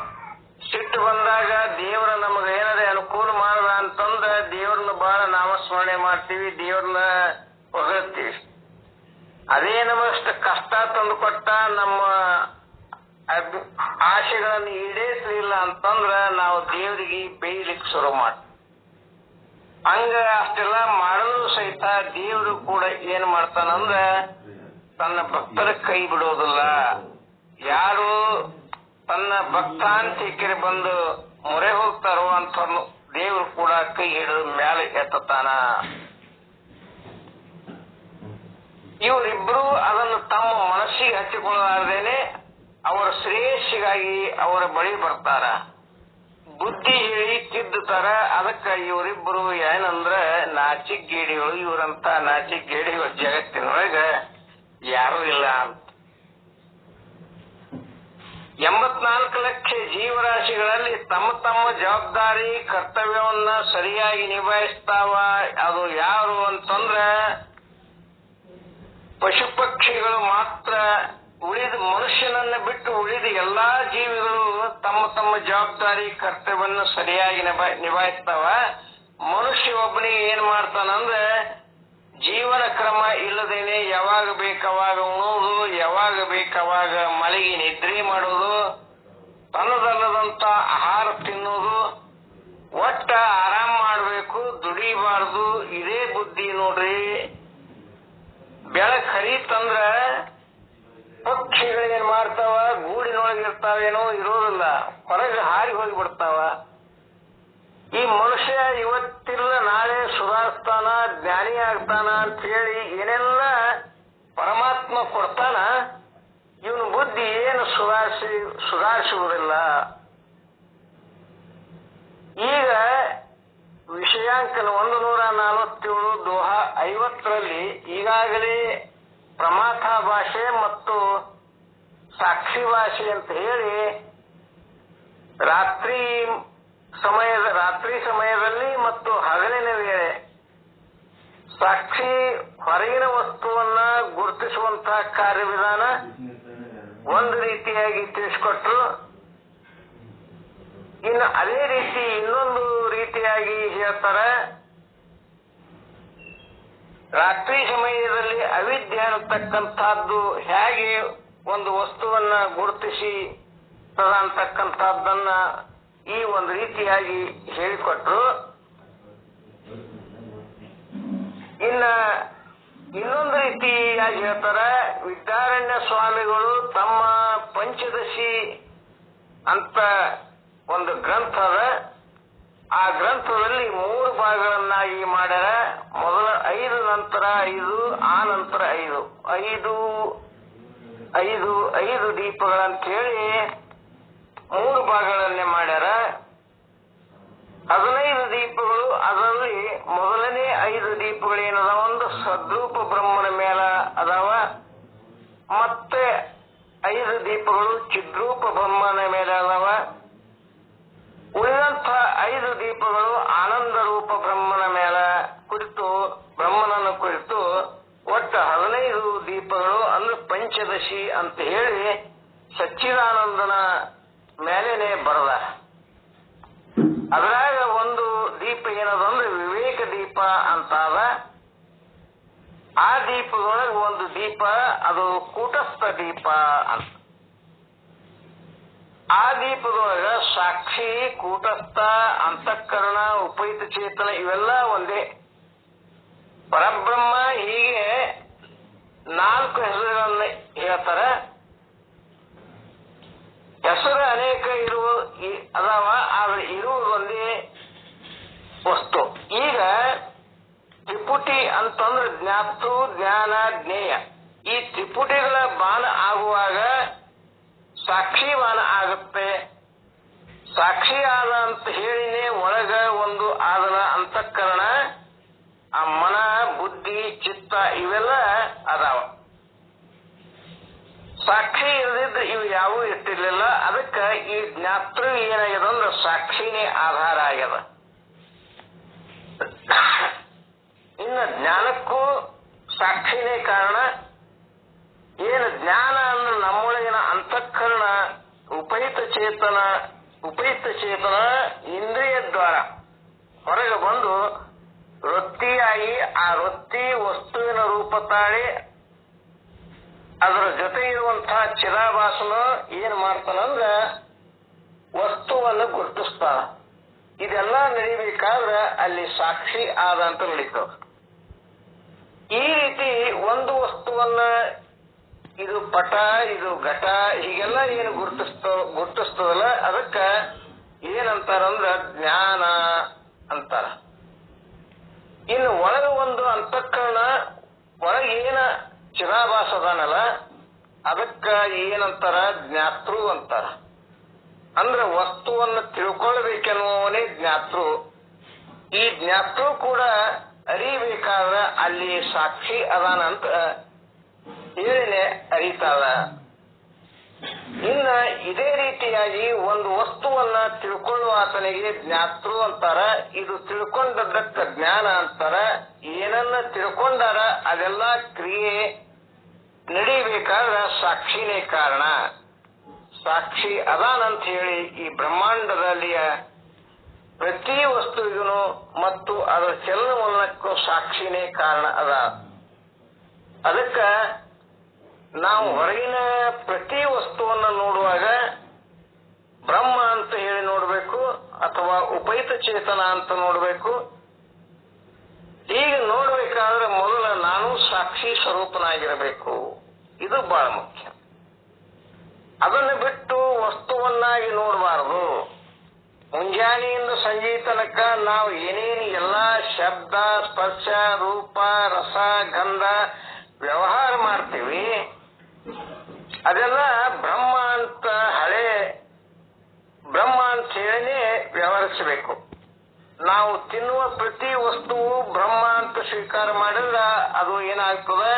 ಸಿಟ್ಟು ಬಂದಾಗ ದೇವರ ನಮಗ ಏನರೇ ಅನುಕೂಲ ಮಾಡದ ಅಂತಂದ ದೇವ್ರನ್ನ ಬಹಳ ನಾಮಸ್ಮರಣೆ ಮಾಡ್ತೀವಿ, ದೇವ್ರನ್ನ ಹೊಗಳ್ತೀವಿ. ಅದೇ ನಮಗಷ್ಟು ಕಷ್ಟ ತಂದು ಕೊಟ್ಟ ನಮ್ಮ ಆಶೆಗಳನ್ನು ಈಡೇರಿಸಲಿಲ್ಲ ಅಂತಂದ್ರ ನಾವು ದೇವರಿಗೆ ಬೈಲಿಕ್ಕೆ ಶುರು ಮಾಡ್ತೀವಿ. ಹಂಗ ಅಷ್ಟೆಲ್ಲ ಮಾಡಿದ್ರು ಸಹಿತ ದೇವರು ಕೂಡ ಏನ್ ಮಾಡ್ತಾನಂದ್ರ ತನ್ನ ಭಕ್ತರ ಕೈ ಬಿಡೋದಿಲ್ಲ. ಯಾರು ತನ್ನ ಭಕ್ತ ಅಂತ ಬಂದು ಮೊರೆ ಹೋಗ್ತಾರೋ ಅಂತ ದೇವರು ಕೂಡ ಕೈ ಹಿಡಿದು ಮೇಲೆ ಎತ್ತಾನ. ಇವರಿಬ್ರು ಅದನ್ನು ತಮ್ಮ ಮನಸ್ಸಿಗೆ ಹಚ್ಚಿಕೊಳ್ಳಲಾರ್ದೇನೆ ಅವರ ಶ್ರೇಯಸ್ಸಿಗಾಗಿ ಅವರ ಬಳಿ ಬರ್ತಾರ, ಬುದ್ಧಿ ಹೇಳಿ ತಿದ್ದುತ್ತಾರ. ಅದಕ್ಕ ಇವರಿಬ್ಬರು ಏನಂದ್ರ ನಾಚಿಗೇಡಿಗಳು. ಇವರಂತ ನಾಚಿಗೇಡಿಗಳು ಜಗತ್ತಿನೊಳಗ ಯಾರೂ ಇಲ್ಲ ಅಂತ. 84 ಲಕ್ಷ ಜೀವರಾಶಿಗಳಲ್ಲಿ ತಮ್ಮ ತಮ್ಮ ಜವಾಬ್ದಾರಿ ಕರ್ತವ್ಯವನ್ನ ಸರಿಯಾಗಿ ನಿಭಾಯಿಸ್ತಾವ. ಅದು ಯಾರು ಅಂತಂದ್ರ ಪಶು ಪಕ್ಷಿಗಳು ಮಾತ್ರ. ಉಳಿದ ಮನುಷ್ಯನನ್ನ ಬಿಟ್ಟು ಉಳಿದ ಎಲ್ಲಾ ಜೀವಿಗಳು ತಮ್ಮ ತಮ್ಮ ಜವಾಬ್ದಾರಿ ಕರ್ತವ್ಯವನ್ನು ಸರಿಯಾಗಿ ನಿಭಾಯಿಸ್ತಾವ. ಮನುಷ್ಯ ಒಬ್ಬನಿಗೆ ಏನ್ ಮಾಡ್ತಾನಂದ್ರೆ ಜೀವನ ಕ್ರಮ ಇಲ್ಲದೇನೆ ಯಾವಾಗ ಬೇಕಾವಾಗ ಉಣೋದು, ಯಾವಾಗ ಬೇಕಾವಾಗ ಮಲಗಿ ನಿದ್ರೆ ಮಾಡೋದು, ತನ್ನದಲ್ಲದಂತ ಆಹಾರ ತಿನ್ನೋದು, ಒಟ್ಟ ಆರಾಮ್ ಮಾಡ್ಬೇಕು, ದುಡಿಬಾರ್ದು. ಇದೇ ಬುದ್ಧಿ ನೋಡ್ರಿ. ಬೆಳಕ್ ಹರಿತಂದ್ರ ಪಕ್ಷಿಗಳೇನ್ ಮಾಡ್ತಾವ, ಗೂಡಿನೊಳಗಿರ್ತಾವೇನೋ ಇರೋದಿಲ್ಲ, ಹೊರಗೆ ಹಾರಿ ಹೋಗಿ ಬಿಡ್ತಾವ. ಈ ಮನುಷ್ಯ ಇವತ್ತಿಲ್ಲ ನಾಳೆ ಸುಧಾರಿಸ್ತಾನ, ಜ್ಞಾನಿ ಆಗ್ತಾನ ಅಂತ ಹೇಳಿ ಏನೆಲ್ಲ ಪರಮಾತ್ಮ ಕೊಡ್ತಾನ, ಇವನು ಬುದ್ಧಿ ಏನು ಸುಧಾರಿಸುವುದಿಲ್ಲ. ಈಗ ವಿಷಯಾಂಕನ 147 ದೋಹಾ 50ರಲ್ಲಿ ಈಗಾಗಲೇ ಪ್ರಮಾಥ ಭಾಷೆ ಮತ್ತು ಸಾಕ್ಷಿ ಭಾಷೆ ಅಂತ ಹೇಳಿ ರಾತ್ರಿ ಸಮಯದಲ್ಲಿ ಮತ್ತು ಹಗಲಿನ ವೇಳೆ ಸಾಕ್ಷಿ ಹೊರಗಿನ ವಸ್ತುವನ್ನ ಗುರುತಿಸುವಂತಹ ಕಾರ್ಯವಿಧಾನ ಒಂದು ರೀತಿಯಾಗಿ ತಿಳಿಸಿಕೊಟ್ರು. ಇನ್ನು ಅದೇ ರೀತಿ ಇನ್ನೊಂದು ರೀತಿಯಾಗಿ ಹೇಳ್ತಾರೆ, ರಾತ್ರಿ ಸಮಯದಲ್ಲಿ ಅವಿದ್ಯೆ ಅನ್ನತಕ್ಕಂಥದ್ದು ಹೇಗೆ ಒಂದು ವಸ್ತುವನ್ನ ಗುರುತಿಸಿ ಅಂತಕ್ಕಂಥದ್ದನ್ನ ಈ ಒಂದು ರೀತಿಯಾಗಿ ಹೇಳಿಕೊಟ್ರು. ಇನ್ನೊಂದು ರೀತಿಯಾಗಿ ಹೇಳ್ತಾರೆ, ವಿದ್ಯಾರಣ್ಯ ಸ್ವಾಮಿಗಳು ತಮ್ಮ ಪಂಚದಶಿ ಅಂತ ಒಂದು ಗ್ರಂಥ ಅದ, ಆ ಗ್ರಂಥದಲ್ಲಿ 3 ಭಾಗಗಳನ್ನಾಗಿ ಮಾಡ್ಯಾರ. ಮೊದಲ 5, ನಂತರ 5, ಆ ನಂತರ 5 ಐದು ದೀಪಗಳಂತ ಹೇಳಿ 3 ಭಾಗಗಳನ್ನೇ ಮಾಡ್ಯಾರ. 15 ದೀಪಗಳು, ಅದರಲ್ಲಿ ಮೊದಲನೇ 5 ದೀಪಗಳು ಏನದಾವ, ಒಂದು ಸದ್ರೂಪ ಬ್ರಹ್ಮನ ಮೇಲ ಅದಾವ, ಮತ್ತೆ 5 ದೀಪಗಳು ಚಿದ್ರೂಪ ಬ್ರಹ್ಮನ ಮೇಲೆ ಅದಾವ. ಉಳಿದಂತ 5 ದೀಪಗಳು ಆನಂದ ರೂಪ ಬ್ರಹ್ಮನ ಮೇಲ ಬ್ರಹ್ಮನನ್ನು ಕುರಿತು ಒಟ್ಟು 15 ದೀಪಗಳು ಅಂದ್ರೆ ಪಂಚದಶಿ ಅಂತ ಹೇಳಿ ಸಚ್ಚಿದಾನಂದನ ಮೇಲೇನೆ ಬರದ. ಅದ್ರಾಗ ಒಂದು ದೀಪ ಏನದಂದ್ರೆ ವಿವೇಕ ದೀಪ ಅಂತ ಅದ. ಆ ದೀಪದೊಳಗೆ ಒಂದು ದೀಪ ಅದು ಕೂಟಸ್ಥ ದೀಪ ಅಂತ. ಆ ದೀಪದೊಳಗ ಸಾಕ್ಷಿ, ಕೂಟಸ್ಥ, ಅಂತಃಕರಣ, ಉಪಹಿತ ಚೇತನ ಇವೆಲ್ಲ ಒಂದೇ. ಪರಬ್ರಹ್ಮ ಹೀಗೆ 4 ಹೆಸರುಗಳನ್ನ ಹೇಳ್ತಾರ. ಹೆಸರು ಅನೇಕ ಅದಾವ, ಆದ್ರೆ ಇರುವುದೊಂದೇ ವಸ್ತು. ಈಗ ತ್ರಿಪುಟಿ ಅಂತಂದ್ರೆ ಜ್ಞಾತೃ, ಜ್ಞಾನ, ಜ್ಞೇಯ. ಈ ತ್ರಿಪುಟಿಗಳ ಬಾಣ ಆಗುವಾಗ ಸಾಕ್ಷಿ ಬಾಣ ಆಗುತ್ತೆ. ಸಾಕ್ಷಿ ಆದ ಅಂತ ಹೇಳಿನೇ ಒಳಗ ಒಂದು ಆದನ ಅಂತಃಕರಣ, ಆ ಮನ, ಬುದ್ಧಿ, ಚಿತ್ತ ಇವೆಲ್ಲ ಅದಾವ. ಸಾಕ್ಷಿ ಇರದಿದ್ರೆ ಇವು ಯಾವೂ ಇಟ್ಟಿರ್ಲಿಲ್ಲ. ಅದಕ್ಕೆ ಈ ಜ್ಞಾತೃ ಏನಾಗ್ಯದ ಅಂದ್ರೆ ಸಾಕ್ಷಿನೇ ಆಧಾರ ಆಗ್ಯದ. ಇನ್ನು ಜ್ಞಾನಕ್ಕೂ ಸಾಕ್ಷಿನೇ ಕಾರಣ. ಏನು ಜ್ಞಾನ ಅಂದ್ರೆ ನಮ್ಮೊಳಗಿನ ಅಂತಃಕರಣ, ಉಪಹಿತ ಚೇತನ ಇಂದ್ರಿಯ ದ್ವಾರ ಹೊರಗೆ ಬಂದು ವೃತ್ತಿಯಾಗಿ ಆ ವೃತ್ತಿ ವಸ್ತುವಿನ ರೂಪ ತಾಳಿ ಅದರ ಜೊತೆ ಇರುವಂತಹ ಚಿದಾಭಾಸನ ಏನ್ ಮಾಡ್ತಾನಂದ್ರ ವಸ್ತುವನ್ನು ಗುರುತಿಸ್ತಾನ. ಇದೆಲ್ಲ ನಡಿಬೇಕಾದ್ರೆ ಅಲ್ಲಿ ಸಾಕ್ಷಿ ಆದ ಅಂತ ನಡೀತದ. ಈ ರೀತಿ ಒಂದು ವಸ್ತುವನ್ನ ಇದು ಪಟ, ಇದು ಘಟ, ಹೀಗೆಲ್ಲ ಏನು ಗುರುತಿಸ್ತದಲ್ಲ, ಅದಕ್ಕ ಏನಂತಾರಂದ್ರ ಜ್ಞಾನ ಅಂತಾರ. ಇನ್ನು ಒಳಗೆ ಒಂದು ಅಂತಃಕರಣ, ಒಳಗೆ ಏನ ಚಿದಾಭಾಸ ಅದಾನಲ್ಲ ಅದಕ್ಕ ಏನಂತಾರ ಜ್ಞಾತೃ ಅಂತಾರ. ಅಂದ್ರೆ ವಸ್ತುವನ್ನು ತಿಳ್ಕೊಳ್ಬೇಕೆನ್ನುವನೇ ಜ್ಞಾತೃ. ಈ ಜ್ಞಾತೃ ಕೂಡ ಅರಿಬೇಕಾದ್ರೆ ಅಲ್ಲಿ ಸಾಕ್ಷಿ ಅದಾನಂತ ಹೇಳಿನೇ ಅರಿತಾಳ. ಇನ್ನ ಇದೇ ರೀತಿಯಾಗಿ ಒಂದು ವಸ್ತುವನ್ನ ತಿಳ್ಕೊಳ್ಳುವ ಆತನಿಗೆ ಜ್ಞಾತೃ ಅಂತಾರ. ಇದು ತಿಳ್ಕೊಂಡದ್ದಕ್ಕ ಜ್ಞಾನ ಅಂತಾರ. ಏನನ್ನ ತಿಳ್ಕೊಂಡಾರ ಅದೆಲ್ಲ ಕ್ರಿಯೆ ನಡಿಬೇಕಾದ್ರೆ ಸಾಕ್ಷಿನೇ ಕಾರಣ. ಸಾಕ್ಷಿ ಅದಾನಂತ ಹೇಳಿ ಈ ಬ್ರಹ್ಮಾಂಡದಲ್ಲಿಯ ಪ್ರತಿ ವಸ್ತುವಿಗೂ ಮತ್ತು ಅದರ ಚಲನವಲನಕ್ಕೂ ಸಾಕ್ಷಿನೇ ಕಾರಣ ಅದ. ಅದಕ್ಕ ನಾವು ಹೊರಗಿನ ಪ್ರತಿ ವಸ್ತುವನ್ನ ನೋಡುವಾಗ ಬ್ರಹ್ಮ ಅಂತ ಹೇಳಿ ನೋಡ್ಬೇಕು, ಅಥವಾ ಉಪಹಿತ ಚೇತನ ಅಂತ ನೋಡ್ಬೇಕು. ಈಗ ನೋಡ್ಬೇಕಾದ್ರೆ ಮೊದಲ ನಾನು ಸಾಕ್ಷಿ ಸ್ವರೂಪನಾಗಿರಬೇಕು. ಇದು ಬಹಳ ಮುಖ್ಯ. ಅದನ್ನು ಬಿಟ್ಟು ವಸ್ತುವನ್ನಾಗಿ ನೋಡಬಾರದು. ಮುಂಜಾನೆಯಿಂದ ಸಂಜೆ ತನಕ ನಾವು ಏನೇನು ಎಲ್ಲಾ ಶಬ್ದ, ಸ್ಪರ್ಶ, ರೂಪ, ರಸ, ಗಂಧ ವ್ಯವಹಾರ ಮಾಡ್ತೀವಿ, ಅದೆಲ್ಲ ಬ್ರಹ್ಮ ಅಂತ ಬ್ರಹ್ಮ ಅಂತ ಹೇಳಿನೇ ವ್ಯವಹರಿಸಬೇಕು. ನಾವು ತಿನ್ನುವ ಪ್ರತಿ ವಸ್ತುವು ಬ್ರಹ್ಮ ಅಂತ ಸ್ವೀಕಾರ ಮಾಡಿದ್ರೆ ಅದು ಏನಾಗ್ತದೆ,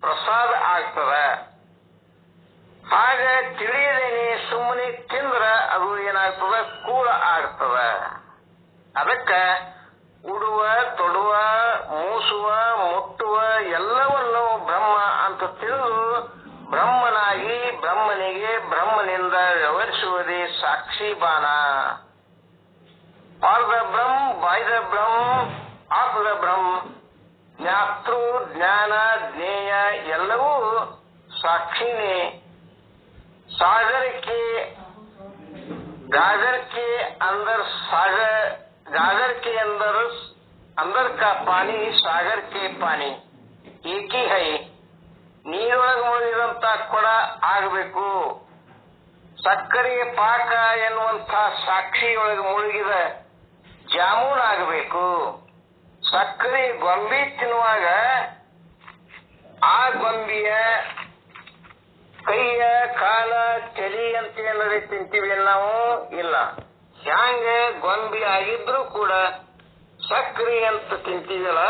ಪ್ರಸಾದ ಆಗ್ತದೆ. ಹಾಗೆ ತಿಳಿಯದೇನೆ ಸುಮ್ಮನೆ ತಿಂದ್ರ ಅದು ಏನಾಗ್ತದೆ, ಕೂಳ ಆಗ್ತದೆ. ಅದಕ್ಕ ಉಡುವ, ತೊಡುವ, ಮೂಸುವ, ಮುಟ್ಟುವ ಎಲ್ಲವನ್ನು ಬ್ರಹ್ಮ ಅಂತ ತಿಳಿದು ಬ್ರಹ್ಮನಾಗಿ ಬ್ರಹ್ಮನಿಗೆ ಬ್ರಹ್ಮನಿಂದ ವ್ಯವಹರಿಸುವುದೇ ಸಾಕ್ಷಿ ಬಾಣ. For the Brahma, by the Brahma, of the Brahma. ಜ್ಞಾತೃ, ಜ್ಞಾನ, ಜ್ಞೇಯ ಎಲ್ಲವೂ ಸಾಕ್ಷಿನೇ. सागर के अंदर का पानी, सागर के पानी एक ही है. ನೀರೊಳಗೆ ಮುಳುಗಿದಂತ ಕೊಡ ಆಗಬೇಕು. ಸಕ್ಕರೆಯ ಪಾಕ ಎನ್ನುವಂತ ಸಾಕ್ಷಿಯೊಳಗೆ ಮುಳುಗಿದ ಜಾಮೂನ್ ಆಗಬೇಕು. ಸಕ್ಕರೆ ಗೊಂಬಿ ತಿನ್ನುವಾಗ ಆ ಗೊಂಬಿಯ ಕೈಯ ಕಾಲ ತಲಿ ಅಂತ ಏನಾರ ತಿಂತೀವಿ ನಾವು ಇಲ್ಲ. ಹ್ಯಾಂಗ ಗೊಂಬಿ ಆಗಿದ್ರು ಕೂಡ ಸಕ್ರಿ ಅಂತ ತಿಂತೀವಲ್ಲ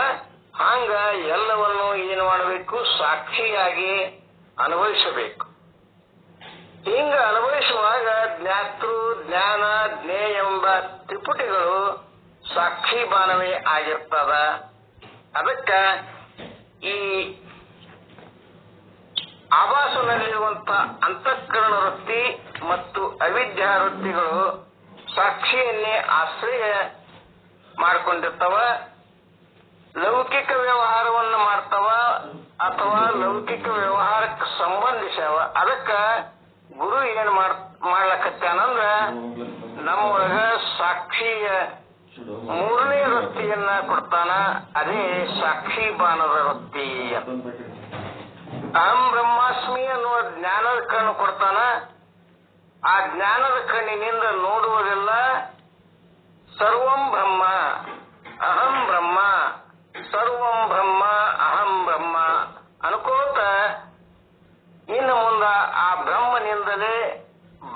ಹಂಗ ಎಲ್ಲವನ್ನು ಏನ್ ಮಾಡಬೇಕು, ಸಾಕ್ಷಿಯಾಗಿ ಅನುಭವಿಸಬೇಕು. ಹಿಂಗ ಅನುಭವಿಸುವಾಗ ಜ್ಞಾತೃ ಜ್ಞಾನ ಜ್ಞೇಯ ಎಂಬ ತ್ರಿಪುಟಿಗಳು ಸಾಕ್ಷಿ ಬಾನವೇ ಆಗಿರ್ತದ. ಅದಕ್ಕ ಈ ಆಭಾಸನಲ್ಲಿರುವಂತ ಅಂತಃಕರಣ ವೃತ್ತಿ ಮತ್ತು ಅವಿದ್ಯಾ ವೃತ್ತಿಗಳು ಸಾಕ್ಷಿಯನ್ನೇ ಆಶ್ರಯ ಮಾಡಿಕೊಂಡಿರ್ತಾವ. ಲೌಕಿಕ ವ್ಯವಹಾರವನ್ನು ಮಾಡ್ತಾವ ಅಥವಾ ಲೌಕಿಕ ವ್ಯವಹಾರಕ್ಕೆ ಸಂಬಂಧಿಸವ. ಅದಕ್ಕ ಗುರು ಏನ್ ಮಾಡ್ಲಕತ್ತಾನಂದ್ರ ನಮ್ಮೊಳಗ ಸಾಕ್ಷಿಯ ಮೂರನೇ ವೃತ್ತಿಯನ್ನ ಕೊಡ್ತಾನ. ಅದೇ ಸಾಕ್ಷಿ ಬಾನದ ವೃತ್ತಿ. ಅಹಂ ಬ್ರಹ್ಮಾಸ್ಮಿ ಅನ್ನುವ ಜ್ಞಾನದ ಕಣ್ಣು ಕೊಡ್ತಾನ. ಆ ಜ್ಞಾನದ ಕಣ್ಣಿನಿಂದ ನೋಡುವುದೆಲ್ಲ ಸರ್ವಂ ಬ್ರಹ್ಮ ಅಹಂ ಬ್ರಹ್ಮ, ಸರ್ವಂ ಬ್ರಹ್ಮ ಅಹಂ ಬ್ರಹ್ಮ ಅನ್ಕೋತ ಇನ್ನು ಮುಂದ ಆ ಬ್ರಹ್ಮನಿಂದಲೇ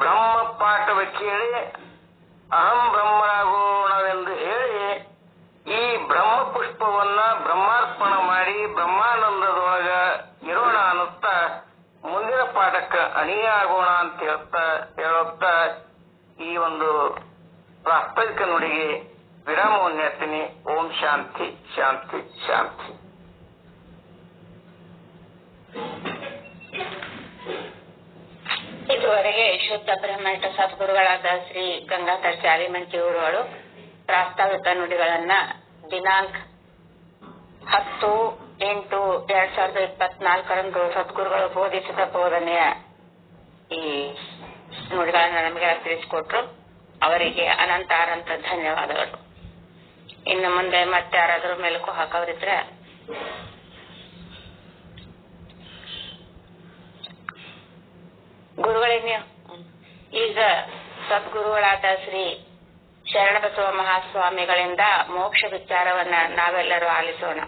ಬ್ರಹ್ಮ ಪಾಠವ ಕೇಳಿ ಅಹಂ ಬ್ರಹ್ಮರಾಗೋಣವೆಂದು ಹೇಳಿ ಈ ಬ್ರಹ್ಮ ಪುಷ್ಪವನ್ನ ಬ್ರಹ್ಮಾರ್ಪಣ ಮಾಡಿ ಬ್ರಹ್ಮಾನಂದದೊಳಗ ಇರೋಣ ಅನ್ನುತ್ತಾ ಮುಂದಿನ ಪಾಠಕ್ಕೆ ಅಣಿಯಾಗೋಣ ಅಂತ ಹೇಳುತ್ತಾ ಈ ಒಂದು ಪ್ರಾಸ್ತಾವಿಕ ನುಡಿಗೆ ವಿರಾಮವನ್ನು ಹೇಳ್ತೀನಿ. ಓಂ ಶಾಂತಿ ಶಾಂತಿ ಶಾಂತಿ. ಇದುವರೆಗೆ ಶುದ್ಧ ಬ್ರಹ್ಮಟ ಸದ್ಗುರುಗಳಾದ ಶ್ರೀ ಗಂಗಾಧರ್ ಚಾರಿಮಂಚಿಯವರು ಪ್ರಾಸ್ತಾವಿಕ ನುಡಿಗಳನ್ನ ದಿನಾಂಕ 10/8/2024 ಸದ್ಗುರುಗಳು ಬೋಧಿಸಿದ ಬೋಧನೆಯ ಈ ನುಡಿಗಳನ್ನ ನಮಗೆ ತಿಳಿಸಿಕೊಟ್ರು. ಅವರಿಗೆ ಅನಂತ ಧನ್ಯವಾದಗಳು. ಇನ್ನು ಮುಂದೆ ಮತ್ತೆ ಯಾರಾದ್ರೂ ಮೆಲುಕು ಹಾಕೋರಿದ್ರೆ ಗುರುಗಳಿಗೆ ಈಗ ಸದ್ಗುರುಗಳಾದ ಶ್ರೀ ಶರಣಬಸವ ಮಹಾಸ್ವಾಮಿಗಳಿಂದ ಮೋಕ್ಷ ವಿಚಾರವನ್ನ ನಾವೆಲ್ಲರೂ ಆಲಿಸೋಣ.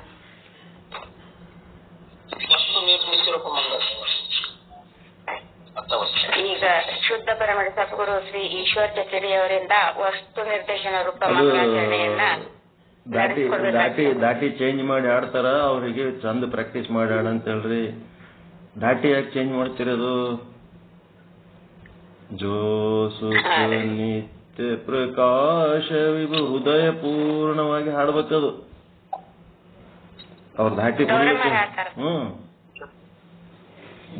ಈಗ ಶುದ್ಧ ಪರಮಠ ಸದ್ಗುರು ಶ್ರೀ ಈಶ್ವರ ಚಚಡಿಯವರಿಂದ ವಸ್ತು ನಿರ್ದೇಶನ ರೂಪ ಮಂಗಳಾಚರಣೆಯನ್ನ ದಾಟಿ ಚೇಂಜ್ ಮಾಡಿ ಆಡ್ತಾರ. ಅವ್ರಿಗೆ ಚಂದ ಪ್ರಾಕ್ಟೀಸ್ ಮಾಡಿ ಆಡ ಅಂತ ಹೇಳ್ರಿ. ದಾಟಿ ಯಾಕೆ ಚೇಂಜ್ ಮಾಡ್ತಿರೋದು? ಜೋ ಸುಖ ನಿತ್ಯ ಪ್ರಕಾಶ ವಿಭು ಹೃದಯ ಪೂರ್ಣವಾಗಿ ಹಾಡ್ಬೇಕದು. ಅವ್ರ ದಾಟಿ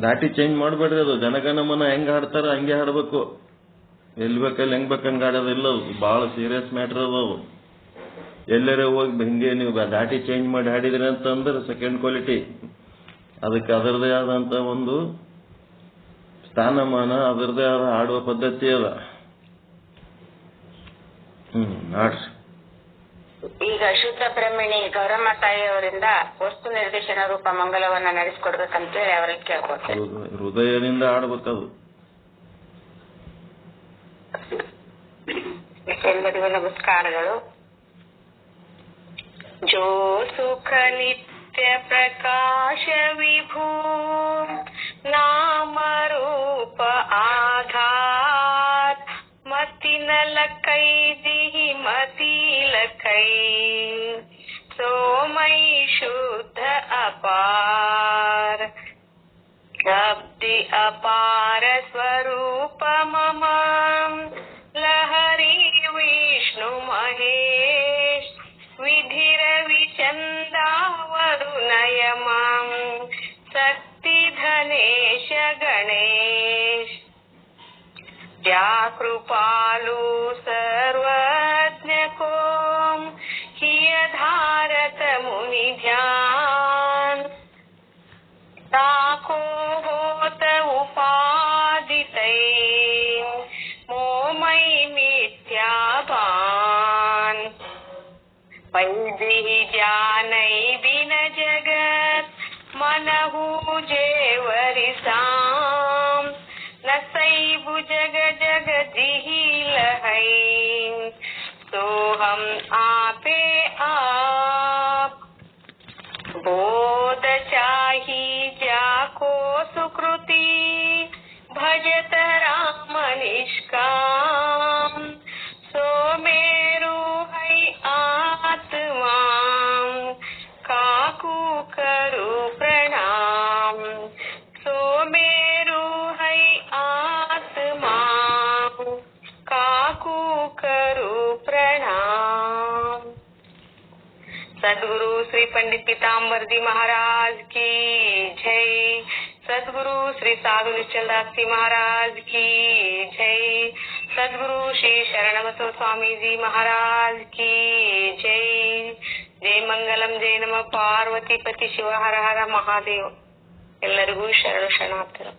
ದಾಟಿ ಚೇಂಜ್ ಮಾಡ್ಬೇಡ್ರಿ. ಅದು ಜನಗಣಮನ ಹೆಂಗ್ ಹಾಡ್ತಾರ ಹಂಗೆ ಹಾಡ್ಬೇಕು. ಎಲ್ಲಿ ಬೇಕಲ್ಲಿ ಹೆಂಗ್ ಬೇಕಂಗ್ ಹಾಡೋದಿಲ್ಲ. ಅದು ಬಹಳ ಸೀರಿಯಸ್ ಮ್ಯಾಟರ್ ಅದಾವು. ಎಲ್ಲರೇ ಹೋಗಿ ಹಿಂಗೆ ನೀವು ದಾಟಿ ಚೇಂಜ್ ಮಾಡಿ ಹಾಡಿದ್ರಿ ಅಂತಂದ್ರೆ ಸೆಕೆಂಡ್ ಕ್ವಾಲಿಟಿ. ಅದಕ್ಕೆ ಅದರದೇ ಆದಂತ ಒಂದು ಸ್ಥಾನಮಾನ, ಅದರದೇ ಆದ ಹಾಡುವ ಪದ್ಧತಿ ಅದ. ಹಾಡ್ರಿ. ಈಗ ಶುದ್ಧ ಬ್ರಹ್ಮಣಿ ಗೌರಮ್ಮ ತಾಯಿಯವರಿಂದ ವಸ್ತು ನಿರ್ದೇಶನ ರೂಪ ಮಂಗಲವನ್ನ ನಡೆಸಿಕೊಡ್ಬೇಕಂತೇಳಿ ಅವರಿಗೆ ಕೇಳ್ಕೊಡ್ತೇವೆ. ಹೃದಯದಿಂದ ಆಡ್ಬೇಕದು. ಎಲ್ಲರಿಗೂ ನಮಸ್ಕಾರಗಳು. ಜೋ ಸುಖ ನಿತ್ಯ ಪ್ರಕಾಶ ವಿಭೂ ನಾಮ ರೂಪ ಆಧಾರ್ ಮತಿನ ಲಕೈ ದಿಹಿ ಮತಿಲ ಕೈ ಸೋಮೈ ಶುದ್ಧ ಅಪಾರ ಶಬ್ದಿ ಅಪಾರ ಸ್ವರೂಪ ಮಮ ಲಹರಿ ವಿಷ್ಣು ಮಹೇಶ್ ವಿಧಿರ ವಿಚಂದಾವರುಣಯ ಮಾಂ ಶಕ್ತಿ ಧನೇಶ ಗಣೇಶ್ कृपालु सर्वज्ञ को किय धारत मुनि ध्यान ताको होत उपादितै मोमय मिथ्याभान पैदिहि जानै बिन जगत मनहु जेवरि साम नसैबु जग जगदिहि लहै सोहम आपे आप बोध चाही जाको सुकृति निष्काम सो मेरु है आत्मा काकू करू प्रणाम सो मेरु है आत्मा काकू करू प्रणाम। सद्गुरु श्री पंडित पीताम्बर जी महाराज की जय। सद्गुरु श्री साधु निश्चल दास जी महाराज की जय। सद्गुरु श्री शरण बसव स्वामी जी महाराज की जय। जय मंगलम जय नम पार्वती पति शिव हर हर महादेव। ಎಲ್ಲರಿಗೂ ಶರಣು ಶರಣಾರ್ಥರು.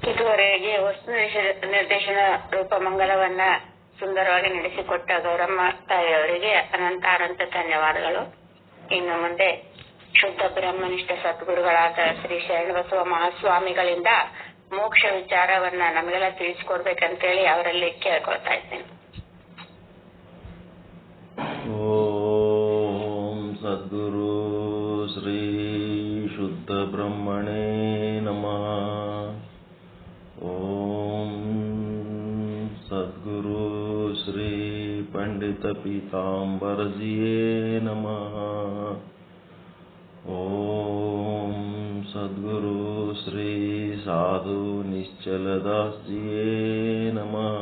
ಇದುವರೆಗೆ ವಸ್ತು ನಿರ್ದೇಶನ ರೂಪ ಮಂಗಲವನ್ನ ಸುಂದರವಾಗಿ ನಡೆಸಿಕೊಟ್ಟ ಗೌರಮ್ಮ ತಾಯಿಯವರಿಗೆ ಅನಂತ ಧನ್ಯವಾದಗಳು. ಇನ್ನು ಮುಂದೆ ಶುದ್ಧ ಬ್ರಹ್ಮನಿಷ್ಠ ಸದ್ಗುರುಗಳಾದ ಶ್ರೀ ಶರಣಬಸವ ಮಹಾಸ್ವಾಮಿಗಳಿಂದ ಮೋಕ್ಷ ವಿಚಾರವನ್ನ ನಮಗೆಲ್ಲ ತಿಳಿಸಿಕೊಡ್ಬೇಕಂತೇಳಿ ಅವರಲ್ಲಿ ಕೇಳ್ಕೊಳ್ತಾ ಇದ್ದೇನೆ. ಓಂ ಸದ್ಗುರು ಶ್ರೀ ಶುದ್ಧ ಬ್ರಹ್ಮಣೇ ನಮಃ. ಓಂ ಸದ್ಗುರು ಶ್ರೀ ಪಂಡಿತ ಪೀತಾಂಬರಜಿಯೇ ನಮಃ. ಓಂ ಸದ್ಗುರು ಶ್ರೀ ಸಾಧು ನಿಶ್ಚಲದಾಸ್ಜಿಯೇ ನಮಃ.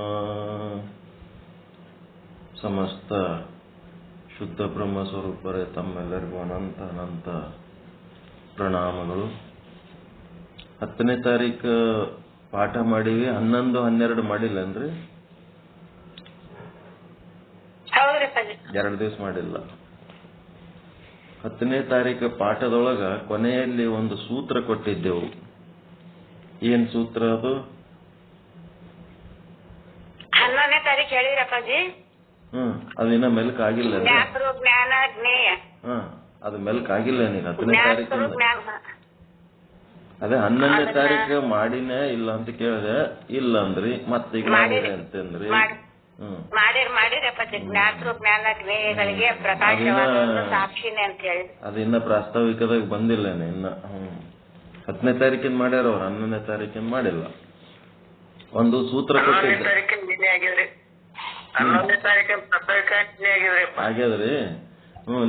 ಸಮಸ್ತ ಶುದ್ಧ ಬ್ರಹ್ಮ ಸ್ವರೂಪರೇ ತಮ್ಮೆಲ್ಲರಿಗೂ ಅನಂತ ಪ್ರಣಾಮಗಳು. 10ನೇ ತಾರೀಕು ಪಾಠ ಮಾಡಿವಿ, 11, 12 ಮಾಡಿಲ್ಲನ್ರಿ? 2 ದಿವಸ ಮಾಡಿಲ್ಲ. 10ನೇ ತಾರೀಕು ಪಾಠದೊಳಗ ಕೊನೆಯಲ್ಲಿ ಒಂದು ಸೂತ್ರ ಕೊಟ್ಟಿದ್ದೆವು. ಏನ್ ಸೂತ್ರ ಅದು? 11ನೇ ತಾರೀಕು ಹೇಳಿರಪ್ಪಾಜಿ. ಅದಿನ್ನ ಮೆಲ್ಕ್ ಆಗಿಲ್ಲ. ಜ್ಞಾನ ಜ್ಞೇಯ. ಅದು ಮೆಲ್ಕ್ ಆಗಿಲ್ಲ ನೀನು 10ನೇ ತಾರೀಕು. ಅದೇ 11ನೇ ತಾರೀಕು ಮಾಡಿನೇ ಇಲ್ಲ ಅಂತ ಕೇಳಿದೆ. ಇಲ್ಲ ಅಂದ್ರಿ, ಮತ್ತೀಗ ಮಾಡಿದೆ ಅಂತಂದ್ರಿ. ಮಾಡಿರಪ್ಪಾಜಿ. ಜ್ಞಾನ ಜ್ಞೇಯಗಳಿಗೆ ಪ್ರಕಾಶವಾದ ಸಾಕ್ಷಿನೇ ಅಂತ ಹೇಳಿ ಅದಿನ್ನ ಪ್ರಾಸ್ತಾವಿಕದಾಗ ಬಂದಿಲ್ಲ ಇನ್ನ. 10ನೇ ತಾರೀಕಿನ ಮಾಡ್ಯಾರ ಅವ್ರು, 11ನೇ ತಾರೀಕಿನ ಮಾಡಿಲ್ಲ. ಒಂದು ಸೂತ್ರ ಕೊಟ್ಟಿದ್ದೆ. ಆಗ್ಯದ್ರಿ?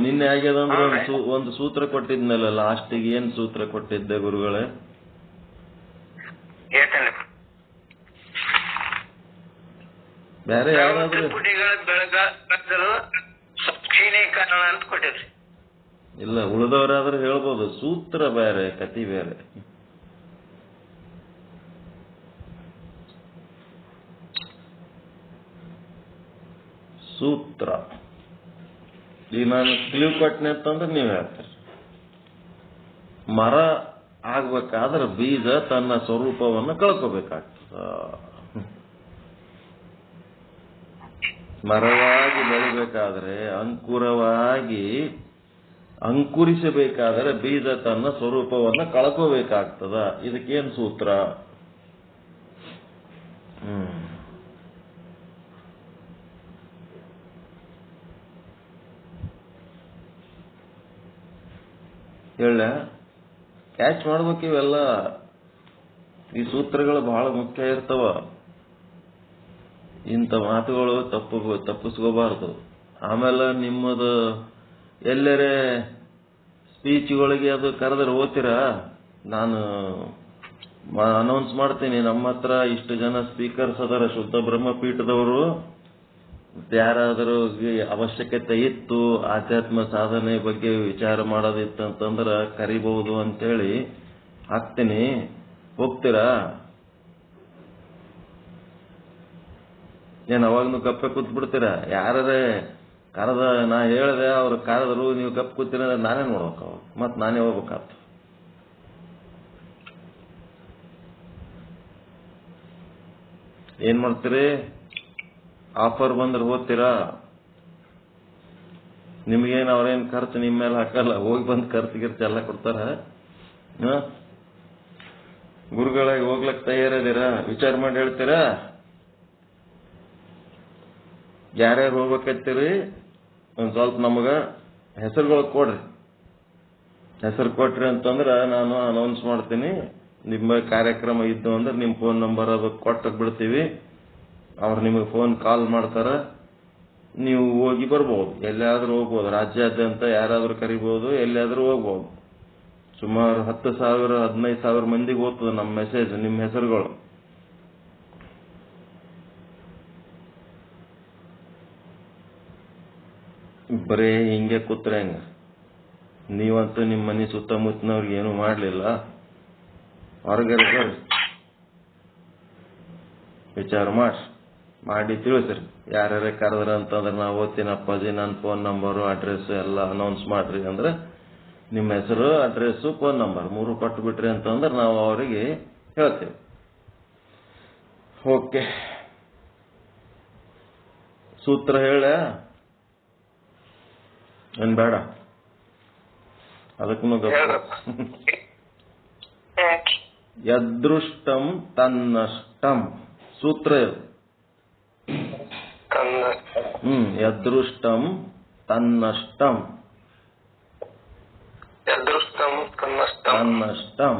ನಿನ್ನೆ ಆಗ್ಯದ ಅಂದ್ರೆ ಒಂದು ಸೂತ್ರ ಕೊಟ್ಟಿದ್ನಲ್ಲ ಲಾಸ್ಟಿಗೆ. ಏನ್ ಸೂತ್ರ ಕೊಟ್ಟಿದ್ದೆ ಗುರುಗಳೇ? ಬೇರೆ ಯಾರಾದ್ರೂ ಇಲ್ಲ, ಉಳಿದವರಾದ್ರೂ ಹೇಳ್ಬೋದು. ಸೂತ್ರ ಬೇರೆ, ಕತಿ ಬೇರೆ. ಸೂತ್ರ ಈಗ ನಾನು ಕ್ಲೀವ್ ಕೊಟ್ಟನೆ ಅಂತಂದ್ರೆ ನೀವ್ ಹೇಳ್ತೀರಿ. ಮರ ಆಗ್ಬೇಕಾದ್ರೆ ಬೀಜ ತನ್ನ ಸ್ವರೂಪವನ್ನು ಕಳ್ಕೋಬೇಕಾಗ್ತದ. ಮರವಾಗಿ ಬೆಳಿಬೇಕಾದ್ರೆ, ಅಂಕುರವಾಗಿ ಅಂಕುರಿಸಬೇಕಾದರೆ ಬೀಜ ತನ್ನ ಸ್ವರೂಪವನ್ನು ಕಳ್ಕೋಬೇಕಾಗ್ತದ. ಇದಕ್ಕೇನ್ ಸೂತ್ರ? ಹೇಳ ಕ್ಯಾಚ್ ಮಾಡ್ಬೇಕು ಇವೆಲ್ಲ. ಈ ಸೂತ್ರಗಳು ಬಹಳ ಮುಖ್ಯ ಇರ್ತಾವ. ಇಂಥ ಮಾತುಗಳು ತಪ್ಪಿಸ್ಕೋಬಾರ್ದು. ಆಮೇಲೆ ನಿಮ್ಮದು ಎಲ್ಲರೇ ಸ್ಪೀಚ್ಗಳಿಗೆ ಅದು ಕರೆದ್ರೆ ಓದ್ತೀರಾ? ನಾನು ಅನೌನ್ಸ್ ಮಾಡ್ತೀನಿ, ನಮ್ಮ ಹತ್ರ ಇಷ್ಟು ಜನ ಸ್ಪೀಕರ್ಸ್ ಅದರ ಶುದ್ಧ ಬ್ರಹ್ಮಪೀಠದವರು. ಯಾರಾದರೂ ಅವಶ್ಯಕತೆ ಇತ್ತು, ಆಧ್ಯಾತ್ಮ ಸಾಧನೆ ಬಗ್ಗೆ ವಿಚಾರ ಮಾಡೋದಿತ್ತು ಅಂತಂದ್ರೆ ಕರಿಬಹುದು ಅಂತೇಳಿ ಹಾಕ್ತೀನಿ. ಹೋಗ್ತೀರಾ? ಏನ್ ಅವಾಗ್ನು ಗಪ್ಪೆ ಕೂತ್ ಬಿಡ್ತೀರಾ? ಯಾರೇ ಕರೆದ, ನಾ ಹೇಳ್ದೆ ಅವ್ರು ಕರೆದ್ರು, ನೀವು ಗಪ್ ಕೂತೀರ ಅಂದ್ರೆ ನಾನೇ ನೋಡ್ಬೇಕು. ಅವಾಗ ಮತ್ ನಾನೇ ಹೋಗ್ಬೇಕಾಗ್ತ. ಏನ್ ಮಾಡ್ತೀರಿ? ಆಫರ್ ಬಂದ್ರೆ ಹೋಗ್ತೀರಾ? ನಿಮ್ಗೇನು ಅವ್ರೇನ್ ಖರ್ಚು ನಿಮ್ಮ ಮೇಲೆ ಹಾಕಲ್ಲ. ಹೋಗಿ ಬಂದ್ ಖರ್ಚು ಎಲ್ಲ ಕೊಡ್ತಾರ. ಗುರುಗಳಾಗಿ ಹೋಗ್ಲಕ್ ತಯಾರಿದ್ದೀರಾ? ವಿಚಾರ ಮಾಡಿ ಹೇಳ್ತೀರಾ? ಯಾರ್ಯಾರು ಹೋಗ್ಬೇಕತ್ತೀರಿ? ಒಂದ್ ಸ್ವಲ್ಪ ನಮಗ ಹೆಸರುಗಳು ಕೊಡ್ರಿ. ಹೆಸರು ಕೊಟ್ರಿ ಅಂತಂದ್ರ ನಾನು ಅನೌನ್ಸ್ ಮಾಡ್ತೀನಿ. ನಿಮ್ಮ ಕಾರ್ಯಕ್ರಮ ಇದ್ದು ಅಂದ್ರೆ ನಿಮ್ಮ ಫೋನ್ ನಂಬರ್ ಅದು ಕೊಟ್ಟು ಬಿಡ್ತೀವಿ. ಅವ್ರು ನಿಮಗೆ ಫೋನ್ ಕಾಲ್ ಮಾಡ್ತಾರ, ನೀವು ಹೋಗಿ ಬರ್ಬೋದು, ಎಲ್ಲಾದ್ರೂ ಹೋಗ್ಬೋದು, ರಾಜ್ಯಾದ್ಯಂತ ಯಾರಾದ್ರೂ ಕರಿಬಹುದು, ಎಲ್ಲಾದ್ರೂ ಹೋಗ್ಬೋದು. ಸುಮಾರು 10,000 15,000 ಮಂದಿಗೆ ಹೋಗ್ತದೆ ನಮ್ಮ ಮೆಸೇಜ್, ನಿಮ್ಮ ಹೆಸರುಗಳು. ಬರೇ ಹಿಂಗೆ ಕೂತ್ರೆ ಹೆಂಗ? ನೀವಂತೂ ನಿಮ್ಮ ಮನೆ ಸುತ್ತಮುತ್ತನವ್ರಿಗೆ ಏನು ಮಾಡ್ಲಿಲ್ಲ. ಹೊರಗಡೆ ಬರ್ರಿ, ವಿಚಾರ ಮಾಡಿ ತಿಳಿಸ್ರಿ. ಯಾರ್ಯಾರ ಕರೆದ್ರ ಅಂತಂದ್ರೆ ನಾವು ಓದ್ತೀನಿ ಅಪ್ಪಾಜಿ, ನನ್ನ ಫೋನ್ ನಂಬರು ಅಡ್ರೆಸ್ ಎಲ್ಲ ಅನೌನ್ಸ್ ಮಾಡ್ರಿ ಅಂದ್ರೆ ನಿಮ್ಮ ಹೆಸರು ಅಡ್ರೆಸ್ಸು ಫೋನ್ ನಂಬರ್ 3 ಕೊಟ್ಟು ಬಿಟ್ರಿ ಅಂತಂದ್ರೆ ನಾವು ಅವರಿಗೆ ಹೇಳ್ತೇವೆ. ಓಕೆ, ಸೂತ್ರ ಹೇಳ ಏನ್ ಬೇಡ, ಅದಕ್ಕೂ ಯದೃಷ್ಟಂ ತನ್ನಷ್ಟಂ ಸೂತ್ರ ಇದು. ಯದೃಷ್ಟಂ ತನ್ನಷ್ಟಂ ತನ್ನಷ್ಟಂ.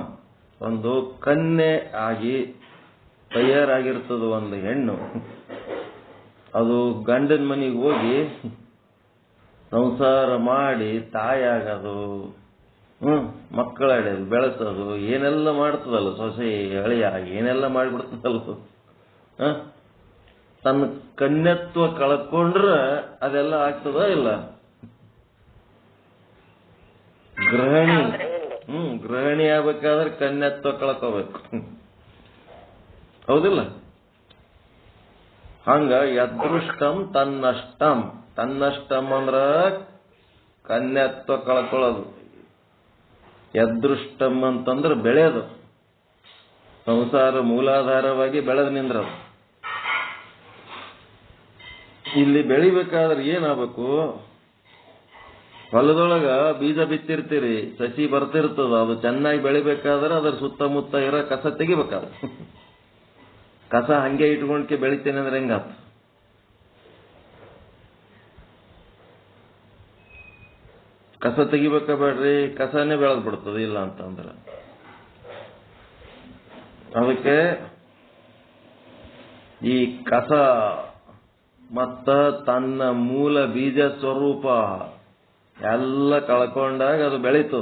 ಒಂದು ಕನ್ಯೆ ಆಗಿ ತಯಾರಾಗಿರ್ತದ ಒಂದು ಹೆಣ್ಣು, ಅದು ಗಂಡನ ಮನೆಗೆ ಹೋಗಿ ಸಂಸಾರ ಮಾಡಿ ತಾಯಾಗದು, ಮಕ್ಕಳ ಬೆಳೆಸೋದು, ಏನೆಲ್ಲ ಮಾಡ್ತದಲ್ಲ ಸೊಸೆ ಅಳಿಯ, ಏನೆಲ್ಲ ಮಾಡಿಬಿಡ್ತದಲ್ಲ. ತನ್ನ ಕನ್ಯತ್ವ ಕಳ್ಕೊಂಡ್ರೆ ಅದೆಲ್ಲ ಆಗ್ತದ ಇಲ್ಲ? ಗೃಹಿಣಿ ಆಗ್ಬೇಕಾದ್ರೆ ಕನ್ಯತ್ವ ಕಳ್ಕೋಬೇಕು, ಹೌದಿಲ್ಲ? ಹಂಗ ಯದೃಷ್ಟಂ ತನ್ನಷ್ಟಂ. ತನ್ನಷ್ಟಂ ಅಂದ್ರ ಕನ್ಯತ್ವ ಕಳ್ಕೊಳ್ಳೋದು. ಯದೃಷ್ಟಂ ಅಂತಂದ್ರೆ ಬೆಳೆಯೋದು, ಸಂಸಾರ ಮೂಲಾಧಾರವಾಗಿ ಬೆಳೆದು ನಿಂದ್ರದು. ಇಲ್ಲಿ ಬೆಳಿಬೇಕಾದ್ರೆ ಏನಾಗಬೇಕು? ಹೊಲದೊಳಗ ಬೀಜ ಬಿತ್ತಿರ್ತೀರಿ, ಸಸಿ ಬರ್ತಿರ್ತದ, ಅದು ಚೆನ್ನಾಗಿ ಬೆಳಿಬೇಕಾದ್ರೆ ಅದರ ಸುತ್ತಮುತ್ತ ಇರೋ ಕಸ ತೆಗಿಬೇಕಾದ್ರೆ. ಕಸ ಹಂಗೆ ಇಟ್ಕೊಂಡ್ಕೆ ಬೆಳಿತೇನೆ ಅಂದ್ರೆ ಹೆಂಗಾತ? ಕಸ ತೆಗಿಬೇಕ ಬೇಡ್ರಿ, ಕಸನೇ ಬೆಳೆದ್ ಬಿಡ್ತದೆ ಇಲ್ಲ ಅಂತಂದ್ರೆ. ಅದಕ್ಕೆ ಈ ಕಸ ಮತ್ತ ತನ್ನ ಮೂಲ ಬೀಜ ಸ್ವರೂಪ ಎಲ್ಲ ಕಳ್ಕೊಂಡಾಗ ಅದು ಬೆಳೀತು.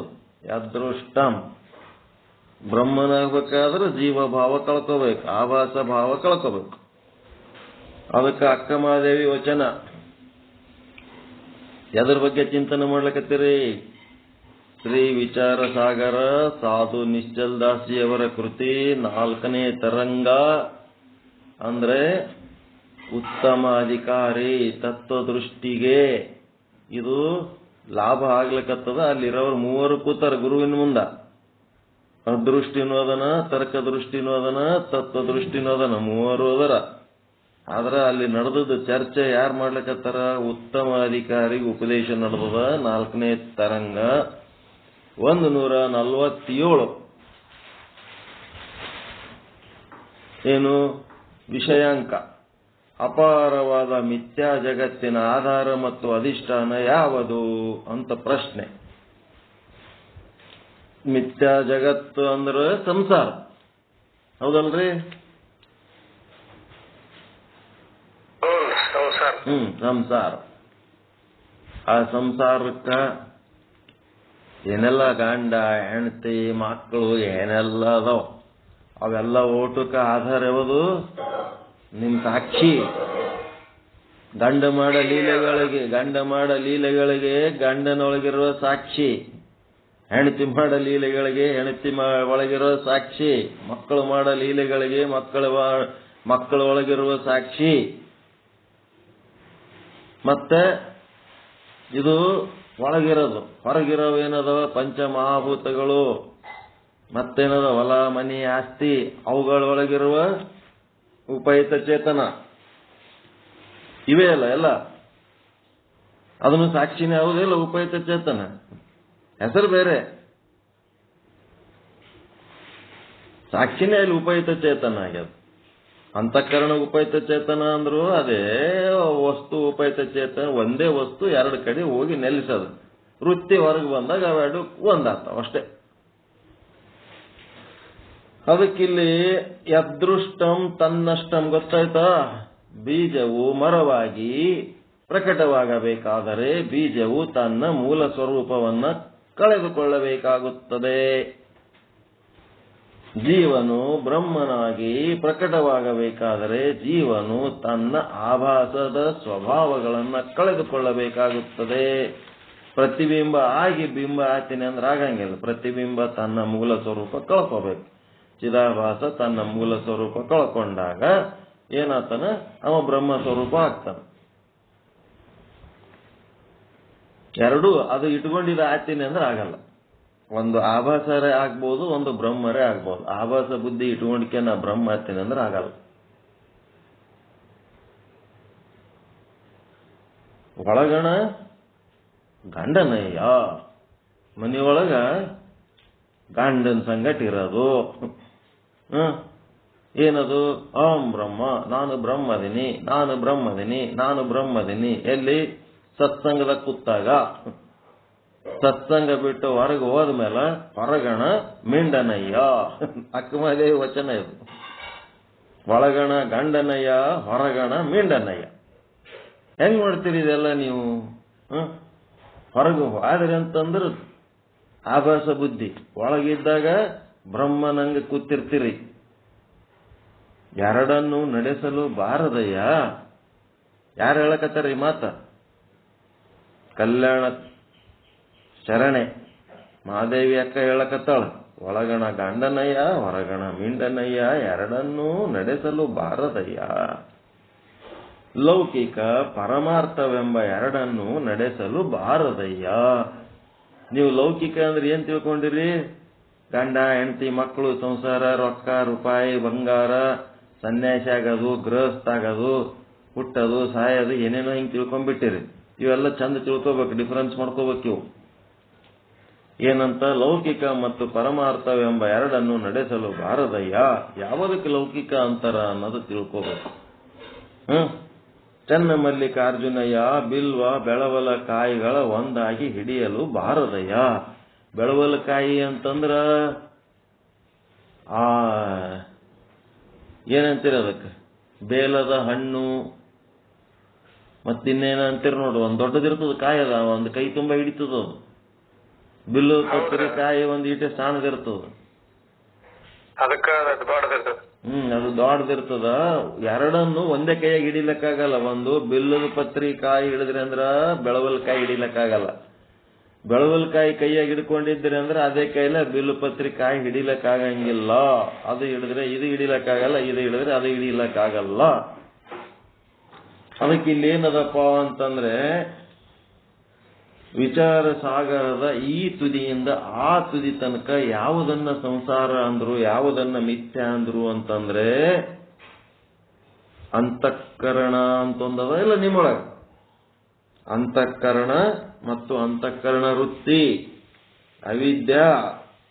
ಯದೃಷ್ಟಂ. ಬ್ರಹ್ಮನಾಗ್ಬೇಕಾದ್ರೆ ಜೀವ ಭಾವ ಕಳ್ಕೋಬೇಕು, ಆಭಾಸ ಭಾವ ಕಳ್ಕೋಬೇಕು. ಅದಕ್ಕೆ ಅಕ್ಕಮಹಾದೇವಿ ವಚನ. ಎದ್ರ ಬಗ್ಗೆ ಚಿಂತನೆ ಮಾಡ್ಲಿಕತ್ತೀರಿ? ಶ್ರೀ ವಿಚಾರ ಸಾಗರ ಸಾಧು ನಿಶ್ಚಲ್ ದಾಸ್ಜಿಯವರ ಕೃತಿ 4ನೇ ತರಂಗ. ಅಂದ್ರೆ ಉತ್ತಮ ಅಧಿಕಾರಿ ತತ್ವದೃಷ್ಟಿಗೆ ಇದು ಲಾಭ ಆಗ್ಲಿಕ್ಕತ್ತದ. ಅಲ್ಲಿರೋರು 3 ಕೂತಾರ ಗುರುವಿನ ಮುಂದ. ಅದೃಷ್ಟಿನೂ ಅದನ, ತರ್ಕ ದೃಷ್ಟಿನೂ ಅದನ, ತತ್ವ ದೃಷ್ಟಿನೂ ಅದನ, 3 ಅದರ. ಆದ್ರ ಅಲ್ಲಿ ನಡೆದದ್ದು ಚರ್ಚೆ ಯಾರು ಮಾಡ್ಲಿಕ್ಕತ್ತಾರ? ಉತ್ತಮ ಅಧಿಕಾರಿಗೆ ಉಪದೇಶ ನಡೆದದ. 4ನೇ ತರಂಗ 147. ಏನು ವಿಷಯಾಂಕ? ಅಪಾರವಾದ ಮಿಥ್ಯಾ ಜಗತ್ತಿನ ಆಧಾರ ಮತ್ತು ಅಧಿಷ್ಠಾನ ಯಾವುದು ಅಂತ ಪ್ರಶ್ನೆ. ಮಿಥ್ಯಾ ಜಗತ್ತು ಅಂದ್ರೆ ಸಂಸಾರ, ಹೌದಲ್ರಿ? ಸಂಸಾರ. ಆ ಸಂಸಾರಕ್ಕ ಏನೆಲ್ಲ ಗಂಡ ಹೆಂಡತಿ ಮಕ್ಕಳು ಏನೆಲ್ಲ ಅದಾವ, ಅವೆಲ್ಲ ಓಟಕ್ಕೆ ಆಧಾರ ಯಾವುದು? ನಿಮ್ ಸಾಕ್ಷಿ. ಗಂಡ ಮಾಡೋ ಲೀಲೆಗಳಿಗೆ ಗಂಡನೊಳಗಿರುವ ಸಾಕ್ಷಿ, ಹೆಂಡತಿ ಮಾಡೋ ಲೀಲೆಗಳಿಗೆ ಹೆಂಡತಿ ಒಳಗಿರುವ ಸಾಕ್ಷಿ, ಮಕ್ಕಳು ಮಾಡೋ ಲೀಲೆಗಳಿಗೆ ಮಕ್ಕಳ ಒಳಗಿರುವ ಸಾಕ್ಷಿ. ಮತ್ತೆ ಇದು ಒಳಗಿರೋದು. ಹೊರಗಿರೋವು ಏನದವ? ಪಂಚಮಹಾಭೂತಗಳು. ಮತ್ತೇನದ? ಹೊಲ ಮನಿ ಆಸ್ತಿ, ಅವುಗಳೊಳಗಿರುವ ಉಪಯುಕ್ತ ಚೇತನ ಇವೇ ಅಲ್ಲ ಎಲ್ಲ. ಅದನ್ನು ಸಾಕ್ಷಿನೇ ಹೌದಿಲ್ಲ? ಉಪಯುಕ್ತ ಚೇತನ ಹೆಸರು ಬೇರೆ, ಸಾಕ್ಷಿನೇ ಅಲ್ಲಿ ಉಪಯುಕ್ತ ಚೇತನ ಆಗ್ಯದ. ಅಂತಃಕರಣ ಉಪಯುಕ್ತ ಚೇತನ ಅಂದ್ರು ಅದೇ ವಸ್ತು ಉಪಯುಕ್ತ ಚೇತನ. ಒಂದೇ ವಸ್ತು 2 ಕಡೆ ಹೋಗಿ ನೆಲೆಸೋದು. ವೃತ್ತಿ ಹೊರಗೆ ಬಂದಾಗ ಅವೆರಡು ಒಂದಾಗ್ತಾವ ಅಷ್ಟೇ. ಅದಕ್ಕಿಲ್ಲಿ ಯದೃಷ್ಟಂ ತನ್ನಷ್ಟಂ ಗೊತ್ತಾಯ್ತಾ? ಬೀಜವು ಮರವಾಗಿ ಪ್ರಕಟವಾಗಬೇಕಾದರೆ ಬೀಜವು ತನ್ನ ಮೂಲ ಸ್ವರೂಪವನ್ನ ಕಳೆದುಕೊಳ್ಳಬೇಕಾಗುತ್ತದೆ. ಜೀವನು ಬ್ರಹ್ಮನಾಗಿ ಪ್ರಕಟವಾಗಬೇಕಾದರೆ ಜೀವನು ತನ್ನ ಆಭಾಸದ ಸ್ವಭಾವಗಳನ್ನು ಕಳೆದುಕೊಳ್ಳಬೇಕಾಗುತ್ತದೆ. ಪ್ರತಿಬಿಂಬ ಆಗಿ ಬಿಂಬ ಆಗ್ತೀನಿ ಅಂದ್ರೆ ಆಗಂಗಿಲ್ಲ. ಪ್ರತಿಬಿಂಬ ತನ್ನ ಮೂಲ ಸ್ವರೂಪ ಕಳ್ಕೋಬೇಕು. ಚಿದಾಭಾಸ ತನ್ನ ಮೂಲ ಸ್ವರೂಪ ಕಳ್ಕೊಂಡಾಗ ಏನಾಗ್ತಾನ? ಅವ ಬ್ರಹ್ಮ ಸ್ವರೂಪ ಆಗ್ತಾನ. ಎರಡೂ ಅದು ಇಟ್ಕೊಂಡಿದ ಆಗ್ತೀನಿ ಅಂದ್ರೆ ಆಗಲ್ಲ. ಒಂದು ಆಭಾಸರೇ ಆಗ್ಬೋದು, ಒಂದು ಬ್ರಹ್ಮರೇ ಆಗ್ಬೋದು. ಆಭಾಸ ಬುದ್ಧಿ ಇಟ್ಕೊಂಡ್ಕೆ ನಾ ಬ್ರಹ್ಮ ಆಗ್ತೀನಿ ಅಂದ್ರೆ ಆಗಲ್ಲ. ಒಳಗಣ ಗಂಡನಯ್ಯ, ಮನೆಯೊಳಗ ಗಂಡನ ಸಂಗಟ ಇರೋದು. ಏನದು? ಓಂ ಬ್ರಹ್ಮ, ನಾನು ಬ್ರಹ್ಮದಿನಿ, ನಾನು ಬ್ರಹ್ಮದಿನಿ, ನಾನು ಬ್ರಹ್ಮದಿನಿ. ಎಲ್ಲಿ? ಸತ್ಸಂಗದ ಕೂತಾಗ. ಸತ್ಸಂಗ ಬಿಟ್ಟು ಹೊರಗೆ ಹೋದ್ಮೇಲೆ ಹೊರಗಣ ಮಿಂಡನಯ್ಯ. ಅಕ್ಕಮದೇವಿ ವಚನ ಇದು. ಒಳಗಣ ಗಂಡನಯ್ಯ, ಹೊರಗಣ ಮಿಂಡನಯ್ಯ. ಹೆಂಗ್ ಮಾಡ್ತೀರಿ ಇದೆಲ್ಲ ನೀವು? ಹೊರಗೆ ಹೋದ್ರಿ ಅಂತಂದ್ರೆ ಆಭಾಸ ಬುದ್ಧಿ, ಒಳಗಿದ್ದಾಗ ಬ್ರಹ್ಮನಂಗೆ ಕೂತಿರ್ತೀರಿ. ಎರಡನ್ನು ನಡೆಸಲು ಬಾರದಯ್ಯ. ಯಾರು ಹೇಳಕತ್ತಾರ ಈ ಮಾತ? ಕಲ್ಯಾಣ ಶರಣೆ ಮಹಾದೇವಿ ಅಕ್ಕ ಹೇಳಕತ್ತಾಳ. ಒಳಗಣ ಗಂಡನಯ್ಯ, ಹೊರಗಣ ಮಿಂಡನಯ್ಯ, ಎರಡನ್ನೂ ನಡೆಸಲು ಬಾರದಯ್ಯ. ಲೌಕಿಕ ಪರಮಾರ್ಥವೆಂಬ ಎರಡನ್ನೂ ನಡೆಸಲು ಬಾರದಯ್ಯ. ನೀವು ಲೌಕಿಕ ಅಂದ್ರೆ ಏನ್ ತಿಳ್ಕೊಂಡಿರಿ? ಗಂಡ ಹೆಂಡತಿ, ಮಕ್ಕಳು, ಸಂಸಾರ, ರೊಕ್ಕ ರೂಪಾಯಿ, ಬಂಗಾರ, ಸನ್ಯಾಸಿ ಆಗೋದು, ಗೃಹಸ್ಥ ಆಗೋದು, ಹುಟ್ಟೋದು, ಸಾಯೋದು, ಏನೇನೋ ಹಿಂಗೆ ತಿಳ್ಕೊಂಡ್ಬಿಟ್ಟಿರಿ. ಇವೆಲ್ಲ ಚಂದ ತಿಳ್ಕೊಬೇಕು, ಡಿಫರೆನ್ಸ್ ಮಾಡ್ಕೋಬೇಕು. ಇವು ಏನಂತ? ಲೌಕಿಕ ಮತ್ತು ಪರಮಾರ್ಥವೆಂಬ ಎರಡನ್ನು ನಡೆಸಲು ಬಾರದಯ್ಯ. ಯಾವುದಕ್ಕೆ ಲೌಕಿಕ ಅಂತಾರ ಅನ್ನೋದು ತಿಳ್ಕೋಬೇಕು. ಚನ್ನ ಮಲ್ಲಿಕಾರ್ಜುನಯ್ಯ, ಬಿಲ್ವ ಬೆಳವಲ ಕಾಯಿಗಳ ಒಂದಾಗಿ ಹಿಡಿಯಲು ಬಾರದಯ್ಯ. ಬೆಳವಲಕಾಯಿ ಅಂತಂದ್ರ ಏನಂತೀರ ಅದಕ್ಕೆ? ಬೇಲದ ಹಣ್ಣು. ಮತ್ತಿನ್ನೇನ ಅಂತೀರ ನೋಡ್ರಿ, ಒಂದ್ ದೊಡ್ಡದಿರ್ತದ ಕಾಯಿ, ಅದ ಒಂದು ಕೈ ತುಂಬ ಹಿಡಿತದ. ಅದು ಬಿಲ್ಲು ಪತ್ರಿ ಕಾಯಿ ಒಂದ್ ಈಟೆ ಸಣ್ಣದಿರ್ತದ. ಅದು ದೊಡ್ಡದಿರ್ತದ. ಎರಡನ್ನು ಒಂದೇ ಕೈಯಾಗಿ ಹಿಡಿಲಕ್ಕಾಗಲ್ಲ. ಒಂದು ಬಿಲ್ಲದ ಪತ್ರಿ ಕಾಯಿ ಹಿಡಿದ್ರಿ ಅಂದ್ರ ಬೆಳವಲಕಾಯಿ ಹಿಡಿಲಕ್ಕಾಗಲ್ಲ. ಬೆಳವಲಕಾಯಿ ಕೈಯಾಗಿ ಹಿಡ್ಕೊಂಡಿದ್ರಿ ಅಂದ್ರೆ ಅದೇ ಕೈಲ ಬಿಲ್ಲು ಪತ್ರಿ ಕಾಯಿ ಹಿಡಿಲಕ್ಕಾಗಂಗಿಲ್ಲ. ಅದು ಹಿಡಿದ್ರೆ ಇದು ಹಿಡಿಲಕ್ಕಾಗಲ್ಲ, ಇದು ಹಿಡಿದ್ರೆ ಅದು ಹಿಡಿಲಕ್ಕಾಗಲ್ಲ. ಅದಕ್ಕೆ ಇಲ್ಲಿ ಏನದಪ್ಪ ಅಂತಂದ್ರೆ, ವಿಚಾರ ಸಾಗರದ ಈ ತುದಿಯಿಂದ ಆ ತುದಿ ತನಕ ಯಾವುದನ್ನ ಸಂಸಾರ ಅಂದ್ರು, ಯಾವುದನ್ನ ಮಿಥ್ಯ ಅಂದ್ರು ಅಂತಂದ್ರೆ ಅಂತಃಕರಣ ಅಂತೊಂದದ ಇಲ್ಲ ನಿಮ್ಮೊಳಗ. ಅಂತಃಕರಣ ಮತ್ತು ಅಂತಃಕರಣ ವೃತ್ತಿ, ಅವಿದ್ಯಾ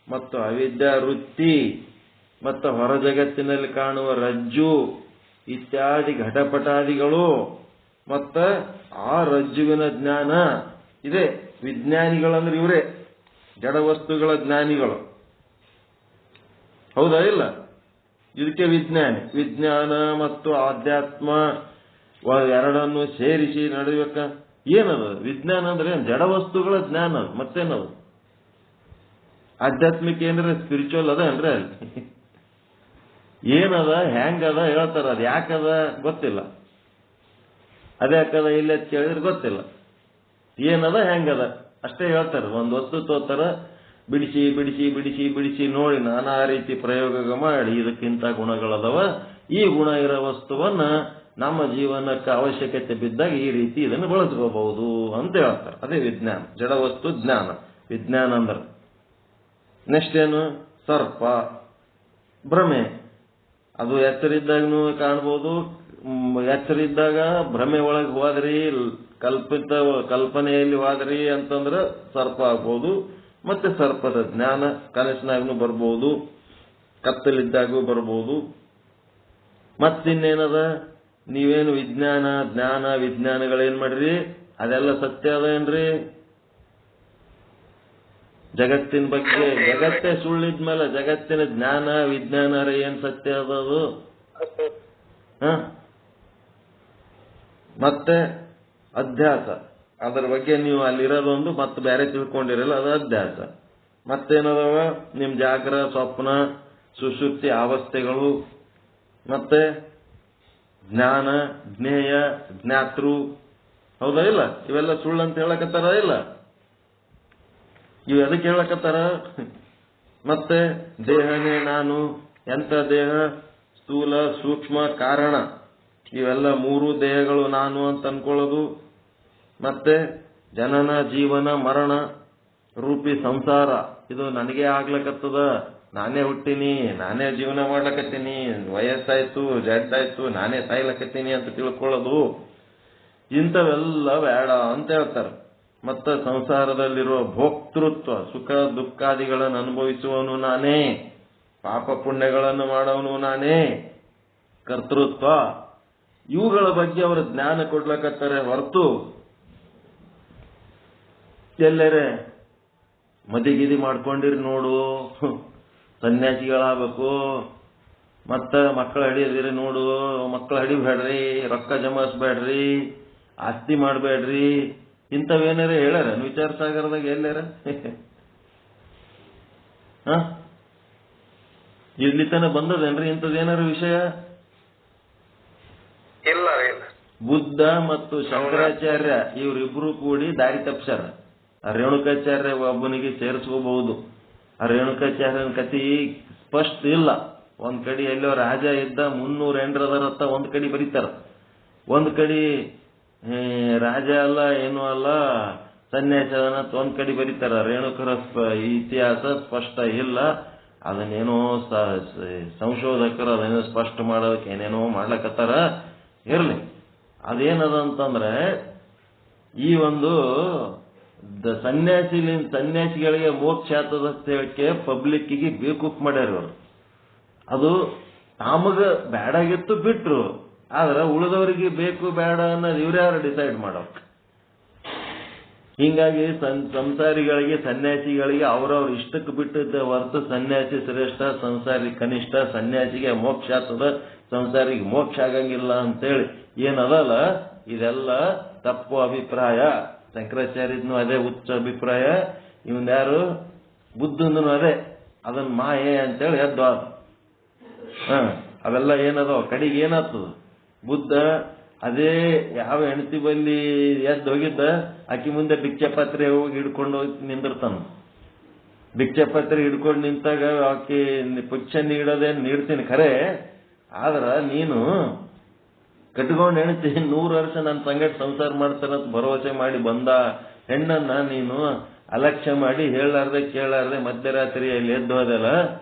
ಮತ್ತು ಅವಿದ್ಯಾ ವೃತ್ತಿ, ಮತ್ತು ಹೊರ ಜಗತ್ತಿನಲ್ಲಿ ಕಾಣುವ ರಜ್ಜು ಇತ್ಯಾದಿ ಘಟಪಟಾದಿಗಳು, ಮತ್ತ ಆ ರಜ್ಜುವಿನ ಜ್ಞಾನ ಇದೆ. ವಿಜ್ಞಾನಿಗಳಂದ್ರೆ ಇವರೇ, ಜಡವಸ್ತುಗಳ ಜ್ಞಾನಿಗಳು. ಹೌದಾ ಇಲ್ಲ? ಇದಕ್ಕೆ ವಿಜ್ಞಾನಿ. ವಿಜ್ಞಾನ ಮತ್ತು ಆಧ್ಯಾತ್ಮ ಎರಡನ್ನು ಸೇರಿಸಿ ನಡೆಯಬೇಕ. ಏನದು ವಿಜ್ಞಾನ ಅಂದ್ರೆ? ಜಡವಸ್ತುಗಳ ಜ್ಞಾನ. ಮತ್ತೇನದು? ಆಧ್ಯಾತ್ಮಿಕ ಏನ್ರೆ ಸ್ಪಿರಿಚುವಲ್ ಅದ ಅಂದ್ರೆ ಏನದ, ಹೆಂಗದ ಹೇಳ್ತಾರ. ಅದು ಯಾಕದ ಗೊತ್ತಿಲ್ಲ, ಅದ್ಯಾಕದ ಇಲ್ಲ ಕೇಳಿದ್ರೆ ಗೊತ್ತಿಲ್ಲ. ಏನದ ಹೆಂಗದ ಅಷ್ಟೇ ಹೇಳ್ತಾರೆ. ಒಂದು ವಸ್ತು ತೋತಾರ, ಬಿಡಿಸಿ ಬಿಡಿಸಿ ಬಿಡಿಸಿ ಬಿಡಿಸಿ ನೋಡಿ ನಾನಾ ರೀತಿ ಪ್ರಯೋಗ ಮಾಡಿ ಇದಕ್ಕಿಂತ ಗುಣಗಳದವ, ಈ ಗುಣ ಇರೋ ವಸ್ತುವನ್ನ ನಮ್ಮ ಜೀವನಕ್ಕೆ ಅವಶ್ಯಕತೆ ಬಿದ್ದಾಗ ಈ ರೀತಿ ಇದನ್ನು ಬಳಸ್ಕೋಬಹುದು ಅಂತ ಹೇಳ್ತಾರೆ. ಅದೇ ವಿಜ್ಞಾನ, ಜಡವಸ್ತು ಜ್ಞಾನ. ವಿಜ್ಞಾನ ಅಂದ್ರೆ ನೆಕ್ಸ್ಟ್ ಏನು? ಸರ್ಪ, ಭ್ರಮೆ. ಅದು ಎಚ್ಚರಿದ್ದಾಗೂ ಕಾಣ್ಬೋದು. ಎಚ್ಚರಿದ್ದಾಗ ಭ್ರಮೆ ಒಳಗೆ ಹೋದ್ರಿ, ಕಲ್ಪನೆಯಲ್ಲಿ ಹೋದ್ರಿ ಅಂತಂದ್ರೆ ಸರ್ಪ ಆಗ್ಬೋದು. ಮತ್ತೆ ಸರ್ಪದ ಜ್ಞಾನ ಕನಸಿನಾಗೂ ಬರ್ಬೋದು, ಕತ್ತಲಿದ್ದಾಗೂ ಬರ್ಬೋದು. ಮತ್ತಿನ್ನೇನದ? ನೀವೇನು ವಿಜ್ಞಾನ, ಜ್ಞಾನ, ವಿಜ್ಞಾನಗಳೇನ್ ಮಾಡ್ರಿ? ಅದೆಲ್ಲ ಸತ್ಯ ಅದ ಏನ್ರಿ? ಜಗತ್ತಿನ ಬಗ್ಗೆ ಜಗತ್ತೇ ಸುಳ್ಳಿದ್ಮೇಲೆ ಜಗತ್ತಿನ ಜ್ಞಾನ ವಿಜ್ಞಾನ ಏನ್ ಸತ್ಯ ಅದದು? ಮತ್ತೆ ಅಧ್ಯಾಸ, ಅದರ ಬಗ್ಗೆ ನೀವು ಅಲ್ಲಿರೋದೊಂದು ಮತ್ತೆ ಬೇರೆ ತಿಳ್ಕೊಂಡಿರಲ್ಲ, ಅದು ಅಧ್ಯಾಸ. ಮತ್ತೇನದವ? ನಿಮ್ ಜಾಗ್ರ, ಸ್ವಪ್ನ, ಸುಷುಪ್ತಿ ಅವಸ್ಥೆಗಳು, ಮತ್ತೆ ಜ್ಞಾನ, ಜ್ಞೇಯ, ಜ್ಞಾತೃ, ಹೌದಾ ಇಲ್ಲ? ಇವೆಲ್ಲ ಸುಳ್ಳು ಅಂತ ಹೇಳಕತ್ತಾರ ಇಲ್ಲ? ಇವು ಎದಕ್ಕೆ ಹೇಳಕತ್ತಾರ? ಮತ್ತೆ ದೇಹನೇ ನಾನು, ಎಂತ ದೇಹ? ಸ್ಥೂಲ, ಸೂಕ್ಷ್ಮ, ಕಾರಣ. ಇವೆಲ್ಲ ಮೂರು ದೇಹಗಳು ನಾನು ಅಂತ ಅನ್ಕೊಳ್ಳೋದು. ಮತ್ತೆ ಜನನ, ಜೀವನ, ಮರಣ ರೂಪಿ ಸಂಸಾರ, ಇದು ನನಗೆ ಆಗ್ಲಕತ್ತದ, ನಾನೇ ಹುಟ್ಟಿನಿ, ನಾನೇ ಜೀವನ ಮಾಡ್ಲಕತ್ತೀನಿ, ವಯಸ್ಸಾಯ್ತು, ಜಡ್ಡಾಯ್ತು, ನಾನೇ ಸಾಯ್ಲಕತ್ತೀನಿ ಅಂತ ತಿಳ್ಕೊಳ್ಳೋದು. ಇಂಥವೆಲ್ಲ ಬೇಡ ಅಂತ ಹೇಳ್ತಾರೆ. ಮತ್ತೆ ಸಂಸಾರದಲ್ಲಿರುವ ಭೋಕ್ತೃತ್ವ, ಸುಖ ದುಃಖಾದಿಗಳನ್ನು ಅನುಭವಿಸುವವನು ನಾನೇ, ಪಾಪ ಪುಣ್ಯಗಳನ್ನು ಮಾಡೋನು ನಾನೇ, ಕರ್ತೃತ್ವ, ಇವುಗಳ ಬಗ್ಗೆ ಅವರ ಜ್ಞಾನ ಕೊಡ್ಲಕತ್ತಾರೆ ಹೊರತು ಎಲ್ಲರೇ ಮದಿಗಿದಿ ಮಾಡ್ಕೊಂಡಿರಿ ನೋಡು, ಸನ್ಯಾಸಿಗಳಾಗಬೇಕು, ಮತ್ತ ಮಕ್ಕಳು ಹಡಿಯದಿರಿ ನೋಡು, ಮಕ್ಕಳು ಹಡಿಬೇಡ್ರಿ, ರೊಕ್ಕ ಜಮಾಯಿಸ್ಬೇಡ್ರಿ, ಆಸ್ತಿ ಮಾಡಬೇಡ್ರಿ, ಇಂಥವೇನಾರ ಹೇಳ್ಯಾರ ವಿಚಾರ ಸಾಗರದಾಗ ಎಲ್ಲಾರ? ಇಲ್ಲಿ ತನ ಬಂದದೇನ್ರಿ ಇಂಥದ್ದೇನಾರ ವಿಷಯ? ಇಲ್ಲ. ಬುದ್ಧ ಮತ್ತು ಶಂಕರಾಚಾರ್ಯ ಇವರಿಬ್ರು ಕೂಡಿ ದಾರಿ ತಪ್ಪಿಸ್ಯಾರ. ಆ ರೇಣುಕಾಚಾರ್ಯ ಒಬ್ಬನಿಗೆ ಸೇರಿಸ್ಕೋಬಹುದು. ಆ ರೇಣುಕಾಚಾರ್ಯನ ಕತಿ ಸ್ಪಷ್ಟ ಇಲ್ಲ. ಒಂದ್ ಕಡೆ ಎಲ್ಲೋ ರಾಜ ಇದ್ದ 300 ಹೆಂಡ್ರದರತ್ತ ಒಂದ್ ಕಡೆ ಬರೀತಾರ, ಒಂದ್ ಕಡೆ ರಾಜ ಅಲ್ಲ ಏನೂ ಅಲ್ಲ ಸನ್ಯಾಸನ ಒಂದ್ ಕಡೆ ಬರೀತಾರ. ರೇಣುಕರ ಇತಿಹಾಸ ಸ್ಪಷ್ಟ ಇಲ್ಲ. ಅದನ್ನೇನೋ ಸಂಶೋಧಕರು ಅದನ್ನೇನೋ ಸ್ಪಷ್ಟ ಮಾಡೋದಕ್ಕೆ ಏನೇನೋ ಮಾಡ್ಲಕತ್ತಾರ. ಇರ್ಲಿ, ಅದೇನದ ಅಂತಂದ್ರೆ ಈ ಒಂದು ಸನ್ಯಾಸಿಗಳಿಗೆ ಮೋಕ್ಷ ಆಗ್ತದ ಹೇಳಕ್ಕೆ ಪಬ್ಲಿಕ್ಕಿಗೆ ಬೇಕೂಫ್ ಮಾಡ್ಯಾರ ಅವರು. ಅದು ನಮಗ ಬೇಡಾಗಿತ್ತು ಬಿಟ್ರು, ಆದ್ರೆ ಉಳಿದವರಿಗೆ ಬೇಕು ಬೇಡ ಅನ್ನೋದು ಇವ್ರ್ಯಾರು ಡಿಸೈಡ್ ಮಾಡೋಕ್. ಹಿಂಗಾಗಿ ಸಂಸಾರಿಗಳಿಗೆ ಸನ್ಯಾಸಿಗಳಿಗೆ ಅವ್ರವ್ರ ಇಷ್ಟಕ್ಕೆ ಬಿಟ್ಟಿದ್ದ ಹೊರತು ಸನ್ಯಾಸಿ ಶ್ರೇಷ್ಠ ಸಂಸಾರಿ ಕನಿಷ್ಠ, ಸನ್ಯಾಸಿಗೆ ಮೋಕ್ಷ ಆಗ್ತದ ಸಂಸಾರಿಗೆ ಮೋಕ್ಷ ಆಗಂಗಿಲ್ಲ ಅಂತೇಳಿ ಏನದಲ್ಲ, ಇದೆಲ್ಲ ತಪ್ಪು ಅಭಿಪ್ರಾಯ. ಶಂಕರಾಚಾರ್ಯನು ಅದೇ ಉಚ್ಚ ಅಭಿಪ್ರಾಯ, ಇವನ್ ಯಾರು ಬುದ್ಧನು ಅದೇ, ಅದನ್ನ ಮಾಯೆ ಅಂತೇಳಿ ಎದ್ದು ಅವೆಲ್ಲ ಏನದೋ ಕಡೆಗೆ ಏನಾಗ್ತದ. ಬುದ್ಧ ಅದೇ ಯಾವ ಹೆಂಡತಿ ಬಲ್ಲಿ ಎದ್ದು ಹೋಗಿದ್ದ, ಆಕಿ ಮುಂದೆ ಭಿಕ್ಷೆ ಪಾತ್ರೆ ಹೋಗಿ ಹಿಡ್ಕೊಂಡು ಹೋಗಿ ನಿಂದಿರ್ತಾನ. ಭಿಕ್ಷೆ ಪಾತ್ರೆ ಹಿಡ್ಕೊಂಡು ನಿಂತಾಗ ಆಕಿ ಭಿಕ್ಷೆ ನೀಡೋದೇನು ನೀಡ್ತೀನಿ ಖರೆ, ಆದ್ರ ನೀನು ಕಟ್ಕೊಂಡು ಹೆಣ್ತಿ 100 ವರ್ಷ ನನ್ನ ಸಂಗಟ ಸಂಸಾರ ಮಾಡ್ತಾರಂತ ಭರವಸೆ ಮಾಡಿ ಬಂದ ಹೆಣ್ಣನ್ನ ನೀನು ಅಲಕ್ಷ್ಯ ಮಾಡಿ ಹೇಳಾರ್ದೆ ಕೇಳಾರ್ದೆ ಮಧ್ಯರಾತ್ರಿಯಲ್ಲಿ ಎದ್ದು ಹೋದಲ್ಲ,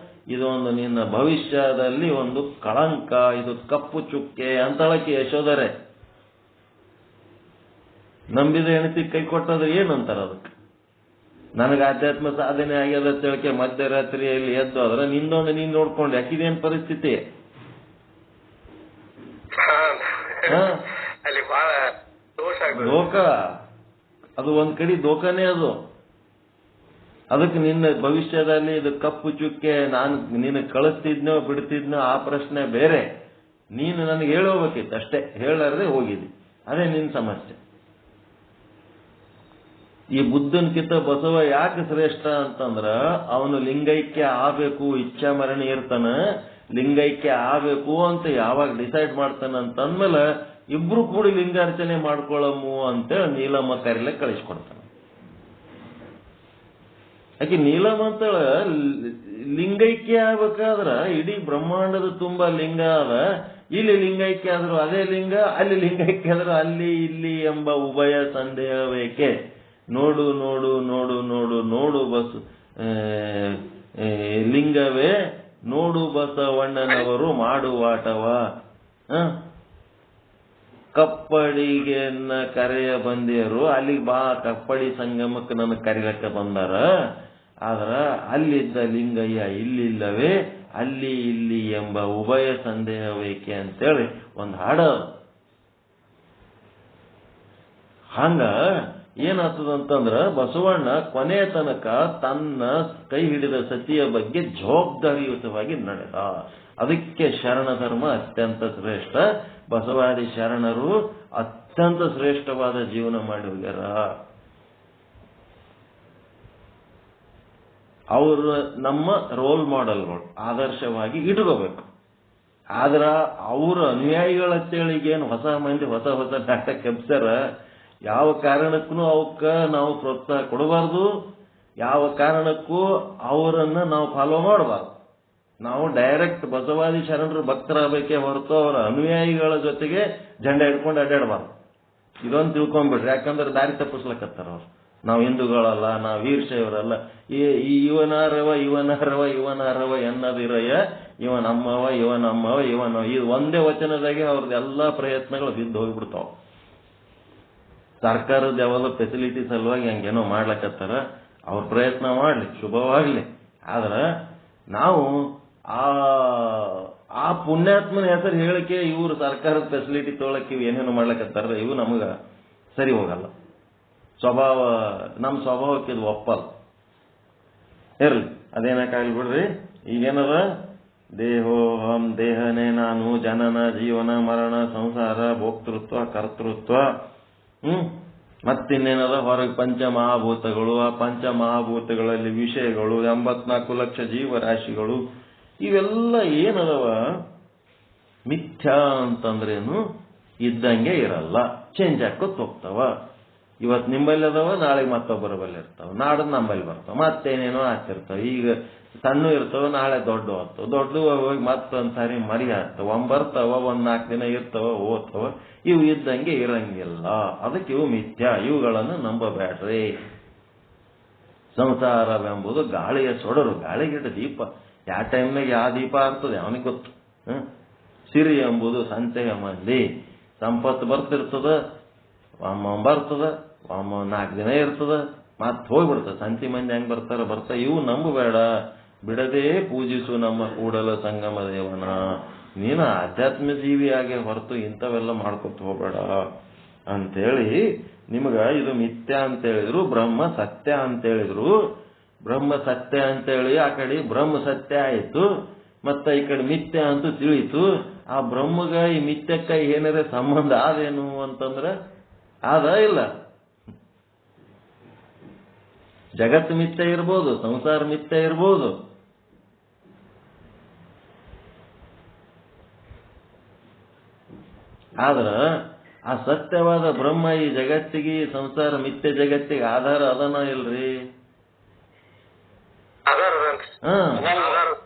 ಇದು ಒಂದು ನಿನ್ನ ಭವಿಷ್ಯದಲ್ಲಿ ಒಂದು ಕಳಂಕ, ಇದು ಕಪ್ಪು ಚುಕ್ಕೆ ಅಂತಳಕ್ಕೆ ಯಶೋಧರೆ. ನಂಬಿದ ಹೆಣ್ತಿ ಕೈ ಕೊಟ್ಟದ್ರೆ ಏನಂತಾರ ಅದಕ್ಕೆ? ನನಗೆ ಆಧ್ಯಾತ್ಮ ಸಾಧನೆ ಆಗ್ಯದ ತಿಳ್ಕೆ ಮಧ್ಯರಾತ್ರಿಯಲ್ಲಿ ಎದ್ದು ಆದ್ರೆ ನಿಂದೊಂದು ನೀನ್ ನೋಡ್ಕೊಂಡು ಯಾಕಿದೇನ್ ಪರಿಸ್ಥಿತಿ? ಅಲ್ಲಿ ಬಹಳ ದೋಖ, ಅದು ಒಂದ್ ಕಡೆ ದೋಖನೇ ಅದು. ಅದಕ್ಕೆ ನಿನ್ನ ಭವಿಷ್ಯದಲ್ಲಿ ಇದು ಕಪ್ಪು ಚುಕ್ಕೆ, ನಾನು ನಿನ್ನ ಕಳಿಸ್ತಿದ್ನೋ ಬಿಡ್ತಿದ್ನೋ ಆ ಪ್ರಶ್ನೆ ಬೇರೆ. ನೀನು ನನಗೆ ಹೇಳೋಬೇಕಿತ್ತು ಅಷ್ಟೇ, ಹೇಳಾರದೆ ಹೋಗಿದ್ದಿ, ಅದೇ ನಿನ್ನ ಸಮಸ್ಯೆ. ಈ ಬುದ್ಧನ್ಕಿಂತ ಬಸವ ಯಾಕೆ ಶ್ರೇಷ್ಠ ಅಂತಂದ್ರ ಅವನು ಲಿಂಗೈಕ್ಯ ಆಗ್ಬೇಕು, ಇಚ್ಛಾ ಮರಣ ಇರ್ತಾನ, ಲಿಂಗೈಕ್ಯ ಆಗ್ಬೇಕು ಅಂತ ಯಾವಾಗ ಡಿಸೈಡ್ ಮಾಡ್ತಾನ ಅಂತಂದ್ಮೇಲೆ ಇಬ್ರು ಕೂಡಿ ಲಿಂಗಾರ್ಚನೆ ಮಾಡ್ಕೊಳ್ಳಮು ಅಂತೇಳಿ ನೀಲಮ್ಮ ಕರಿಲೆ ಕಳಿಸ್ಕೊಡ್ತಾನ. ಯಾಕೆ ನೀಲಮ್ಮ ಅಂತೇಳ ಲಿಂಗೈಕ್ಯ ಆಗ್ಬೇಕಾದ್ರ ಇಡೀ ಬ್ರಹ್ಮಾಂಡದ ತುಂಬಾ ಲಿಂಗ ಅದ, ಇಲ್ಲಿ ಲಿಂಗೈಕ್ಯ ಆದ್ರು ಅದೇ ಲಿಂಗ, ಅಲ್ಲಿ ಲಿಂಗೈಕ್ಯ ಆದ್ರು ಅಲ್ಲಿ ಇಲ್ಲಿ ಎಂಬ ಉಭಯ ಸಂದೇಹ ಬೇಕೆ. ನೋಡು ನೋಡು ನೋಡು ನೋಡು ನೋಡು ಬಸ್ ಲಿಂಗವೇ ನೋಡು ಬಸವಣ್ಣನವರು ಮಾಡುವಾಟವ. ಕಪ್ಪಡಿಗೆ ಕರೆಯ ಬಂದಿರು, ಅಲ್ಲಿಗೆ ಬಾ ಕಪ್ಪಡಿ ಸಂಗಮಕ್ಕೆ ನನ್ನ ಕರಿಲಕ್ಕ ಬಂದಾರ. ಆದ್ರ ಅಲ್ಲಿದ್ದ ಲಿಂಗಯ್ಯ ಇಲ್ಲಿಲ್ಲವೇ, ಅಲ್ಲಿ ಇಲ್ಲಿ ಎಂಬ ಉಭಯ ಸಂದೇಹ ಬೇಕೆ ಅಂತೇಳಿ ಒಂದು ಹಾಡ. ಹಂಗ ಏನಾಗ್ತದಂತಂದ್ರ ಬಸವಣ್ಣ ಕೊನೆಯ ತನಕ ತನ್ನ ಕೈ ಹಿಡಿದ ಸತಿಯ ಬಗ್ಗೆ ಜವಾಬ್ದಾರಿಯುತವಾಗಿ ನಡೆದ. ಅದಕ್ಕೆ ಶರಣ ಧರ್ಮ ಅತ್ಯಂತ ಶ್ರೇಷ್ಠ. ಬಸವಾದಿ ಶರಣರು ಅತ್ಯಂತ ಶ್ರೇಷ್ಠವಾದ ಜೀವನ ಮಾಡಿ ಹೋಗ್ಯಾರ. ಅವರು ನಮ್ಮ ರೋಲ್ ಮಾಡೆಲ್ಗಳು, ಆದರ್ಶವಾಗಿ ಇಟ್ಕೋಬೇಕು. ಆದ್ರ ಅವರ ಅನುಯಾಯಿಗಳಂತೇಳಿಗೇನು ಹೊಸ ಮಂದಿ ಹೊಸ ಹೊಸ ನಾಟಕ ಕೆಪ್ಸಾರ. ಯಾವ ಕಾರಣಕ್ಕೂ ಅವಕ್ಕ ನಾವು ಪ್ರೋತ್ಸಾಹ ಕೊಡಬಾರ್ದು, ಯಾವ ಕಾರಣಕ್ಕೂ ಅವರನ್ನ ನಾವು ಫಾಲೋ ಮಾಡಬಾರ್ದು. ನಾವು ಡೈರೆಕ್ಟ್ ಬಸವಾದಿ ಶರಣರು ಭಕ್ತರಾಗಬೇಕೇ ಹೊರತು ಅವರ ಅನುಯಾಯಿಗಳ ಜೊತೆಗೆ ಜೆಂಡಾ ಹಿಡ್ಕೊಂಡು ಅಡ್ಡಾಡಬಾರ್ದು. ಇದೊಂದು ತಿಳ್ಕೊಂಡ್ಬಿಡ್ರಿ. ಯಾಕಂದ್ರೆ ದಾರಿ ತಪ್ಪಿಸ್ಲಕತ್ತಾರ ಅವ್ರು. ನಾವು ಹಿಂದೂಗಳಲ್ಲ, ನಾವು ವೀರಶೈವರಲ್ಲ, ಇವನಾರವ ಎನ್ನದಿರಯ್ಯ, ಇವ ನಮ್ಮವ ಇದು ಒಂದೇ ವಚನದಾಗೆ ಅವ್ರದ್ದೆಲ್ಲಾ ಪ್ರಯತ್ನಗಳು ಬಿದ್ದು ಹೋಗ್ಬಿಡ್ತಾವ. ಸರ್ಕಾರದ ಯಾವಾಗ ಫೆಸಿಲಿಟಿ ಸಲುವಾಗಿ ಹಂಗೇನೋ ಮಾಡ್ಲಕತ್ತಾರ. ಅವ್ರ ಪ್ರಯತ್ನ ಮಾಡ್ಲಿ, ಶುಭವಾಗ್ಲಿ. ಆದ್ರ ನಾವು ಆ ಪುಣ್ಯಾತ್ಮನ ಹೆಸರು ಹೇಳಿಕೆ ಇವ್ರು ಸರ್ಕಾರದ ಫೆಸಿಲಿಟಿ ತೊಗೊಳಕ್ಕೆ ಇವು ಏನೇನು ಮಾಡ್ಲಕತ್ತಾರ, ಇವು ನಮಗ ಸರಿ ಹೋಗಲ್ಲ. ನಮ್ಮ ಸ್ವಭಾವಕ್ಕೆ ಇದು ಒಪ್ಪಲ್ಲ. ಇರ್ಲಿ, ಅದೇನಕ್ಕಾಗಲಿ ಬಿಡ್ರಿ. ಈಗೇನದ ದೇಹೋಹಂ, ದೇಹನೇ ನಾನು, ಜನನ ಜೀವನ ಮರಣ ಸಂಸಾರ ಭೋಕ್ತೃತ್ವ ಕರ್ತೃತ್ವ, ಮತ್ತಿನ್ನೇನದ ಹೊರಗೆ ಪಂಚಮಹಾಭೂತಗಳು, ಆ ಪಂಚಮಹಾಭೂತಗಳಲ್ಲಿ ವಿಷಯಗಳು, 84 ಲಕ್ಷ ಜೀವರಾಶಿಗಳು, ಇವೆಲ್ಲ ಏನದವ ಮಿಥ್ಯಾ ಅಂತಂದ್ರೇನು ಇದ್ದಂಗೆ ಇರಲ್ಲ, ಚೇಂಜ್ ಹಾಕೋತ್ ಹೋಗ್ತಾವ. ಇವತ್ತು ನಿಂಬಲ್ಲಿ ಅದಾವ, ನಾಳೆಗೆ ಮತ್ತೊಬ್ಬರ ಬಲ್ಲಿ ಇರ್ತಾವ, ನಾಡದ್ ನಂಬಲ್ಲಿ ಬರ್ತಾವ, ಮತ್ತೇನೇನೋ ಆಗ್ತಿರ್ತಾವ. ಈಗ ಸಣ್ಣ ಇರ್ತಾವ, ನಾಳೆ ದೊಡ್ಡ ಆಗ್ತಾವ, ದೊಡ್ಡ ಹೋಗಿ ಮತ್ತೊಂದ್ಸಾರಿ ಮರಿ ಆಗ್ತಾವ, ಬರ್ತಾವ, 1-4 ದಿನ ಇರ್ತಾವ, ಓದ್ತಾವ. ಇವು ಇದ್ದಂಗೆ ಇರಂಗಿಲ್ಲ. ಅದಕ್ಕೆ ಇವು ಮಿಥ್ಯಾ, ಇವುಗಳನ್ನು ನಂಬಬೇಡ್ರಿ. ಸಂಸಾರವೆಂಬುದು ಗಾಳಿಯ ಸೊಡರು, ಗಾಳಿಗಿಡ ದೀಪ. ಯಾವ ಟೈಮ್ನಾಗ ಯಾವ ದೀಪ ಆಗ್ತದೆ ಅವನಿಗೆ ಗೊತ್ತು. ಸಿರಿ ಎಂಬುದು ಸಂತೆಯ ಮಂದಿ. ಸಂಪತ್ತು ಬರ್ತಿರ್ತದ, ಬರ್ತದ, 4 ದಿನ ಇರ್ತದ, ಮತ್ ಹೋಗ್ಬಿಡ್ತದ. ಸಂತಿ ಮಂದಿ ಹೆಂಗ್ ಬರ್ತಾರ. ಇವು ನಂಬಬೇಡ. ಬಿಡದೇ ಪೂಜಿಸು ನಮ್ಮ ಕೂಡಲ ಸಂಗಮ ದೇವನ. ನೀನು ಆಧ್ಯಾತ್ಮ ಜೀವಿಯಾಗೆ ಹೊರತು ಇಂಥವೆಲ್ಲ ಮಾಡ್ಕೊತ ಹೋಗ್ಬೇಡ ಅಂತೇಳಿ ನಿಮಗ ಇದು ಮಿಥ್ಯ ಅಂತ ಹೇಳಿದ್ರು, ಬ್ರಹ್ಮ ಸತ್ಯ ಅಂತ ಹೇಳಿದ್ರು. ಬ್ರಹ್ಮ ಸತ್ಯ ಅಂತೇಳಿ ಆ ಕಡೆ ಬ್ರಹ್ಮ ಸತ್ಯ ಆಯಿತು, ಮತ್ತ ಈ ಕಡೆ ಮಿಥ್ಯ ಅಂತೂ ತಿಳಿಯಿತು. ಆ ಬ್ರಹ್ಮಗ ಈ ಮಿಥ್ಯಕ್ಕ ಏನಾರ ಸಂಬಂಧ ಆದೇನು ಅಂತಂದ್ರ ಆದ ಇಲ್ಲ. ಜಗತ್ತು ಮಿಥ್ಯ ಇರ್ಬೋದು, ಸಂಸಾರ ಮಿಥ್ಯ ಇರ್ಬೋದು, ಆದ್ರ ಆ ಸತ್ಯವಾದ ಬ್ರಹ್ಮ ಈ ಜಗತ್ತಿಗೆ, ಸಂಸಾರ ಮಿಥ್ಯ ಜಗತ್ತಿಗೆ ಆಧಾರ ಅದನ ಇಲ್ರಿ.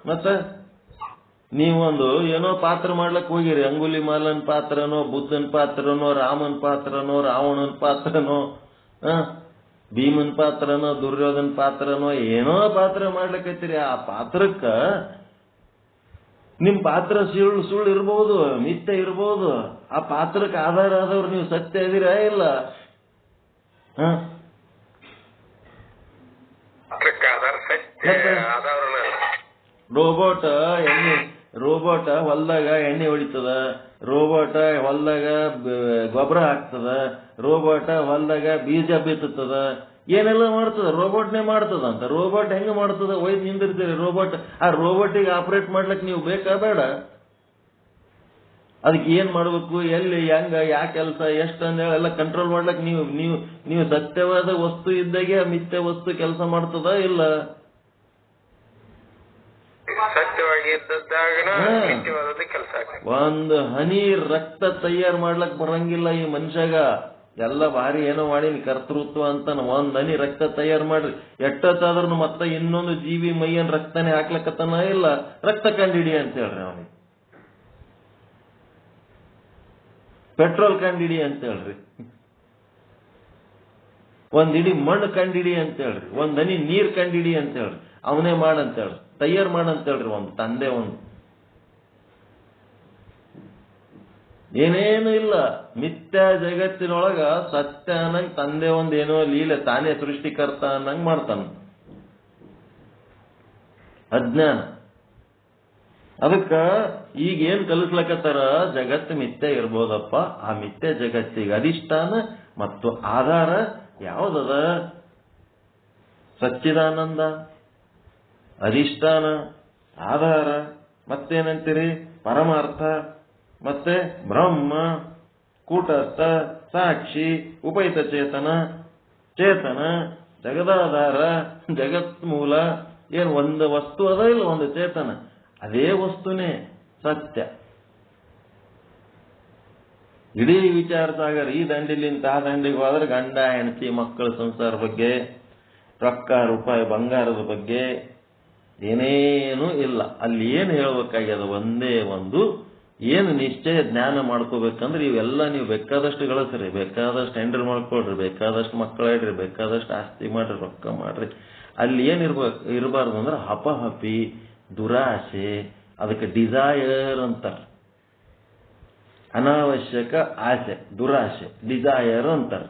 ಮತ್ತ ನೀವೊಂದು ಏನೋ ಪಾತ್ರ ಮಾಡ್ಲಕ್ ಹೋಗಿರಿ, ಅಂಗುಲಿ ಮಾಲನ್ ಪಾತ್ರನೋ, ಬುದ್ಧನ್ ಪಾತ್ರನೋ, ರಾಮನ್ ಪಾತ್ರನೋ, ರಾವಣನ್ ಪಾತ್ರನೋ, ಭೀಮನ್ ಪಾತ್ರನೋ, ದುರ್ಯೋಧನ್ ಪಾತ್ರನೋ, ಏನೋ ಪಾತ್ರ ಮಾಡ್ಲಕತ್ತೀರಿ. ಆ ಪಾತ್ರಕ್ಕ ನಿಮ್ ಪಾತ್ರ ಸುಳ್ಳು ಇರ್ಬೋದು, ಮಿಥ್ಯ ಇರ್ಬೋದು. ಆ ಪಾತ್ರಕ್ಕೆ ಆಧಾರ ಆದವ್ರು ನೀವು ಸತ್ಯ ಇದೀರಾ ಇಲ್ಲ? ರೋಬೋಟ್ ಹೊಲ್ದಾಗ ಎಣ್ಣೆ ಹೊಡಿತದ, ರೋಬೋಟ್ ಹೊಲ್ದಾಗ ಗೊಬ್ಬರ ಹಾಕ್ತದ, ರೋಬೋಟ್ ಹೊಲ್ದಾಗ ಬೀಜ ಬಿತ್ತದ, ಏನೆಲ್ಲ ಮಾಡ್ತದ ರೋಬೋಟ್ನೇ ಮಾಡ್ತದಂತ. ರೋಬೋಟ್ ಹೆಂಗ ಮಾಡ್ತದ? ಒಯ್ದು ನಿಂದಿರ್ತೀರಿ ರೋಬೋಟ್. ಆ ರೋಬೋಟಿಗೆ ಆಪರೇಟ್ ಮಾಡ್ಲಿಕ್ಕೆ ನೀವು ಬೇಕಾ ಬೇಡ? ಅದಕ್ಕೆ ಏನ್ ಮಾಡ್ಬೇಕು, ಎಲ್ಲಿ, ಹೆಂಗ, ಯಾ ಕೆಲಸ, ಎಷ್ಟು ಅಂದೇಳಿ ಎಲ್ಲ ಕಂಟ್ರೋಲ್ ಮಾಡ್ಲಕ್ ನೀವು ಸತ್ಯವಾದ ವಸ್ತು ಇದ್ದಾಗೆ ಆ ಮಿಥ್ಯ ವಸ್ತು ಕೆಲಸ ಮಾಡ್ತದ ಇಲ್ಲ? ಒಂದು ಹನಿ ರಕ್ತ ತಯಾರು ಮಾಡ್ಲಕ್ ಬರಂಗಿಲ್ಲ ಈ ಮನುಷ್ಯಾಗ. ಎಲ್ಲ ಭಾರಿ ಏನೋ ಮಾಡಿ ಕರ್ತೃತ್ವ ಅಂತ ಒಂದ್ ಹನಿ ರಕ್ತ ತಯಾರು ಮಾಡ್ರಿ. ಎಷ್ಟೊತ್ತಾದ್ರೂ ಮತ್ತೆ ಇನ್ನೊಂದು ಜೀವಿ ಮೈಯನ್ ರಕ್ತನೇ ಹಾಕ್ಲಕ್ಕತ್ತನ ಇಲ್ಲ, ರಕ್ತ ಕಂಡಿಡಿ ಅಂತ ಹೇಳ್ರಿ ಅವನಿಗೆ. ಪೆಟ್ರೋಲ್ ಕಂಡಿಡಿ ಅಂತ ಹೇಳ್ರಿ, ಒಂದ್ ಇಡೀ ಮಣ್ಣು ಕಂಡಿಡಿ ಅಂತ ಹೇಳ್ರಿ, ಒಂದ್ ಹನಿ ನೀರ್ ಕಂಡಿಡಿ ಅಂತ ಹೇಳ್ರಿ, ಅವನೇ ಮಾಡಂತ ಹೇಳ್ರಿ, ತಯಾರು ಮಾಡಂತ ಹೇಳ್ರಿ. ಒಂದು ತಂದೆ ಒಂದು ಏನೇನು ಇಲ್ಲ. ಮಿಥ್ಯ ಜಗತ್ತಿನೊಳಗ ಸತ್ಯ ಅನ್ನಂಗ್ ತಂದೆ ಒಂದೇನೋ ಲೀಲೆ, ತಾನೇ ಸೃಷ್ಟಿಕರ್ತ ಅನ್ನಂಗ್ ಮಾಡ್ತಾನ. ಅಜ್ಞಾನ. ಅದಕ್ಕ ಈಗ ಏನ್ ಕಲಿಸ್ಲಕತ್ತಾರ, ಜಗತ್ತು ಮಿಥ್ಯ ಇರ್ಬೋದಪ್ಪ, ಆ ಮಿಥ್ಯ ಜಗತ್ತಿಗೆ ಅಧಿಷ್ಠಾನ ಮತ್ತು ಆಧಾರ ಯಾವುದದ? ಸಚ್ಚಿದಾನಂದ, ಅಧಿಷ್ಠಾನ, ಆಧಾರ, ಮತ್ತೇನಂತೀರಿ? ಪರಮಾರ್ಥ, ಮತ್ತೆ ಬ್ರಹ್ಮ, ಕೂಟಸ್ಥ, ಸಾಕ್ಷಿ, ಉಪಹಿತ ಚೇತನ, ಚೇತನ, ಜಗದಾಧಾರ, ಜಗತ್ ಮೂಲ. ಏನು ಒಂದು ವಸ್ತು ಅದ ಇಲ್ಲ ಒಂದು ಚೇತನ, ಅದೇ ವಸ್ತುನೇ ಸತ್ಯ. ಇಡೀ ವಿಚಾರ ಸಾಗರ ಈ ದಂಡಿಲಿಂತ ಆ ದಂಡಿಗೆ ಹೋದ್ರೆ ಗಂಡ ಹೆಂಡತಿ ಮಕ್ಕಳ ಸಂಸಾರ ಬಗ್ಗೆ, ರೊಕ್ಕ ರೂಪಾಯಿ ಬಂಗಾರದ ಬಗ್ಗೆ ಏನೇನೂ ಇಲ್ಲ. ಅಲ್ಲಿ ಏನು ಹೇಳ್ಬೇಕಾಗ್ಯದ? ಒಂದೇ ಒಂದು, ಏನು ನಿಶ್ಚಯ ಜ್ಞಾನ ಮಾಡ್ಕೋಬೇಕಂದ್ರೆ ಇವೆಲ್ಲ ನೀವು ಬೇಕಾದಷ್ಟು ಗಳಿಸ್ರಿ, ಬೇಕಾದಷ್ಟು ಹೆಂಡ್ರಿ ಮಾಡ್ಕೊಳ್ರಿ, ಬೇಕಾದಷ್ಟು ಮಕ್ಕಳು ಇಡ್ರಿ, ಬೇಕಾದಷ್ಟು ಆಸ್ತಿ ಮಾಡ್ರಿ, ರೊಕ್ಕ ಮಾಡ್ರಿ. ಅಲ್ಲಿ ಏನು ಇರಬಾರ್ದು ಅಂದ್ರೆ ಹಪಹಪಿ, ದುರಾಸೆ, ಅದಕ್ಕೆ ಡಿಸೈರ್ ಅಂತಾರೆ. ಅನಾವಶ್ಯಕ ಆಸೆ, ದುರಾಸೆ, ಡಿಸೈರ್ ಅಂತಾರೆ.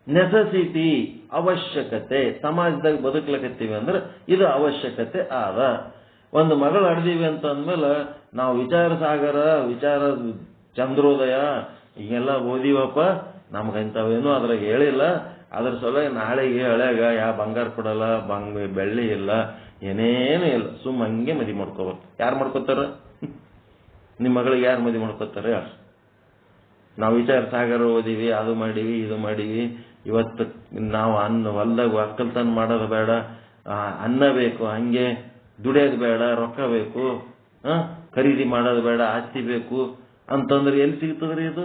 ನೆಸಸಿಟಿ, ಅವಶ್ಯಕತೆ. ಸಮಾಜದಾಗ ಬದುಕ್ಲಕತ್ತೀವಿ ಅಂದ್ರೆ ಇದು ಅವಶ್ಯಕತೆ ಆದ. ಒಂದು ಮಗಳು ಅಡ್ದೀವಿ ಅಂತ ಅಂದ್ಮೇಲೆ ನಾವು ವಿಚಾರ ಸಾಗರ, ವಿಚಾರ ಚಂದ್ರೋದಯ ಈಗೆಲ್ಲ ಓದಿವಪ್ಪ, ನಮ್ಗಂತವೇನು ಅದ್ರಾಗ ಹೇಳಿಲ್ಲ, ಅದ್ರ ಸಲುವಾಗಿ ನಾಳೆಗೆ ಹಳೆಗ ಯಾವ ಬಂಗಾರ ಕೊಡಲ್ಲ, ಬೆಳ್ಳಿ ಇಲ್ಲ, ಏನೇನು ಇಲ್ಲ, ಸುಮ್ಮ ಹಂಗೆ ಮದಿ ಮಾಡ್ಕೋಬೇಕು. ಯಾರು ಮಾಡ್ಕೋತಾರ? ನಿಮ್ಮ ಮಗಳಿಗೆ ಯಾರು ಮದಿ ಮಾಡ್ಕೋತಾರ? ಯಾರು? ನಾವು ವಿಚಾರ ಸಾಗರ ಓದಿವಿ, ಅದು ಮಾಡೀವಿ, ಇದು ಮಾಡೀವಿ. ಇವತ್ತು ನಾವು ಹೊಲ್ದಾಗ ಒಕ್ಕಲ್ತನ ಮಾಡೋದು ಬೇಡ, ಅನ್ನ ಬೇಕು, ಹಂಗೆ ದುಡಿಯೋದು ಬೇಡ, ರೊಕ್ಕ ಬೇಕು, ಖರೀದಿ ಮಾಡೋದು ಬೇಡ, ಆಸ್ತಿ ಬೇಕು ಅಂತಂದ್ರೆ ಎಲ್ಲಿ ಸಿಗ್ತದ್ರಿ ಇದು?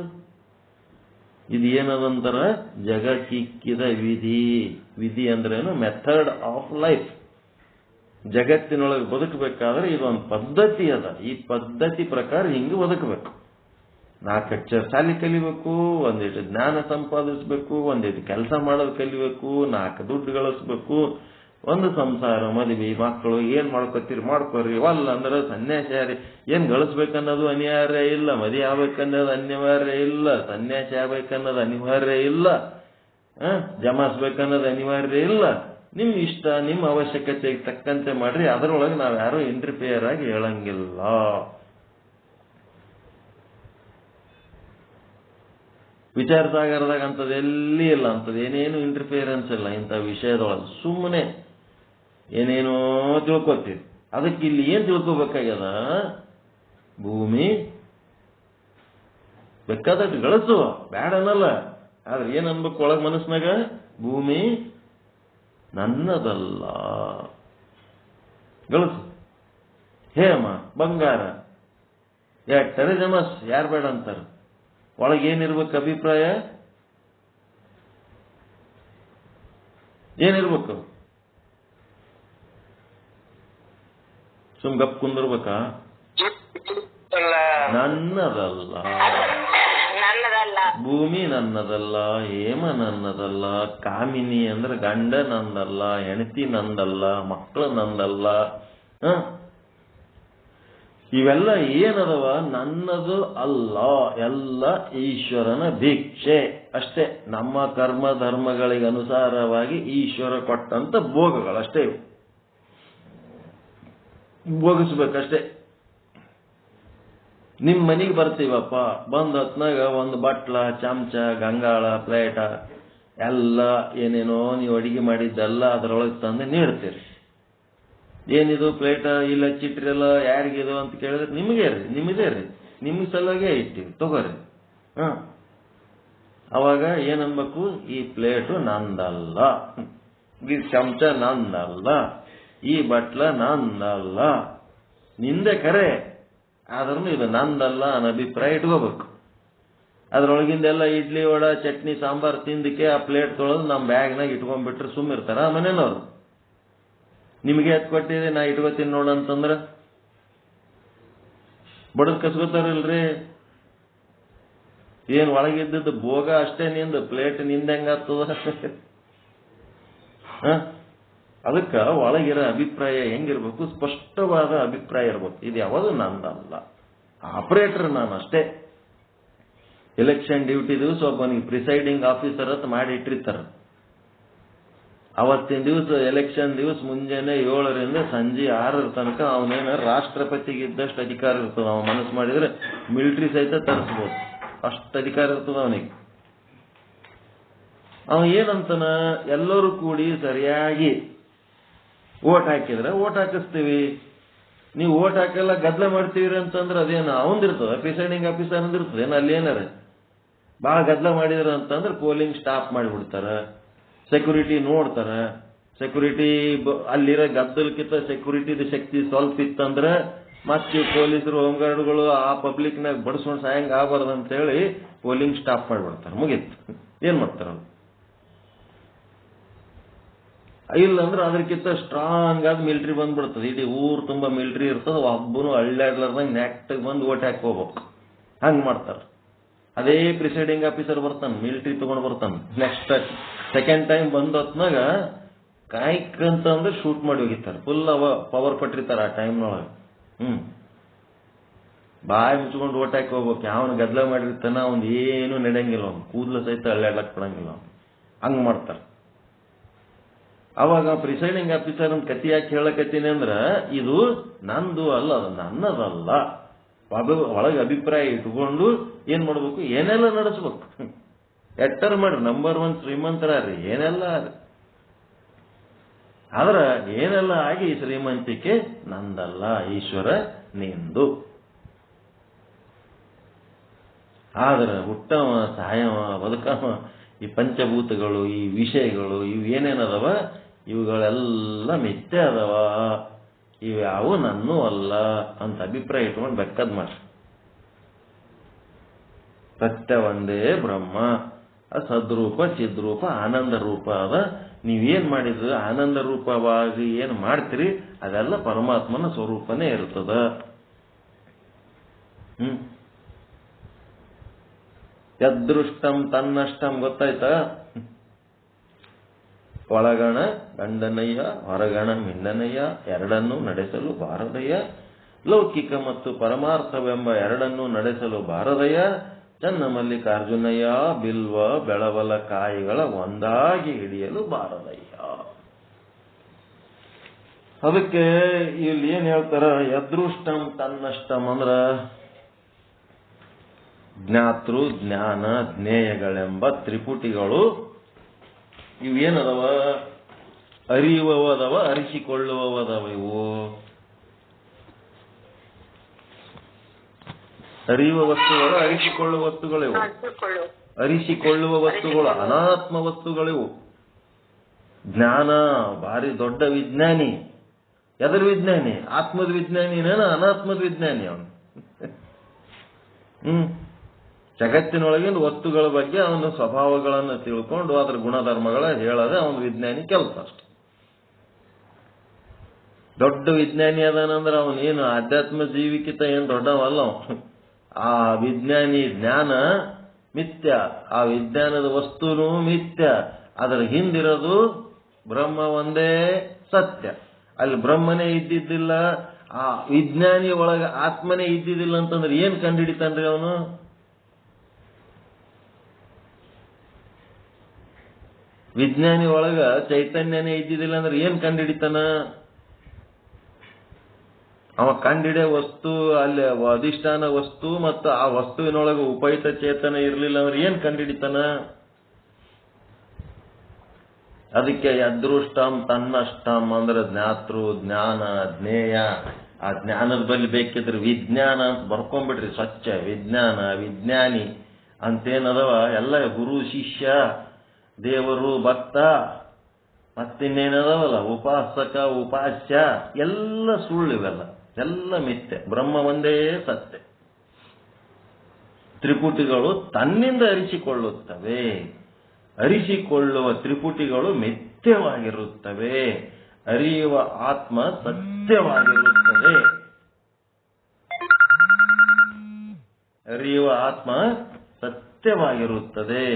ಇದು ಏನದಂತಾರ? ಜಗಕ್ಕಿಕ್ಕಿದ ವಿಧಿ. ವಿಧಿ ಅಂದ್ರೇನು? Method of life. ಜಗತ್ತಿನೊಳಗೆ ಬದುಕಬೇಕಾದ್ರೆ ಇದೊಂದು ಪದ್ಧತಿ ಅದ. ಈ ಪದ್ಧತಿ ಪ್ರಕಾರ ಹಿಂಗೆ ಬದುಕಬೇಕು. 4 ಅಕ್ಷರ ಶಾಲೆ ಕಲಿಬೇಕು, ಒಂದಿಟ್ಟು ಜ್ಞಾನ ಸಂಪಾದಿಸ್ಬೇಕು, ಒಂದಿಟ್ಟು ಕೆಲಸ ಮಾಡೋದು ಕಲಿಬೇಕು, 4 ದುಡ್ಡು ಗಳಿಸ್ಬೇಕು, ಒಂದು ಸಂಸಾರ, ಮದುವೆ, ಮಕ್ಕಳು. ಏನ್ ಮಾಡ್ಕೊತೀರಿ ಮಾಡ್ಕೋರಿ, ಅಲ್ಲ ಅಂದ್ರೆ ಸನ್ಯಾಸಿ. ಏನ್ ಗಳಿಸ್ಬೇಕನ್ನೋದು ಅನಿವಾರ್ಯ ಇಲ್ಲ, ಮದುವೆ ಆಗ್ಬೇಕನ್ನೋದು ಅನಿವಾರ್ಯ ಇಲ್ಲ, ಸನ್ಯಾಸಿ ಆಗ್ಬೇಕನ್ನೋದು ಅನಿವಾರ್ಯ ಇಲ್ಲ, ಜಮಾಯಿಸ್ಬೇಕನ್ನೋದು ಅನಿವಾರ್ಯ ಇಲ್ಲ. ನಿಮ್ ಇಷ್ಟ, ನಿಮ್ಮ ಅವಶ್ಯಕತೆಗೆ ತಕ್ಕಂತೆ ಮಾಡ್ರಿ. ಅದರೊಳಗೆ ನಾವ್ ಯಾರು ಇಂಟರ್ಫಿಯರ್ ಆಗಿ ಹೇಳಂಗಿಲ್ಲ. ವಿಚಾರ ಸಾಗರದಾಗ ಅಂತದ್ ಎಲ್ಲಿ ಇಲ್ಲ, ಅಂತದ್ ಏನೇನು ಇಂಟರ್ಫಿಯರೆನ್ಸ್ ಇಲ್ಲ. ಇಂಥ ವಿಷಯದೊಳಗೆ ಸುಮ್ಮನೆ ಏನೇನೋ ತಿಳ್ಕೊತೀವಿ. ಅದಕ್ಕೆ ಇಲ್ಲಿ ಏನ್ ತಿಳ್ಕೊಬೇಕಾಗ್ಯದ? ಭೂಮಿ ಬೇಕಾದಷ್ಟು ಗಳಿಸುವ, ಬ್ಯಾಡ ಅನ್ನಲ್ಲ. ಆದ್ರೆ ಏನ್ ಅನ್ಬೇಕು ಒಳಗ್ ಮನಸ್ನಾಗ? ಭೂಮಿ ನನ್ನದಲ್ಲ, ಗಳಿಸು. ಹೇಮ, ಬಂಗಾರ, ಯಾಕ್ತಾರೆ ಜಮಸ್, ಯಾರು ಬೇಡ ಅಂತಾರ? ಒಳಗೇನಿರ್ಬೇಕು ಅಭಿಪ್ರಾಯ? ಏನಿರ್ಬೇಕು? ಸುಮ್ ಗಪ್ ಕುಂದಿರ್ಬೇಕಾ? ನನ್ನದಲ್ಲ, ಭೂಮಿ ನನ್ನದಲ್ಲ, ಹೇಮ ನನ್ನದಲ್ಲ, ಕಾಮಿನಿ ಅಂದ್ರೆ ಗಂಡ ನಂದಲ್ಲ, ಹೆಂಡತಿ ನಂದಲ್ಲ, ಮಕ್ಕಳು ನಂದಲ್ಲ. ಇವೆಲ್ಲ ಏನದವ? ನನ್ನದು ಅಲ್ಲ, ಎಲ್ಲ ಈಶ್ವರನ ಭಿಕ್ಷೆ ಅಷ್ಟೇ. ನಮ್ಮ ಕರ್ಮ ಧರ್ಮಗಳಿಗೆ ಅನುಸಾರವಾಗಿ ಈಶ್ವರ ಕೊಟ್ಟಂತ ಭೋಗಗಳಷ್ಟೇ ಇವು. ಭೋಗಿಸ್ಬೇಕಷ್ಟೇ. ನಿಮ್ ಮನೆಗೆ ಬರ್ತೀವಪ್ಪ, ಬಂದ ಹೊತ್ನಾಗ ಒಂದು ಬಟ್ಲ, ಚಮಚ, ಗಂಗಾಳ, ಪ್ಲೇಟ ಎಲ್ಲ ಏನೇನೋ ನೀವು ಅಡಿಗೆ ಮಾಡಿದ್ದೆಲ್ಲ ಅದರೊಳಗೆ ತಂದು ನೀಡ್ತೀರಿ. ಏನಿದು ಪ್ಲೇಟ ಇಲ್ಲ ಚಿಟ್ರೆಲ್ಲ ಯಾರಿಗಿದು ಅಂತ ಕೇಳಿದ್ರೆ ನಿಮಗೇ ರೀ, ನಿಮ್ಮದೇ ರೀ, ನಿಮ್ಗೆ ಸಲುವಾಗೇ ಇಟ್ಟಿವಿ, ತಗೋರಿ. ಅವಾಗ ಏನನ್ಬೇಕು? ಈ ಪ್ಲೇಟು ನಂದಲ್ಲ, ಈ ಚಮಚ ನಂದಲ್ಲ, ಈ ಬಟ್ಲ ನಂದಲ್ಲ. ನಿಂದೆ ಕರೆ, ಆದ್ರೂ ಇದು ನಂದಲ್ಲ ಅನ್ನೋ ಅಭಿಪ್ರಾಯ ಇಟ್ಕೋಬೇಕು. ಅದ್ರೊಳಗಿಂದೆಲ್ಲ ಇಡ್ಲಿ, ವಡ, ಚಟ್ನಿ, ಸಾಂಬಾರ್ ತಿಂದಕ್ಕೆ ಆ ಪ್ಲೇಟ್ ತೊಳೆದು ನಮ್ಮ ಬ್ಯಾಗ್ನಾಗ ಇಟ್ಕೊಂಡ್ಬಿಟ್ರೆ ಸುಮ್ಮಿರ್ತಾರ ಮನೇನವ್ರು? ನಿಮಗೆ ಎತ್ ಕೊಟ್ಟಿದೆ, ನಾ ಇಟ್ಕೋತೀನಿ ನೋಡಂತಂದ್ರ ಬಡದ್ ಕಸ್ಕೋತಾರಲ್ರಿ. ಏನ್ ಒಳಗಿದ್ದದ್ದು ಭೋಗ ಅಷ್ಟೇ, ನಿಂದು ಪ್ಲೇಟ್ ನಿಂದ ಹೆಂಗಾಗ್ತದ? ಅದಕ್ಕ ಒಳಗಿರೋ ಅಭಿಪ್ರಾಯ ಹೆಂಗಿರ್ಬೇಕು? ಸ್ಪಷ್ಟವಾದ ಅಭಿಪ್ರಾಯ ಇರ್ಬೇಕು. ಇದು ಯಾವುದು ನಂದಲ್ಲ, ಆಪರೇಟರ್ ನಾನು ಅಷ್ಟೇ. ಎಲೆಕ್ಷನ್ ಡ್ಯೂಟಿ ದಿವಸ ಒಬ್ಬನಿಗೆ ಪ್ರಿಸೈಡಿಂಗ್ ಆಫೀಸರ್ ಅಂತ ಮಾಡಿ ಇಟ್ಟಿರ್ತಾರ. ಅವತ್ತಿನ ದಿವಸ ಎಲೆಕ್ಷನ್ ದಿವಸ ಮುಂಜಾನೆ 7ರಿಂದ ಸಂಜೆ 6 ತನಕ ಅವನೇನ ರಾಷ್ಟ್ರಪತಿಗೆ ಇದ್ದಷ್ಟು ಅಧಿಕಾರ ಇರ್ತದ. ಅವ ಮನಸ್ಸು ಮಾಡಿದ್ರೆ ಮಿಲಿಟರಿ ಸಹಿತ ತರಿಸ್ಬೋದು, ಅಷ್ಟು ಅಧಿಕಾರ ಇರ್ತದ ಅವನಿಗೆ. ಅವ ಏನಂತಾನ, ಎಲ್ಲರೂ ಕೂಡಿ ಸರಿಯಾಗಿ ಓಟ್ ಹಾಕಿದ್ರೆ ಓಟ್ ಹಾಕಿಸ್ತೀವಿ, ನೀವು ಓಟ್ ಹಾಕೆಲ್ಲ ಗದ್ದಲ ಮಾಡ್ತೀವಿ ಅಂತಂದ್ರೆ ಅದೇನು ಅವಂದಿರ್ತದ, ಪ್ರಿಸೈಡಿಂಗ್ ಆಫೀಸರ್ ಅಂದಿರ್ತದೆ ಏನು ಅಲ್ಲಿ ಏನಾರ ಭಾಳ ಗದ್ದಲ ಮಾಡಿದ್ರ ಅಂತಂದ್ರೆ ಪೋಲಿಂಗ್ ಸ್ಟಾಪ್ ಮಾಡಿಬಿಡ್ತಾರ, ಸೆಕ್ಯೂರಿಟಿ ನೋಡ್ತಾರ. ಸೆಕ್ಯೂರಿಟಿ ಅಲ್ಲಿರೋ ಗದ್ದಲಕ್ಕಿಂತ ಸೆಕ್ಯೂರಿಟಿದ ಶಕ್ತಿ ಸ್ವಲ್ಪ ಇತ್ತಂದ್ರೆ ಮತ್ತೆ ಪೊಲೀಸರು ಹೋಮ್ಗಾರ್ಡ್ಗಳು ಆ ಪಬ್ಲಿಕ್ನಾಗ ಬಡಿಸ್ಕೊಂಡು ಸಾಯಂಗ್ ಆಗಬಾರ್ದು ಅಂತೇಳಿ ಪೋಲಿಂಗ್ ಸ್ಟಾಪ್ ಮಾಡಿಬಿಡ್ತಾರೆ, ಮುಗೀತು. ಏನ್ ಮಾಡ್ತಾರ ಇಲ್ಲ ಅಂದ್ರೆ ಅದಕ್ಕಿಂತ ಸ್ಟ್ರಾಂಗ್ ಆದ ಮಿಲಿಟರಿ ಬಂದ್ಬಿಡ್ತದೆ, ಇಡೀ ಊರು ತುಂಬಾ ಮಿಲಿಟರಿ ಇರ್ತದೆ, ಒಬ್ಬನು ಹಳ್ಳ್ಯಾಡ್ಲಾರ್ದಂಗೆ ನೆಕ್ಟಾಗಿ ಬಂದು ಓಟ್ ಹಾಕಿ ಹೋಗ್ಬೇಕು, ಹಂಗ್ ಮಾಡ್ತಾರ. ಅದೇ ಪ್ರಿಸೈಡಿಂಗ್ ಆಫೀಸರ್ ಬರ್ತಾನೆ, ಮಿಲಿಟರಿ ತಗೊಂಡ್ ಬರ್ತಾನೆ, ನೆಕ್ಸ್ಟ್ ಸೆಕೆಂಡ್ ಟೈಮ್ ಬಂದ ಹೊತ್ನಾಗ ಕಾಯ್ಕಂತ ಅಂದ್ರೆ ಶೂಟ್ ಮಾಡಿ ಹೋಗಿರ್ತಾರೆ, ಫುಲ್ ಅವ ಪವರ್ ಕೊಟ್ಟಿರ್ತಾರ ಆ ಟೈಮ್ನೊಳಗೆ. ಬಾಯಿ ಮುಚ್ಕೊಂಡು ಓಟ್ ಹಾಕಿ ಹೋಗ್ಬೇಕು. ಯಾವನು ಗದ್ದಲ ಮಾಡಿರ್ತಾನ ಅವ್ನು ಏನು ನಡೆಯಂಗಿಲ್ಲ, ಅವ್ನು ಕೂದಲ ಸಹಿತ ಹಳ್ಳ್ಯಾಡ್ಲಕ್ ಕೊಡಂಗಿಲ್ಲ, ಅವ್ನು ಹಂಗ್ ಮಾಡ್ತಾರ. ಅವಾಗ ಪ್ರಿಸೈಡಿಂಗ್ ಆಫೀಸರ್ ಅಂತ ಕತಿ ಯಾಕೆ ಹೇಳಕತ್ತೀನಿ ಅಂದ್ರ, ಇದು ನಂದು ಅಲ್ಲ, ಅದು ನನ್ನದಲ್ಲ, ಒಳಗೆ ಅಭಿಪ್ರಾಯ ಇಟ್ಕೊಂಡು ಏನ್ ಮಾಡ್ಬೇಕು, ಏನೆಲ್ಲ ನಡೆಸ್ಬೇಕು. ಎಟ್ಟರ್ ಮಾಡ್ರಿ, ನಂಬರ್ 1 ಶ್ರೀಮಂತರಾರ್ರಿ, ಏನೆಲ್ಲ ಆದ್ರ ಏನೆಲ್ಲ ಆಗಿ ಈ ಶ್ರೀಮಂತಿಕೆ ನಂದಲ್ಲ, ಈಶ್ವರ ನಿಂದು. ಆದ್ರ ಹುಟ್ಟವ ಸಾಯವ ಬದುಕವ ಈ ಪಂಚಭೂತಗಳು, ಈ ವಿಷಯಗಳು, ಇವು ಏನೇನದವ ಇವುಗಳೆಲ್ಲ ಮಿಥ್ಯೆ ಅದಾವ, ಇವು ಯಾವ ನನ್ನೂ ಅಲ್ಲ ಅಂತ ಅಭಿಪ್ರಾಯ ಇಟ್ಕೊಂಡು ಬೆಕ್ಕದ್ ಮಾಡ್ರಿ. ಸತ್ಯ ಒಂದೇ ಬ್ರಹ್ಮ, ಸದ್ರೂಪ ಚಿದ್ರೂಪ ಆನಂದ ರೂಪ ಅದ. ನೀವೇನ್ ಮಾಡಿದ್ರು ಆನಂದ ರೂಪವಾಗಿ ಏನ್ ಮಾಡ್ತೀರಿ ಅದೆಲ್ಲ ಪರಮಾತ್ಮನ ಸ್ವರೂಪನೇ ಇರ್ತದ. ಯದೃಷ್ಟಂ ತನ್ನಷ್ಟಂ ಗೊತ್ತಾಯ್ತಾ? ಒಳಗಣ ಗಂಡನಯ್ಯ, ಹೊರಗಣ ಮಿಂಡನಯ್ಯ, ಎರಡನ್ನೂ ನಡೆಸಲು ಬಾರದಯ್ಯ. ಲೌಕಿಕ ಮತ್ತು ಪರಮಾರ್ಥವೆಂಬ ಎರಡನ್ನೂ ನಡೆಸಲು ಬಾರದಯ್ಯ. ಚನ್ನ ಮಲ್ಲಿಕಾರ್ಜುನಯ್ಯ, ಬಿಲ್ವ ಬೆಳವಲ ಕಾಯಿಗಳ ಒಂದಾಗಿ ಹಿಡಿಯಲು ಬಾರದಯ್ಯ. ಅದಕ್ಕೆ ಇಲ್ಲಿ ಏನ್ ಹೇಳ್ತಾರ, ಯದೃಷ್ಟಂ ತನ್ನಷ್ಟಂ ಅಂದ್ರ ಜ್ಞಾತೃ ಜ್ಞಾನ ಜ್ಞೇಯಗಳೆಂಬ ತ್ರಿಪುಟಿಗಳು ಇವೇನದವ, ಅರಿಯುವವದವ, ಅರಿಸಿಕೊಳ್ಳುವವದವ. ಇವು ಅರಿಯುವ ವಸ್ತುಗಳು, ಅರಿಸಿಕೊಳ್ಳುವ ವಸ್ತುಗಳಿವು. ಅರಿಸಿಕೊಳ್ಳುವ ವಸ್ತುಗಳು ಅನಾತ್ಮ ವಸ್ತುಗಳಿವು. ಜ್ಞಾನ ಭಾರಿ ದೊಡ್ಡ ವಿಜ್ಞಾನಿ. ಎದರ ವಿಜ್ಞಾನಿ? ಆತ್ಮದ ವಿಜ್ಞಾನಿನೇನ ಅನಾತ್ಮದ ವಿಜ್ಞಾನಿ ಅವನು. ಜಗತ್ತಿನೊಳಗಿನ ವಸ್ತುಗಳ ಬಗ್ಗೆ ಅವನ ಸ್ವಭಾವಗಳನ್ನು ತಿಳ್ಕೊಂಡು ಅದರ ಗುಣಧರ್ಮಗಳ ಹೇಳದೆ ಅವನ ವಿಜ್ಞಾನಿ ಕೆಲಸ ಅಷ್ಟೆ. ದೊಡ್ಡ ವಿಜ್ಞಾನಿ ಅದಾನಂದ್ರೆ ಅವನೇನು ಆಧ್ಯಾತ್ಮ ಜೀವಿಕಿತ ಏನು ದೊಡ್ಡವಲ್ಲ. ಆ ವಿಜ್ಞಾನಿ ಜ್ಞಾನ ಮಿಥ್ಯ, ಆ ವಿಜ್ಞಾನದ ವಸ್ತುನು ಮಿಥ್ಯ, ಅದರ ಹಿಂದಿರೋದು ಬ್ರಹ್ಮ ಒಂದೇ ಸತ್ಯ. ಅಲ್ಲಿ ಬ್ರಹ್ಮನೇ ಇದ್ದಿದ್ದಿಲ್ಲ, ಆ ವಿಜ್ಞಾನಿ ಒಳಗ ಆತ್ಮನೇ ಇದ್ದಿದ್ದಿಲ್ಲ ಅಂತಂದ್ರೆ ಏನ್ ಕಂಡುಹಿಡಿತಾನ್ರಿ ಅವನು? ವಿಜ್ಞಾನಿ ಒಳಗ ಚೈತನ್ಯನೇ ಇದ್ದಿದ್ದಿಲ್ಲ ಅಂದ್ರೆ ಏನ್ ಕಂಡುಹಿಡಿತಾನ? ಅವ ಕಂಡಿಡೆ ವಸ್ತು ಅಲ್ಲಿ ಅಧಿಷ್ಠಾನ ವಸ್ತು ಮತ್ತು ಆ ವಸ್ತುವಿನೊಳಗೆ ಉಪಯುಕ್ತ ಚೇತನ ಇರಲಿಲ್ಲ ಅಂದ್ರೆ ಏನ್ ಕಂಡುಹಿಡಿತಾನ? ಅದಕ್ಕೆ ಅದೃಷ್ಟಂ ತನ್ನಷ್ಟಂ ಅಂದ್ರೆ ಜ್ಞಾತೃ ಜ್ಞಾನ ಜ್ಞೇಯ. ಆ ಜ್ಞಾನದ ಬಲ್ಲಿ ಬೇಕಿದ್ರೆ ವಿಜ್ಞಾನ ಅಂತ ಬರ್ಕೊಂಡ್ಬಿಡ್ರಿ, ಸ್ವಚ್ಛ ವಿಜ್ಞಾನ ವಿಜ್ಞಾನಿ ಅಂತೇನದವ ಎಲ್ಲ ಗುರು ಶಿಷ್ಯ ದೇವರು ಭಕ್ತ ಮತ್ತಿನ್ನೇನದವಲ್ಲ ಉಪಾಸಕ ಉಪಾಸ್ಯ ಎಲ್ಲ ಸುಳ್ಳು, ಇವೆಲ್ಲ ಎಲ್ಲ ಮಿಥ್ಯೆ. ಬ್ರಹ್ಮ ಒಂದೇ ಸತ್ಯ. ತ್ರಿಪುಟಿಗಳು ತನ್ನಿಂದ ಅರಿಸಿಕೊಳ್ಳುತ್ತವೆ. ಅರಿಸಿಕೊಳ್ಳುವ ತ್ರಿಪುಟಿಗಳು ಮಿಥ್ಯವಾಗಿರುತ್ತವೆ. ಅರಿಯುವ ಆತ್ಮ ಸತ್ಯವಾಗಿರುತ್ತದೆ. ಅರಿಯುವ ಆತ್ಮ ಸತ್ಯವಾಗಿರುತ್ತದೆ.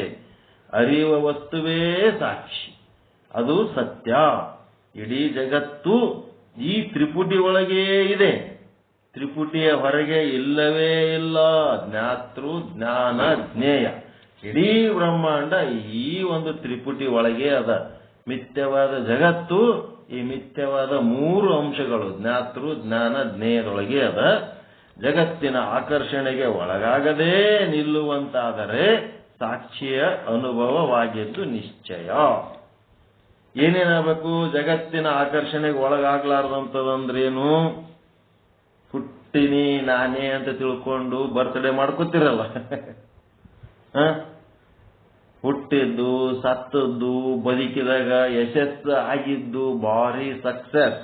ಅರಿಯುವ ವಸ್ತುವೇ ಸಾಕ್ಷಿ, ಅದು ಸತ್ಯ. ಇಡೀ ಜಗತ್ತು ಈ ತ್ರಿಪುಟಿ ಒಳಗೇ ಇದೆ, ತ್ರಿಪುಟಿಯ ಹೊರಗೆ ಇಲ್ಲವೇ ಇಲ್ಲ. ಜ್ಞಾತೃ ಜ್ಞಾನ ಜ್ಞೇಯ ಇಡೀ ಬ್ರಹ್ಮಾಂಡ ಈ ಒಂದು ತ್ರಿಪುಟಿ ಒಳಗೆ ಅದ. ಮಿಥ್ಯವಾದ ಜಗತ್ತು ಈ ಮಿಥ್ಯವಾದ 3 ಅಂಶಗಳು ಜ್ಞಾತೃ ಜ್ಞಾನ ಜ್ಞೇಯದೊಳಗೆ ಅದ. ಜಗತ್ತಿನ ಆಕರ್ಷಣೆಗೆ ಒಳಗಾಗದೇ ನಿಲ್ಲುವಂತಾದರೆ ಸಾಕ್ಷಿಯ ಅನುಭವವಾಗಿದ್ದು ನಿಶ್ಚಯ. ಏನೇನಾಗಬೇಕು? ಜಗತ್ತಿನ ಆಕರ್ಷಣೆಗೆ ಒಳಗಾಗ್ಲಾರ್ದಂಥದಂದ್ರೇನು? ಹುಟ್ಟಿನಿ ನಾನೇ ಅಂತ ತಿಳ್ಕೊಂಡು ಬರ್ತ್ಡೇ ಮಾಡ್ಕೋತಿರಲ್ಲ, ಹುಟ್ಟಿದ್ದು, ಸತ್ತದ್ದು, ಬದುಕಿದಾಗ ಯಶಸ್ಸು ಆಗಿದ್ದು, ಭಾರಿ ಸಕ್ಸಸ್,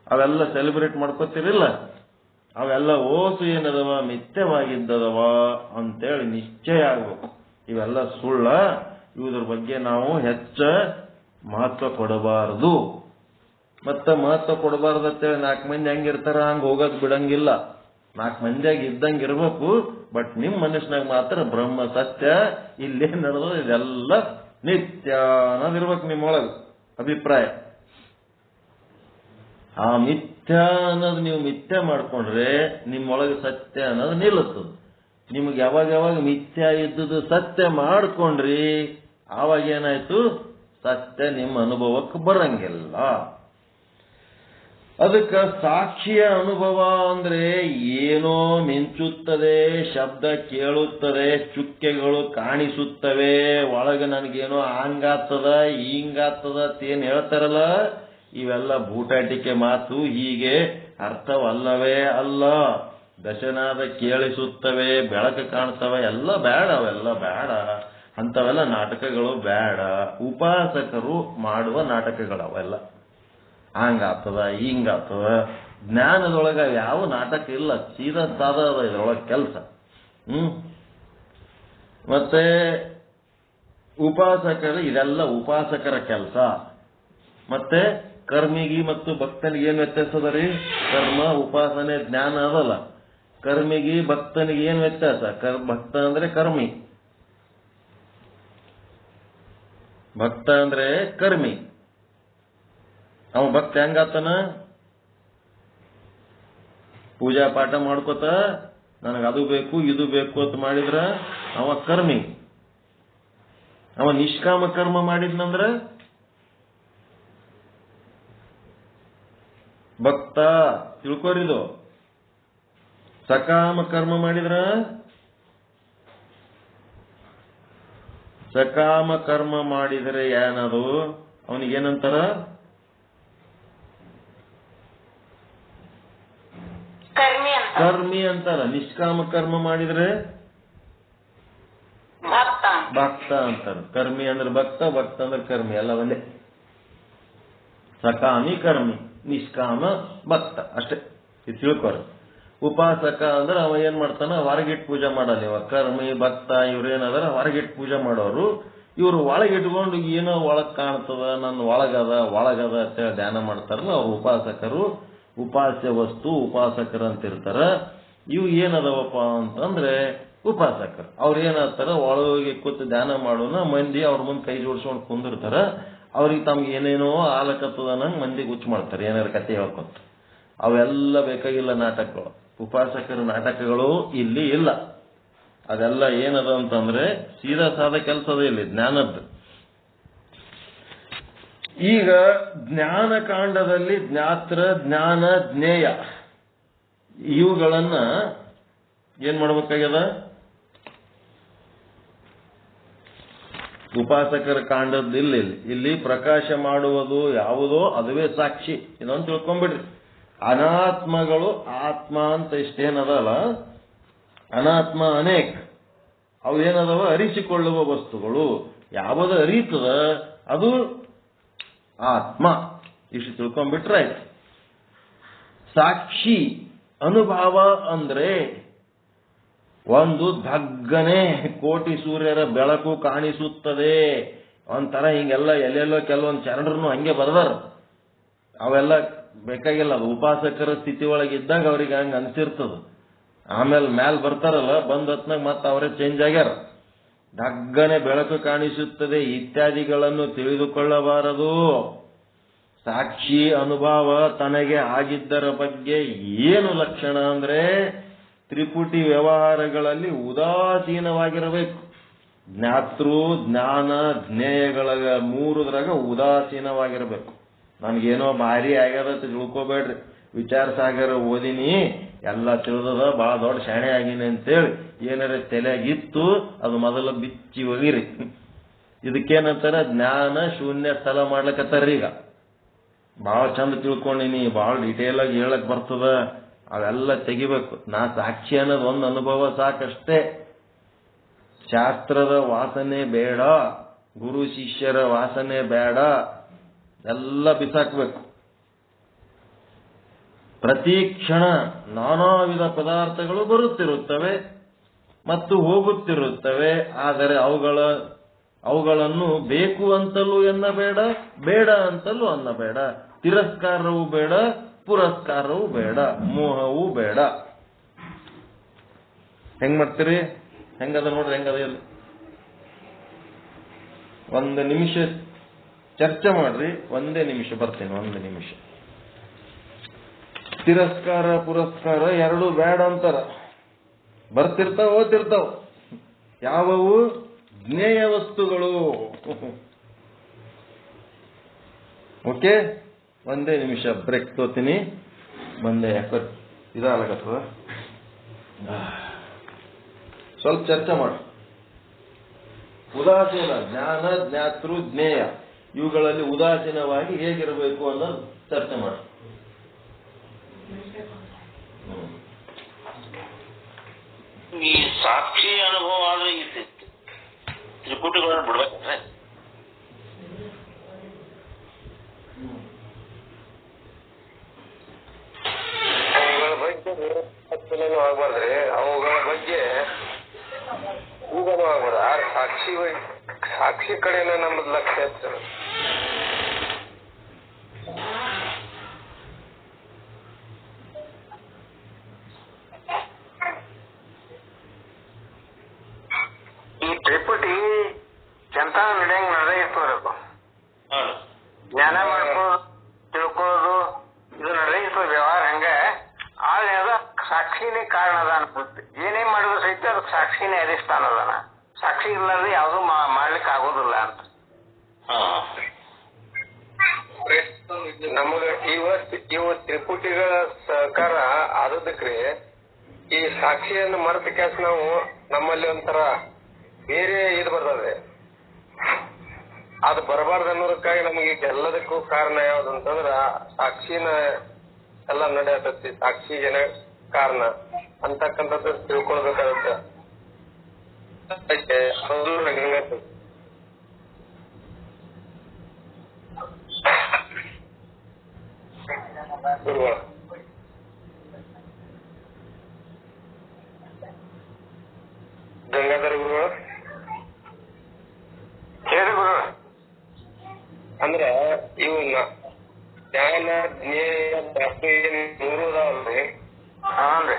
ಅವೆಲ್ಲ ಸೆಲೆಬ್ರೇಟ್ ಮಾಡ್ಕೋತಿರಿಲ್ಲ. ಅವೆಲ್ಲ ಓಸು ಏನದವ, ಮಿಥ್ಯವಾಗಿದ್ದದವ ಅಂತೇಳಿ ನಿಶ್ಚಯ ಆಗ್ಬೇಕು. ಇವೆಲ್ಲ ಸುಳ್ಳ, ಇವುದ್ರ ಬಗ್ಗೆ ನಾವು ಹೆಚ್ಚ ಮಹತ್ವ ಕೊಡಬಾರದು. ಮತ್ತೆ ಮಹತ್ವ ಕೊಡಬಾರ್ದು ಅಂತೇಳಿ 4 ಮಂದಿ ಹೆಂಗಿರ್ತಾರ ಹಂಗ ಹೋಗೋದ್ ಬಿಡಂಗಿಲ್ಲ. 4 ಮಂದಿಯಾಗಿ ಇದ್ದಂಗೆ ಇರ್ಬೇಕು. ಬಟ್ ನಿಮ್ ಮನಸ್ಸಿನಾಗ ಮಾತ್ರ ಬ್ರಹ್ಮ ಸತ್ಯ, ಇಲ್ಲೇನ್ ನಡೆದು ಇದೆಲ್ಲ ನಿತ್ಯ ಅನ್ನೋದಿರ್ಬೇಕು ನಿಮ್ಮೊಳಗೆ ಅಭಿಪ್ರಾಯ. ಆ ಮಿಥ್ಯ ಅನ್ನೋದು ನೀವು ಮಿಥ್ಯ ಮಾಡ್ಕೊಂಡ್ರೆ ನಿಮ್ಮೊಳಗೆ ಸತ್ಯ ಅನ್ನೋದು ನಿಲ್ಲುತ್ತದೆ. ನಿಮ್ಗೆ ಯಾವಾಗ ಮಿಥ್ಯ ಇದ್ದುದು ಸತ್ಯ ಮಾಡ್ಕೊಂಡ್ರಿ, ಆವಾಗ ಏನಾಯ್ತು? ಸತ್ಯ ನಿಮ್ಮ ಅನುಭವಕ್ಕೆ ಬರಂಗಿಲ್ಲ. ಅದಕ್ಕೆ ಸಾಕ್ಷಿಯ ಅನುಭವ ಅಂದ್ರೆ ಏನೋ ಮಿಂಚುತ್ತದೆ, ಶಬ್ದ ಕೇಳುತ್ತದೆ, ಚುಕ್ಕೆಗಳು ಕಾಣಿಸುತ್ತವೆ, ಒಳಗೆ ನನಗೇನೋ ಹಂಗಾಗ್ತದ ಹಿಂಗಾಗ್ತದ ಏನ್ ಹೇಳ್ತಾರಲ್ಲ, ಇವೆಲ್ಲ ಬೂಟಾಟಿಕೆ ಮಾತು. ಹೀಗೆ ಅರ್ಥವಲ್ಲವೇ ಅಲ್ಲ. ದಶನಾದ ಕೇಳಿಸುತ್ತವೆ, ಬೆಳಕು ಕಾಣ್ತವೆ, ಎಲ್ಲ ಬೇಡ, ಅವೆಲ್ಲ ಬೇಡ. ಅಂಥವೆಲ್ಲ ನಾಟಕಗಳು ಬೇಡ. ಉಪಾಸಕರು ಮಾಡುವ ನಾಟಕಗಳವೆಲ್ಲ. ಹಂಗಾಗ್ತದ ಹಿಂಗಾಗ್ತದ. ಜ್ಞಾನದೊಳಗ ಯಾವ ನಾಟಕ ಇಲ್ಲ, ಸೀದಾ ಸಾದ ಇದ್ರೊಳಗೆ ಕೆಲಸ. ಮತ್ತೆ ಉಪಾಸಕರು, ಇದೆಲ್ಲ ಉಪಾಸಕರ ಕೆಲಸ. ಮತ್ತೆ ಕರ್ಮಿಗಿ ಮತ್ತು ಭಕ್ತನಿಗೆ ಏನ್ ವ್ಯತ್ಯಾಸ ಅದ ರೀ? ಕರ್ಮ, ಉಪಾಸನೆ, ಜ್ಞಾನ ಅದಲ್ಲ. ಕರ್ಮಿಗಿ ಭಕ್ತನಿಗೆ ಏನ್ ವ್ಯತ್ಯಾಸ? ಭಕ್ತ ಅಂದ್ರೆ ಕರ್ಮಿ, ಭಕ್ತ ಅಂದ್ರೆ ಕರ್ಮಿ. ಅವ ಭಕ್ತ ಹೆಂಗಾತನ? ಪೂಜಾ ಪಾಠ ಮಾಡ್ಕೋತ ನನಗೆ ಅದು ಬೇಕು ಇದು ಬೇಕು ಅಂತ ಮಾಡಿದ್ರ ಅವ ಕರ್ಮಿ. ಅವ ನಿಷ್ಕಾಮ ಕರ್ಮ ಮಾಡಿದ್ನಂದ್ರ ಭಕ್ತ. ತಿಳ್ಕೋರಿದು. ಸಕಾಮ ಕರ್ಮ ಮಾಡಿದ್ರ, ಸಕಾಮ ಕರ್ಮ ಮಾಡಿದರೆ ಏನದು? ಅವನಿಗೇನಂತಾರ? ಕರ್ಮಿ ಅಂತಾರ. ನಿಷ್ಕಾಮ ಕರ್ಮ ಮಾಡಿದ್ರೆ ಭಕ್ತ ಅಂತಾರ. ಕರ್ಮಿ ಅಂದ್ರೆ ಭಕ್ತ, ಭಕ್ತ ಅಂದ್ರೆ ಕರ್ಮಿ, ಎಲ್ಲ ಒಂದೇ. ಸಕಾಮಿ ಕರ್ಮಿ, ನಿಷ್ಕಾಮ ಭಕ್ತ, ಅಷ್ಟೇ. ಇದು ತಿಳ್ಕೊರಿ. ಉಪಾಸಕ ಅಂದ್ರೆ ಅವ ಏನ್ ಮಾಡ್ತಾನ? ಹೊರಗಿಟ್ಟು ಪೂಜೆ ಮಾಡಲ್ಲ. ಇವ ಕರ್ಮಿ ಭಕ್ತ ಇವ್ರೇನದಾರ ಹೊರಗಿಟ್ಟು ಪೂಜೆ ಮಾಡೋರು. ಇವ್ರು ಒಳಗಿಟ್ಕೊಂಡು ಏನೋ ಒಳಗ್ ಕಾಣ್ತದ, ನನ್ನ ಒಳಗದ ಅಂತೇಳಿ ಧ್ಯಾನ ಮಾಡ್ತಾರಲ್ಲ ಅವ್ರು ಉಪಾಸಕರು. ಉಪಾಸ್ಯ ವಸ್ತು ಉಪಾಸಕರು ಅಂತಿರ್ತಾರ. ಇವು ಏನದವಪ್ಪ ಅಂತಂದ್ರೆ ಉಪಾಸಕರು. ಅವ್ರು ಏನಾಗ್ತಾರ? ಒಳಗೆ ಕೂತು ಧ್ಯಾನ ಮಾಡೋಣ, ಮಂದಿ ಅವ್ರ ಮುಂದೆ ಕೈ ಜೋಡಿಸ್ಕೊಂಡು ಕುಂದಿರ್ತಾರ. ಅವ್ರಿಗೆ ತಮ್ಗೆ ಏನೇನೋ ಆಲಕತ್ತದ ನಂಗೆ ಮಂದಿಗೆ ಹುಚ್ಚು ಮಾಡ್ತಾರೆ, ಏನಾರು ಕತೆ ಹೇಳ್ಕೊತ. ಅವೆಲ್ಲ ಬೇಕಾಗಿಲ್ಲ ನಾಟಕಗಳು. ಉಪಾಸಕರ ನಾಟಕಗಳು ಇಲ್ಲಿ ಇಲ್ಲ. ಅದೆಲ್ಲ ಏನದ ಅಂತಂದ್ರೆ ಸೀದಾ ಸಾದ ಕೆಲಸದ ಇಲ್ಲಿ ಜ್ಞಾನದ್ದು. ಈಗ ಜ್ಞಾನ ಕಾಂಡದಲ್ಲಿ ಜ್ಞಾತ್ರ, ಜ್ಞಾನ, ಜ್ಞೇಯ ಇವುಗಳನ್ನ ಏನ್ ಮಾಡ್ಬೇಕಾಗ್ಯದ? ಉಪಾಸಕರ ಕಾಂಡದ್ದು ಇಲ್ಲಿ ಪ್ರಕಾಶ ಮಾಡುವುದು ಯಾವುದೋ ಅದುವೇ ಸಾಕ್ಷಿ. ಇದೊಂದು ತಿಳ್ಕೊಂಡ್ಬಿಡ್ರಿ. ಅನಾತ್ಮಗಳು ಆತ್ಮ ಅಂತ ಇಷ್ಟೇನದಲ್ಲ, ಅನಾತ್ಮ ಅನೇಕ. ಅವು ಏನದವ? ಅರಿಸಿಕೊಳ್ಳುವ ವಸ್ತುಗಳು. ಯಾವುದು ಅರಿತದ ಅದು ಆತ್ಮ. ಇಷ್ಟು ತಿಳ್ಕೊಂಡ್ಬಿಟ್ರಾಯ್ತು. ಸಾಕ್ಷಿ ಅನುಭವ ಅಂದ್ರೆ ಒಂದು ದಗ್ಗನೆ ಕೋಟಿ ಸೂರ್ಯರ ಬೆಳಕು ಕಾಣಿಸುತ್ತದೆ. ಒಂಥರ ಹಿಂಗೆಲ್ಲ ಎಲ್ಲೆಲ್ಲೋ ಕೆಲವೊಂದು ಚರಣರನ್ನು ಹಂಗೆ ಬರ್ದಾರ. ಅವೆಲ್ಲ ಬೇಕಾಗಿಲ್ಲ. ಅದು ಉಪಾಸಕರ ಸ್ಥಿತಿ ಒಳಗಿದ್ದಾಗ ಅವ್ರಿಗೆ ಹಂಗ ಅನ್ಸಿರ್ತದ. ಆಮೇಲೆ ಮ್ಯಾಲ್ ಬರ್ತಾರಲ್ಲ, ಬಂದ ಹೊತ್ನಾಗ ಮತ್ತೆ ಅವರೇ ಚೇಂಜ್ ಆಗ್ಯಾರ. ದಗ್ಗನೆ ಬೆಳಕು ಕಾಣಿಸುತ್ತದೆ ಇತ್ಯಾದಿಗಳನ್ನು ತಿಳಿದುಕೊಳ್ಳಬಾರದು. ಸಾಕ್ಷಿ ಅನುಭವ ತನಗೆ ಆಗಿದ್ದರ ಬಗ್ಗೆ ಏನು ಲಕ್ಷಣ ಅಂದ್ರೆ ತ್ರಿಪುಟಿ ವ್ಯವಹಾರಗಳಲ್ಲಿ ಉದಾಸೀನವಾಗಿರಬೇಕು. ಜ್ಞಾತೃ, ಜ್ಞಾನ, ಜ್ಞೇಯಗಳ ಮೂರದ್ರಾಗ ಉದಾಸೀನವಾಗಿರಬೇಕು. ನನಗೇನೋ ಭಾರಿ ಆಗ್ಯದ ಅಂತ ತಿಳ್ಕೋಬೇಡ್ರಿ. ವಿಚಾರ ಸಾಗರ ಓದಿನಿ, ಎಲ್ಲ ತಿಳಿದದ, ಭಾಳ ದೊಡ್ಡ ಶಾಣೆ ಆಗಿನಿ ಅಂತೇಳಿ ಏನಾರ ತಲೆಯಾಗಿತ್ತು ಅದು ಮೊದಲ ಬಿಚ್ಚಿ ಹೋಗಿರಿ. ಇದಕ್ಕೇನಂತಾರ ಜ್ಞಾನ ಶೂನ್ಯ ಸ್ಥಳ ಮಾಡ್ಲಕತ್ತಾರ. ಈಗ ಭಾಳ ಚಂದ ತಿಳ್ಕೊಂಡಿನಿ, ಭಾಳ ಡಿಟೇಲ್ ಆಗಿ ಹೇಳಕ್ ಬರ್ತದ, ಅವೆಲ್ಲ ತೆಗಿಬೇಕು. ನಾ ಸಾಕ್ಷಿ ಅನ್ನೋದು ಒಂದು ಅನುಭವ ಸಾಕಷ್ಟೇ. ಶಾಸ್ತ್ರದ ವಾಸನೆ ಬೇಡ, ಗುರು ಶಿಷ್ಯರ ವಾಸನೆ ಬೇಡ, ಎಲ್ಲ ಬಿಸಾಕ್ಬೇಕು. ಪ್ರತಿ ಕ್ಷಣ ನಾನಾ ವಿಧ ಪದಾರ್ಥಗಳು ಬರುತ್ತಿರುತ್ತವೆ ಮತ್ತು ಹೋಗುತ್ತಿರುತ್ತವೆ. ಆದರೆ ಅವುಗಳನ್ನು ಬೇಕು ಅಂತಲೂ ಎನ್ನಬೇಡ, ಬೇಡ ಅಂತಲೂ ಅನ್ನಬೇಡ. ತಿರಸ್ಕಾರವೂ ಬೇಡ, ಪುರಸ್ಕಾರವೂ ಬೇಡ, ಮೋಹವೂ ಬೇಡ. ಹೆಂಗ್ ಮಾಡ್ತೀರಿ? ಹೆಂಗದ ನೋಡ್ರಿ, ಹೆಂಗದ ಇಲ್ಲಿ. 1 ನಿಮಿಷ ಚರ್ಚೆ ಮಾಡ್ರಿ. 1 ನಿಮಿಷ ಬರ್ತೀನಿ, 1 ನಿಮಿಷ. ತಿರಸ್ಕಾರ ಪುರಸ್ಕಾರ ಎರಡೂ ಬೇಡ ಅಂತಾರ. ಬರ್ತಿರ್ತಾವ, ಓದ್ತಿರ್ತಾವ. ಯಾವವು? ಜ್ಞೇಯ ವಸ್ತುಗಳು. ಓಕೆ, 1 ನಿಮಿಷ ಬ್ರೇಕ್ ತೋತೀನಿ. ಬಂದೆ, ಯಾಕೆ ಇದಾಗತ್ತದ, ಸ್ವಲ್ಪ ಚರ್ಚೆ ಮಾಡಿ. ಉದಾಸೀನ ಜ್ಞಾನ, ಜ್ಞಾತೃ, ಜ್ಞೇಯ ಇವುಗಳಲ್ಲಿ ಉದಾಸೀನವಾಗಿ ಹೇಗಿರಬೇಕು ಅನ್ನೋದು ಚರ್ಚೆ ಮಾಡಿ. ಈ ಸಾಕ್ಷಿ ಅನುಭವ ಆದ್ರೆ ಈ ತ್ರಿಪುಟಿಗಳನ್ನು ಬಿಡ್ಬೇಕಂದ್ರೆ ಅವುಗಳ ಬಗ್ಗೆ ಆಗ್ಬಾರ್ದ್ರಿ. ಅವುಗಳ ಬಗ್ಗೆ ಈಗನೂ ಆಗ್ಬಾರ್ದು. ಆ ಸಾಕ್ಷಿ ಕಡೆನ ನಮ್ಮದು ಲಕ್ಷ್ಯ ಇರ್ತದೆ. ಈ ತ್ರಿಪುಟಿ ಚಂತಾನ ನಡೆಯಂಗ್ ನಡೆಯಿರ್ತಬೇಕು. ಜ್ಞಾನ ಮಾಡ್ಕೊಳ್ಳೋದು, ತಿಳ್ಕೊಳ್ಳೋದು, ಇದು ನಡೆಯಿರ್ತದೆ ವ್ಯವಹಾರ. ಹಂಗ ಆಗ ಸಾಕ್ಷಿನೇ ಕಾರಣ ಅದ ಅನ್ಸುತ್ತೆ. ಏನೇ ಮಾಡಿದ್ರು ಸಹಿತ ಅದಕ್ಕೆ ಸಾಕ್ಷಿನೇ ಅಧಿಷ್ಠಾನ ಅದಾನ. ಸಾಕ್ಷಿ ಇಲ್ಲದೆ ಯಾವುದು ಮಾಡ್ಲಿಕ್ಕೆ ಆಗೋದಿಲ್ಲ ಅಂತ. ನಮಗ ಇವ ತ್ರಿಪುಟಿಗಳ ಸಹಕಾರ ಆದದಕ್ರಿ ಈ ಸಾಕ್ಷಿಯನ್ನು ಮರೆತ ಕ್ಯಾಸ್ ನಾವು ನಮ್ಮಲ್ಲಿ ಒಂಥರ ಬೇರೆ ಇದು ಬರ್ತದೆ. ಅದು ಬರಬಾರ್ದು ಅನ್ನೋದಕ್ಕಾಗಿ ನಮಗೆ ಎಲ್ಲದಕ್ಕೂ ಕಾರಣ ಯಾವ್ದು ಅಂತಂದ್ರ ಸಾಕ್ಷಿನ ಎಲ್ಲ ನಡೆಯತೈತಿ. ಸಾಕ್ಷಿ ಜನ ಕಾರಣ ಅಂತಕ್ಕಂಥದ್ದು ತಿಳ್ಕೊಳ್ಬೇಕಾಗತ್ತೆ. ಗುರುಗಳ ಗಂಗಾಧರ ಗುರುಗಳು ಹೇಳಿ ಗುರುಗಳು. ಅಂದ್ರ ಇವು ಜ್ಞಾನ, ಜ್ಞೇಯ, ಮೂರು ಅದಾವಲ್ರಿ. ಹಾನ್ರಿ.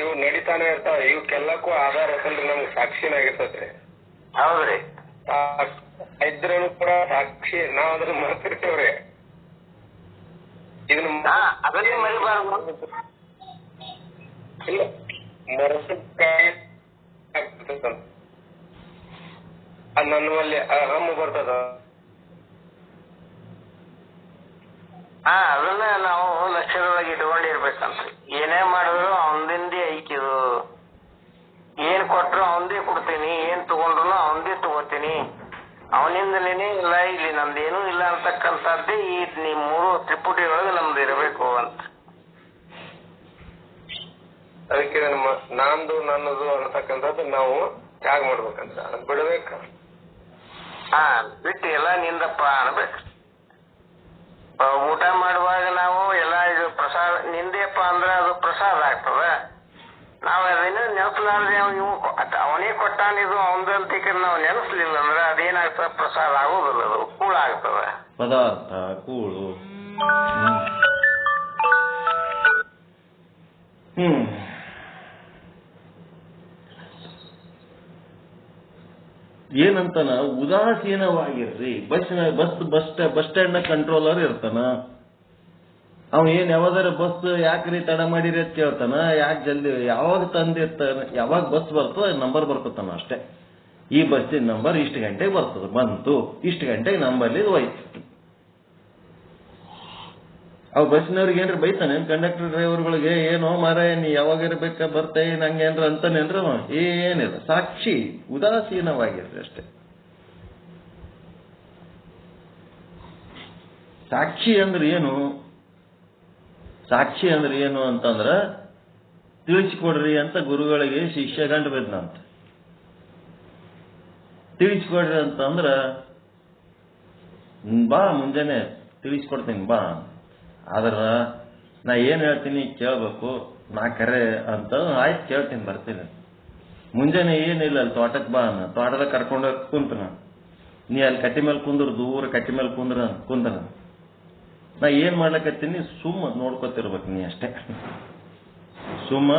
ಇವು ನಡೀತಾನೆ ಇರ್ತಾವ. ಇವಕ್ಕೆಲ್ಲಕ್ಕೂ ಆಧಾರ ಯಾಕಂದ್ರೆ ನಮ್ಗೆ ಸಾಕ್ಷಿನ ಆಗಿರ್ತೈತ್ರಿ. ಹೌದ್ರಿ. ಇದ್ರೂ ಕೂಡ ಸಾಕ್ಷಿ ನಾವ್ ಅದ್ರ ಮರೆತಿರ್ತೇವ್ರಿ. ಇದನ್ನ ಅದನ್ನೇ ಮರಿಬಾರ್ದು. ಇಲ್ಲ ನಮ್ಮಲ್ಲಿ ಅಹಂ ಬರ್ತದ. ಅದನ್ನ ನಾವು ಲಕ್ಷ್ಯದೊಳಗೆ ಇಟ್ಕೊಂಡಿರ್ಬೇಕಂತ. ಏನೇ ಮಾಡಿದ್ರು ಅವನದಿಂದೇ ಐಕಿದು. ಏನ್ ಕೊಟ್ರು ಅವನದೇ ಕೊಡ್ತೀನಿ, ಏನ್ ತಗೊಂಡ್ರು ಅವನದೇ ತಗೋತೀನಿ, ಅವನಿಂದಲೇನೆ ಇಲ್ಲ, ಇಲ್ಲಿ ನಮ್ದೇನೂ ಇಲ್ಲ ಅಂತಕ್ಕಂಥದ್ದೇ ಈ 3 ತ್ರಿಪುಟಿಯೊಳಗೆ ನಮ್ದು ಇರಬೇಕು ಅಂತ. ಅದಕ್ಕೆ ನಂದು ನನ್ನದು ಅನ್ನತಕ್ಕಂಥದ್ದು ನಾವು ತ್ಯಾಗ ಮಾಡ್ಬೇಕಂತ, ಅದನ್ನ ಬಿಡ್ಬೇಕು. ಬಿಟ್ಟು ಎಲ್ಲ ನಿಂದಪ್ಪ ಅನ್ಬೇಕು. ಊಟ ಮಾಡುವಾಗ ನಾವು ಎಲ್ಲ ಇದು ಪ್ರಸಾದ ನಿಂದೆಪ್ಪ ಅಂದ್ರೆ ಅದು ಪ್ರಸಾದ ಆಗ್ತದ. ನಾವ್ ಅದನ್ನ ನೆನಸಲಾರ್ದೆ ಅವನೇ ಕೊಟ್ಟಾನಿದು ಅವನದಂತ ನಾವು ನೆನಸ್ಲಿಲ್ಲ ಅಂದ್ರೆ ಅದೇನಾಗ್ತದ, ಪ್ರಸಾದ ಆಗೋದಿಲ್ಲ, ಅದು ಕೂಳ ಆಗ್ತದ. ಪದಾರ್ಥ ಕೂಳು. ಏನಂತಾನ, ಉದಾಸೀನವಾಗಿರ್ರಿ. ಬಸ್ ಸ್ಟ್ಯಾಂಡ್ ನ ಕಂಟ್ರೋಲರ್ ಇರ್ತಾನ. ಅವ ಏನ್ ಯಾವ್ದಾರ ಬಸ್ ಯಾಕ್ರಿ ತಡ ಮಾಡಿರಿ ಅಂತ ಕೇಳ್ತಾನ. ಯಾಕೆ ಜಲ್ದಿ ಯಾವಾಗ ತಂದಿರ್ತಾನ, ಯಾವಾಗ ಬಸ್ ಬರ್ತದ ನಂಬರ್ ಬರ್ಕೊತಾನ ಅಷ್ಟೇ. ಈ ಬಸ್ಸಿನ ನಂಬರ್ ಇಷ್ಟು ಗಂಟೆಗೆ ಬರ್ತದ, ಬಂತು, ಇಷ್ಟು ಗಂಟೆಗೆ ನಂಬರ್ಲಿ ಹೋಯ್ತು. ಅವ್ ಬಸ್ನವ್ರಿಗೆ ಏನ್ರ ಬೈತಾನೆ ಕಂಡಕ್ಟರ್ ಡ್ರೈವರ್ಗಳಿಗೆ, ಏನೋ ಮಾರಾಯ ನೀ ಯಾವಾಗ ಇರ್ಬೇಕ ಬರ್ತೆ ನಂಗೇನ್ರ ಅಂತಾನೇನ್ರ? ಏನಿಲ್ಲ, ಸಾಕ್ಷಿ, ಉದಾಸೀನವಾಗಿರ್ರಿ ಅಷ್ಟೇ. ಸಾಕ್ಷಿ ಅಂದ್ರೆ ಏನು? ಸಾಕ್ಷಿ ಅಂದ್ರೆ ಏನು ಅಂತಂದ್ರ ತಿಳಿಸಿಕೊಡ್ರಿ ಅಂತ ಗುರುಗಳಿಗೆ ಶಿಷ್ಯ ಗಂಡು ಬಿದ್ನಂತ. ತಿಳಿಸ್ಕೊಡ್ರಿ ಅಂತಂದ್ರ ಬಾ ಮುಂಜಾನೆ ತಿಳಿಸ್ಕೊಡ್ತೀನಿ ಬಾ, ಆದ್ರ ನಾ ಏನ್ ಹೇಳ್ತೀನಿ ಕೇಳ್ಬೇಕು, ನಾ ಕರೆ ಅಂತ. ಆಯ್ತು ಕೇಳ್ತೀನಿ ಬರ್ತೀನಿ. ಮುಂಜಾನೆ ಏನಿಲ್ಲ ಅಲ್ಲಿ ತೋಟಕ್ಕೆ ಬಾ ಅನ್ನ, ತೋಟದಾಗ ಕರ್ಕೊಂಡೋಗಿ ಕುಂತನ, ನೀ ಅಲ್ಲಿ ಕಟ್ಟಿ ಮೇಲೆ ಕುಂದ್ರು, ದೂರ ಕಟ್ಟಿ ಮೇಲೆ ಕುಂತನ. ನಾ ಏನ್ ಮಾಡ್ಲಕತ್ತೀನಿ ಸುಮ್ಮ ನೋಡ್ಕೊತಿರ್ಬೇಕು, ನೀ ಅಷ್ಟೇ ಸುಮ್ಮ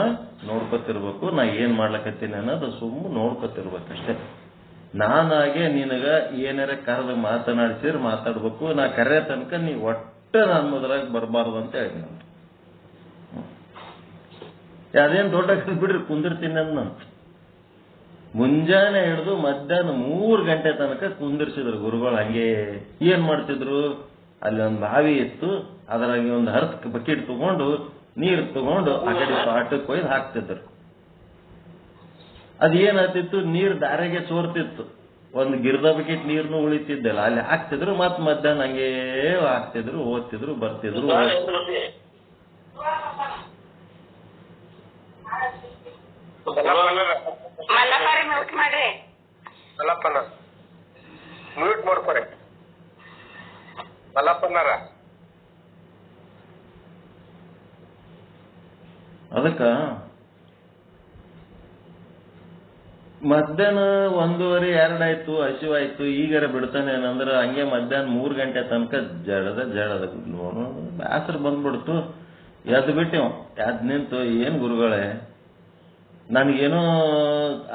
ನೋಡ್ಕೊತಿರ್ಬೇಕು. ನಾ ಏನ್ ಮಾಡ್ಲಕತ್ತೀನಿ ಅನ್ನೋದು ಸುಮ್ಮ ನೋಡ್ಕೊತಿರ್ಬೇಕಷ್ಟೇ. ನಾನಾಗೆ ನಿನಗ ಏನಾರ ಕರೆದು ಮಾತನಾಡಿಸಿದ್ರೆ ಮಾತಾಡ್ಬೇಕು, ನಾ ಕರೆ ತನಕ ನೀ ಒಟ್ಟ ನನ್ನ ಮೊದಲಾಗಿ ಬರಬಾರ್ದು ಅಂತ ಹೇಳಿ ನಾನು. ಅದೇನ್ ದೊಡ್ಡ ಬಿಡ್ರಿ ಕುಂದಿರ್ತೀನಿ ಅಂತ. ಮುಂಜಾನೆ ಹಿಡಿದು ಮಧ್ಯಾಹ್ನ 3 ಗಂಟೆ ತನಕ ಕುಂದಿರ್ಸಿದ್ರು ಗುರುಗಳು. ಹಂಗೆ ಏನ್ ಮಾಡ್ತಿದ್ರು, ಅಲ್ಲಿ ಒಂದು ಬಾವಿ ಇತ್ತು, ಅದರಾಗಿ ಒಂದು ಹರ್ಕ್ ಬಕೆಟ್ ತಗೊಂಡು ನೀರು ತಗೊಂಡು ಆ ಕಡೆ ತೋಟಕ್ಕೆ ಒಯ್ದು ಹಾಕ್ತಿದ್ರು. ಅದೇನಾಗ್ತಿತ್ತು, ನೀರು ದಾರೆಗೆ ಸೋರ್ತಿತ್ತು, ಒಂದು ಗಿರ್ದ ಬಕೆಟ್ ನೀರ್ನು ಉಳಿತಿದ್ದಲ್ಲ, ಅಲ್ಲಿ ಹಾಕ್ತಿದ್ರು. ಮತ್ ಮಧ್ಯಾಹ್ನ ಹಂಗೇ ಹಾಕ್ತಿದ್ರು, ಓದ್ತಿದ್ರು, ಬರ್ತಿದ್ರು. ಮ್ಯೂಟ್ ಮಾಡ್ಕೊರಿ ಮಲ್ಲಪ್ಪನಾರ. ಅದಕ್ಕ ಮಧ್ಯಾಹ್ನ 1:30, 2 ಆಯ್ತು, ಹಸಿವಾಯ್ತು, ಈಗಾರ ಬಿಡ್ತಾನೆ ಏನಂದ್ರ ಹಂಗೆ ಮಧ್ಯಾಹ್ನ 3 ಗಂಟೆ ತನಕ ಜಡದ ಬ್ಯಾಸರ ಬಂದ್ಬಿಡ್ತು. ಎದ್ದು ಬಿಟ್ಟೆವು. ಎದ್ದು ನಿಂತು, ಏನ್ ಗುರುಗಳೇ ನನಗೇನೋ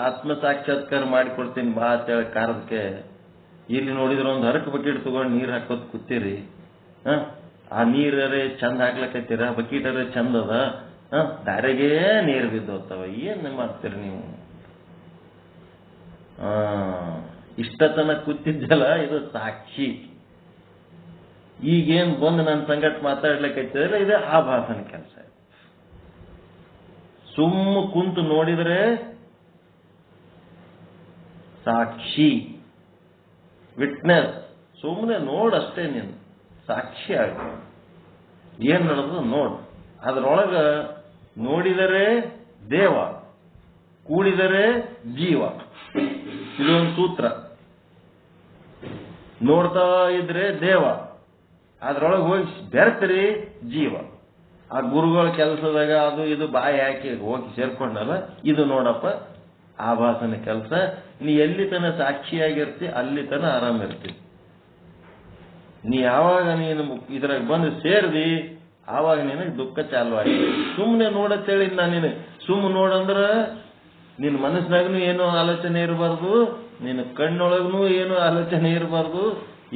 ಆತ್ಮ ಸಾಕ್ಷಾತ್ಕಾರ ಮಾಡಿಕೊಡ್ತೀನಿ ಬಾ ಅಂತೇಳಿ ಕಾರದಕ್ಕೆ ಇಲ್ಲಿ ನೋಡಿದ್ರೆ ಒಂದು ಹರಕು ಬಕೆಟ್ ತಗೊಂಡು ನೀರು ಹಾಕೋದ್ ಕೂತೀರಿ. ಆ ನೀರೇ ಚಂದ ಹಾಕ್ಲಕತ್ತೀರ, ಬಕೀಟರೇ ಚಂದ ಅದ, ದಾರೆಗೆ ನೀರು ಬಿದ್ದೋಗ್ತಾವ, ಏನ್ ಮಾಡ್ತೀರಿ ನೀವು? ಇಷ್ಟತನ ಕೂತಿದ್ದಲ್ಲ, ಇದು ಸಾಕ್ಷಿ. ಈಗೇನ್ ಬಂದು ನನ್ನ ಸಂಗಟ ಮಾತಾಡ್ಲಿಕ್ಕೈತಿದ್ರೆ ಇದು ಆಭಾಸನ ಕೆಲಸ. ಸುಮ್ಮ ಕುಂತು ನೋಡಿದ್ರೆ ಸಾಕ್ಷಿ, ವಿಟ್ನೆಸ್. ಸುಮ್ಮನೆ ನೋಡಷ್ಟೇ, ನೀನು ಸಾಕ್ಷಿ ಆಗ ಏನ್ ನಡೆದು ನೋಡು. ಅದ್ರೊಳಗ ನೋಡಿದರೆ ದೇವ, ಕೂಡಿದರೆ ಜೀವ. ಇದೊಂದು ಸೂತ್ರ. ನೋಡ್ತಾ ಇದ್ರೆ ದೇವ, ಅದ್ರೊಳಗೆ ಹೋಗಿ ಬೆರ್ತರಿ ಜೀವ. ಆ ಗುರುಗಳ ಕೆಲಸದಾಗ ಅದು ಇದು ಬಾಯಿ ಹಾಕಿ ಹೋಗಿ ಸೇರ್ಕೊಂಡಲ್ಲ, ಇದು ನೋಡಪ್ಪ ಆಭಾಸನ ಕೆಲಸ. ನೀ ಎಲ್ಲಿ ತನ ಸಾಕ್ಷಿಯಾಗಿರ್ತಿ ಅಲ್ಲಿ ತನ ಆರಾಮ ಇರ್ತಿ. ನೀ ಯಾವಾಗ ನೀನು ಇದ್ರಾಗ ಬಂದು ಸೇರ್ದಿ ಆವಾಗ ನಿನಗೆ ದುಃಖ ಚಾಲು ಆಗಿದೆ. ಸುಮ್ಮನೆ ನೋಡತ್ತೇಳಿ ನಾನು ಸುಮ್ಮ ನೋಡಂದ್ರ ನಿನ್ನ ಮನಸ್ಸಿನಾಗೂ ಏನೋ ಆಲೋಚನೆ ಇರಬಾರ್ದು, ನಿನ್ನ ಕಣ್ಣೊಳಗೂ ಏನೋ ಆಲೋಚನೆ ಇರಬಾರ್ದು,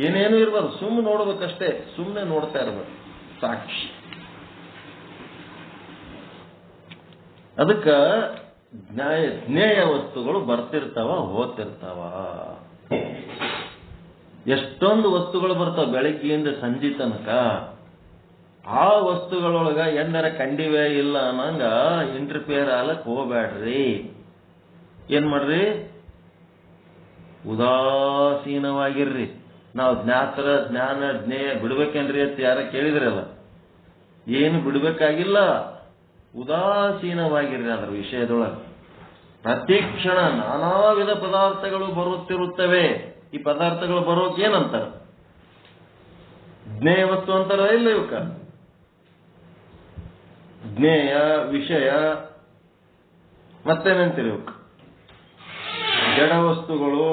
ಏನೇನು ಇರಬಾರ್ದು. ಸುಮ್ಮನೆ ನೋಡ್ಬೇಕಷ್ಟೇ, ಸುಮ್ಮನೆ ನೋಡ್ತಾ ಇರ್ಬೇಕು, ಸಾಕ್ಷಿ. ಅದಕ್ಕ ಜ್ಞೇಯ ವಸ್ತುಗಳು ಬರ್ತಿರ್ತಾವ, ಹೋಗ್ತಿರ್ತಾವ. ಎಷ್ಟೊಂದು ವಸ್ತುಗಳು ಬರ್ತಾವ ಬೆಳಗ್ಗೆಯಿಂದ ಸಂಜೆ ತನಕ. ಆ ವಸ್ತುಗಳೊಳಗ ಎಂದರ ಕಂಡಿವೆ ಇಲ್ಲ ಅನ್ನಂಗ ಇಂಟರ್ಫಿಯರ್ ಆಲಕ್ ಹೋಗ್ಬೇಡ್ರಿ. ಏನ್ ಮಾಡ್ರಿ, ಉದಾಸೀನವಾಗಿರ್ರಿ. ನಾವು ಜ್ಞಾನ ಜ್ಞೇಯ ಬಿಡ್ಬೇಕೇನ್ರಿ ಅಂತ ಯಾರ ಕೇಳಿದ್ರಲ್ಲ, ಏನು ಬಿಡ್ಬೇಕಾಗಿಲ್ಲ, ಉದಾಸೀನವಾಗಿರ್ರಿ ಅದ್ರ ವಿಷಯದೊಳಗೆ. ಪ್ರತಿ ಕ್ಷಣ ನಾನಾ ವಿಧ ಪದಾರ್ಥಗಳು ಬರುತ್ತಿರುತ್ತವೆ. ಈ ಪದಾರ್ಥಗಳು ಬರೋಕೆ ಏನಂತಾರ? ಜ್ಞೇಯ ವಸ್ತು ಅಂತಾರ ಇಲ್ಲ ಇವಕ್ಕ? ಜ್ಞೇಯ ವಿಷಯ ಮತ್ತೇನಂತೀರಿ ಇವಕ್ಕ? ಜಡ ವಸ್ತುಗಳು,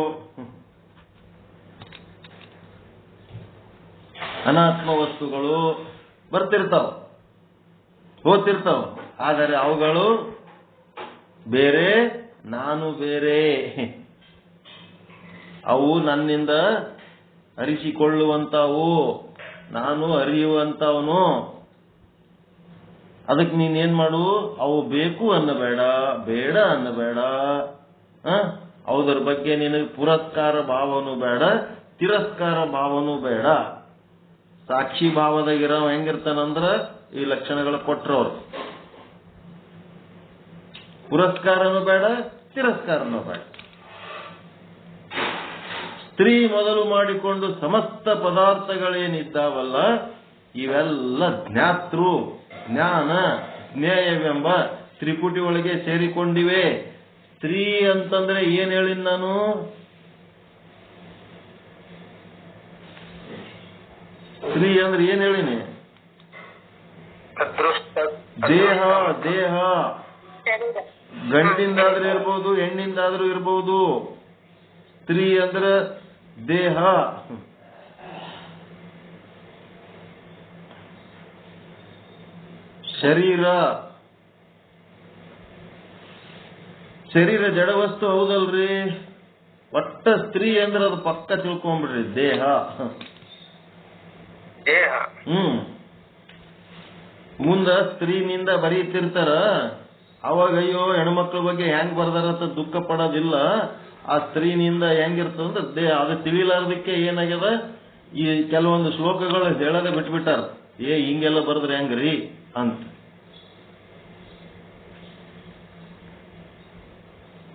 ಅನಾತ್ಮ ವಸ್ತುಗಳು ಬರ್ತಿರ್ತಾವ, ಹೋಗ್ತಿರ್ತಾವ. ಆದರೆ ಅವುಗಳು ಬೇರೆ, ನಾನು ಬೇರೆ. ಅವು ನನ್ನಿಂದ ಅರಿಸಿಕೊಳ್ಳುವಂತಾವು, ನಾನು ಅರಿಯುವಂತವನು. ಅದಕ್ಕೆ ನೀನೇನ್ ಮಾಡು, ಅವು ಬೇಕು ಅನ್ನಬೇಡ, ಬೇಡ ಅನ್ನಬೇಡ. ಅವುದರ ಬಗ್ಗೆ ನಿನಗೆ ಪುರಸ್ಕಾರ ಭಾವನೂ ಬೇಡ, ತಿರಸ್ಕಾರ ಭಾವನೂ ಬೇಡ. ಸಾಕ್ಷಿ ಭಾವದಾಗಿರೋ ಹೆಂಗಿರ್ತಾನಂದ್ರ ಈ ಲಕ್ಷಣಗಳು ಕೊಟ್ರವ್ರು. ಪುರಸ್ಕಾರನೂ ಬೇಡ, ತಿರಸ್ಕಾರನೂ ಬೇಡ. ಸ್ತ್ರೀ ಮೊದಲು ಮಾಡಿಕೊಂಡು ಸಮಸ್ತ ಪದಾರ್ಥಗಳೇನಿದ್ದಾವಲ್ಲ ಇವೆಲ್ಲ ಜ್ಞಾತೃ, ಜ್ಞಾನ, ಜ್ಞೇಯವೆಂಬ ತ್ರಿಪುಟಿ ಒಳಗೆ ಸೇರಿಕೊಂಡಿವೆ. ಸ್ತ್ರೀ ಅಂತಂದ್ರೆ ಏನ್ ಹೇಳಿನ್ ನಾನು? ಸ್ತ್ರೀ ಅಂದ್ರೆ ಏನ್ ಹೇಳಿನಿ? ದೇಹ. ದೇಹ ಗಂಡಿಂದಾದ್ರೂ ಇರ್ಬೋದು, ಹೆಣ್ಣಿಂದಾದ್ರೂ ಇರ್ಬೋದು. ಸ್ತ್ರೀ ಅಂದ್ರೆ ದೇಹ. ಶರೀರ. ಶರೀರ ಜಡವಸ್ತು ಹೌದಲ್ರಿ? ಒಟ್ಟ ಸ್ತ್ರೀ ಅಂದ್ರೆ ಅದು ಪಕ್ಕ ತಿಳ್ಕೊಂಡ್ಬಿಡ್ರಿ, ದೇಹ. ಮುಂದ ಸ್ತ್ರೀನಿಂದ ಬರೀತಿರ್ತಾರ, ಅವಾಗ ಅಯ್ಯೋ ಹೆಣ್ಮಕ್ಳ ಬಗ್ಗೆ ಹೆಂಗ್ ಬರ್ದಾರಂತ ದುಃಖ ಪಡೋದಿಲ್ಲ. ಆ ಸ್ತ್ರೀನಿಂದ ಹೆಂಗಿರ್ತದಂದ್ರೆ ದೇಹ. ಅದು ತಿಳಿಲಾರ್ದಕ್ಕೆ ಏನಾಗ್ಯದ, ಈ ಕೆಲವೊಂದು ಶ್ಲೋಕಗಳು ಹೇಳದೆ ಬಿಟ್ಬಿಟ್ಟಾರ. ಹಿಂಗೆಲ್ಲ ಬರದ್ರೆ ಹೆಂಗ್ರಿ ಅಂತ.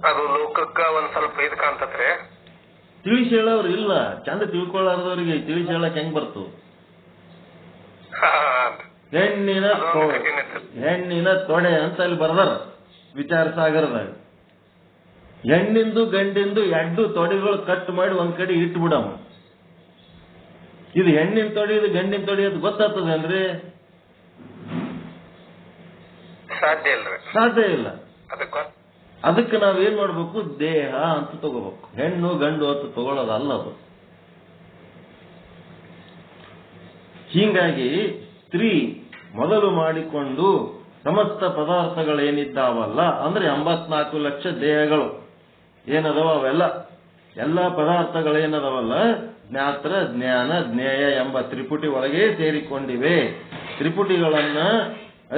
ಅದು ಲೋಕಕ್ಕ ಒಂದ್ ಸ್ವಲ್ಪ ಇದು ಕಾಣ್ತತ್ರಿ. ತಿಳಿಸಿ ಹೇಳೋರು ಇಲ್ಲ, ಚಂದ ತಿಳ್ಕೊಳ್ಳಾರ್ದವ್ರಿಗೆ ತಿಳಿಸಿ ಹೇಳಕ್ ಹೆಂಗ್ ಬರ್ತು? ಹೆಣ್ಣಿನ ತೊಡೆ ಅಂತ ಅಲ್ಲಿ ಬರ್ದಾರ ವಿಚಾರ ಸಾಗರದಾಗ. ಹೆಣ್ಣಿಂದು ಗಂಡಿಂದು 2 ತೊಡೆಗಳು ಕಟ್ ಮಾಡಿ ಒಂದ್ ಕಡೆ ಇಟ್ಬಿಡಮ್ಮ. ಇದು ಹೆಣ್ಣಿನ ತೊಡೆ, ಇದು ಗಂಡಿನ ತೊಡೆ ಅದು ಗೊತ್ತಾಗ್ತದೇನ್ರಿ? ಸಾಧ್ಯ ಇಲ್ಲ. ಅದಕ್ಕೆ ನಾವೇನ್ ಮಾಡ್ಬೇಕು? ದೇಹ ಅಂತ ತಗೋಬೇಕು. ಹೆಣ್ಣು ಗಂಡು ಅಂತ ತಗೊಳ್ಳೋದಲ್ಲ ಅದು. ಹೀಗಾಗಿ ಸ್ತ್ರೀ ಮೊದಲು ಮಾಡಿಕೊಂಡು ಸಮಸ್ತ ಪದಾರ್ಥಗಳೇನಿದ್ದಾವಲ್ಲ ಅಂದ್ರೆ 84 ಲಕ್ಷ ದೇಹಗಳು ಏನದವ ಅವೆಲ್ಲ ಎಲ್ಲ ಪದಾರ್ಥಗಳೇನದವಲ್ಲ ಜ್ಞಾತ್ರ, ಜ್ಞಾನ, ಜ್ಞೇಯ ಎಂಬ ತ್ರಿಪುಟಿ ಒಳಗೆ ಸೇರಿಕೊಂಡಿವೆ. ತ್ರಿಪುಟಿಗಳನ್ನ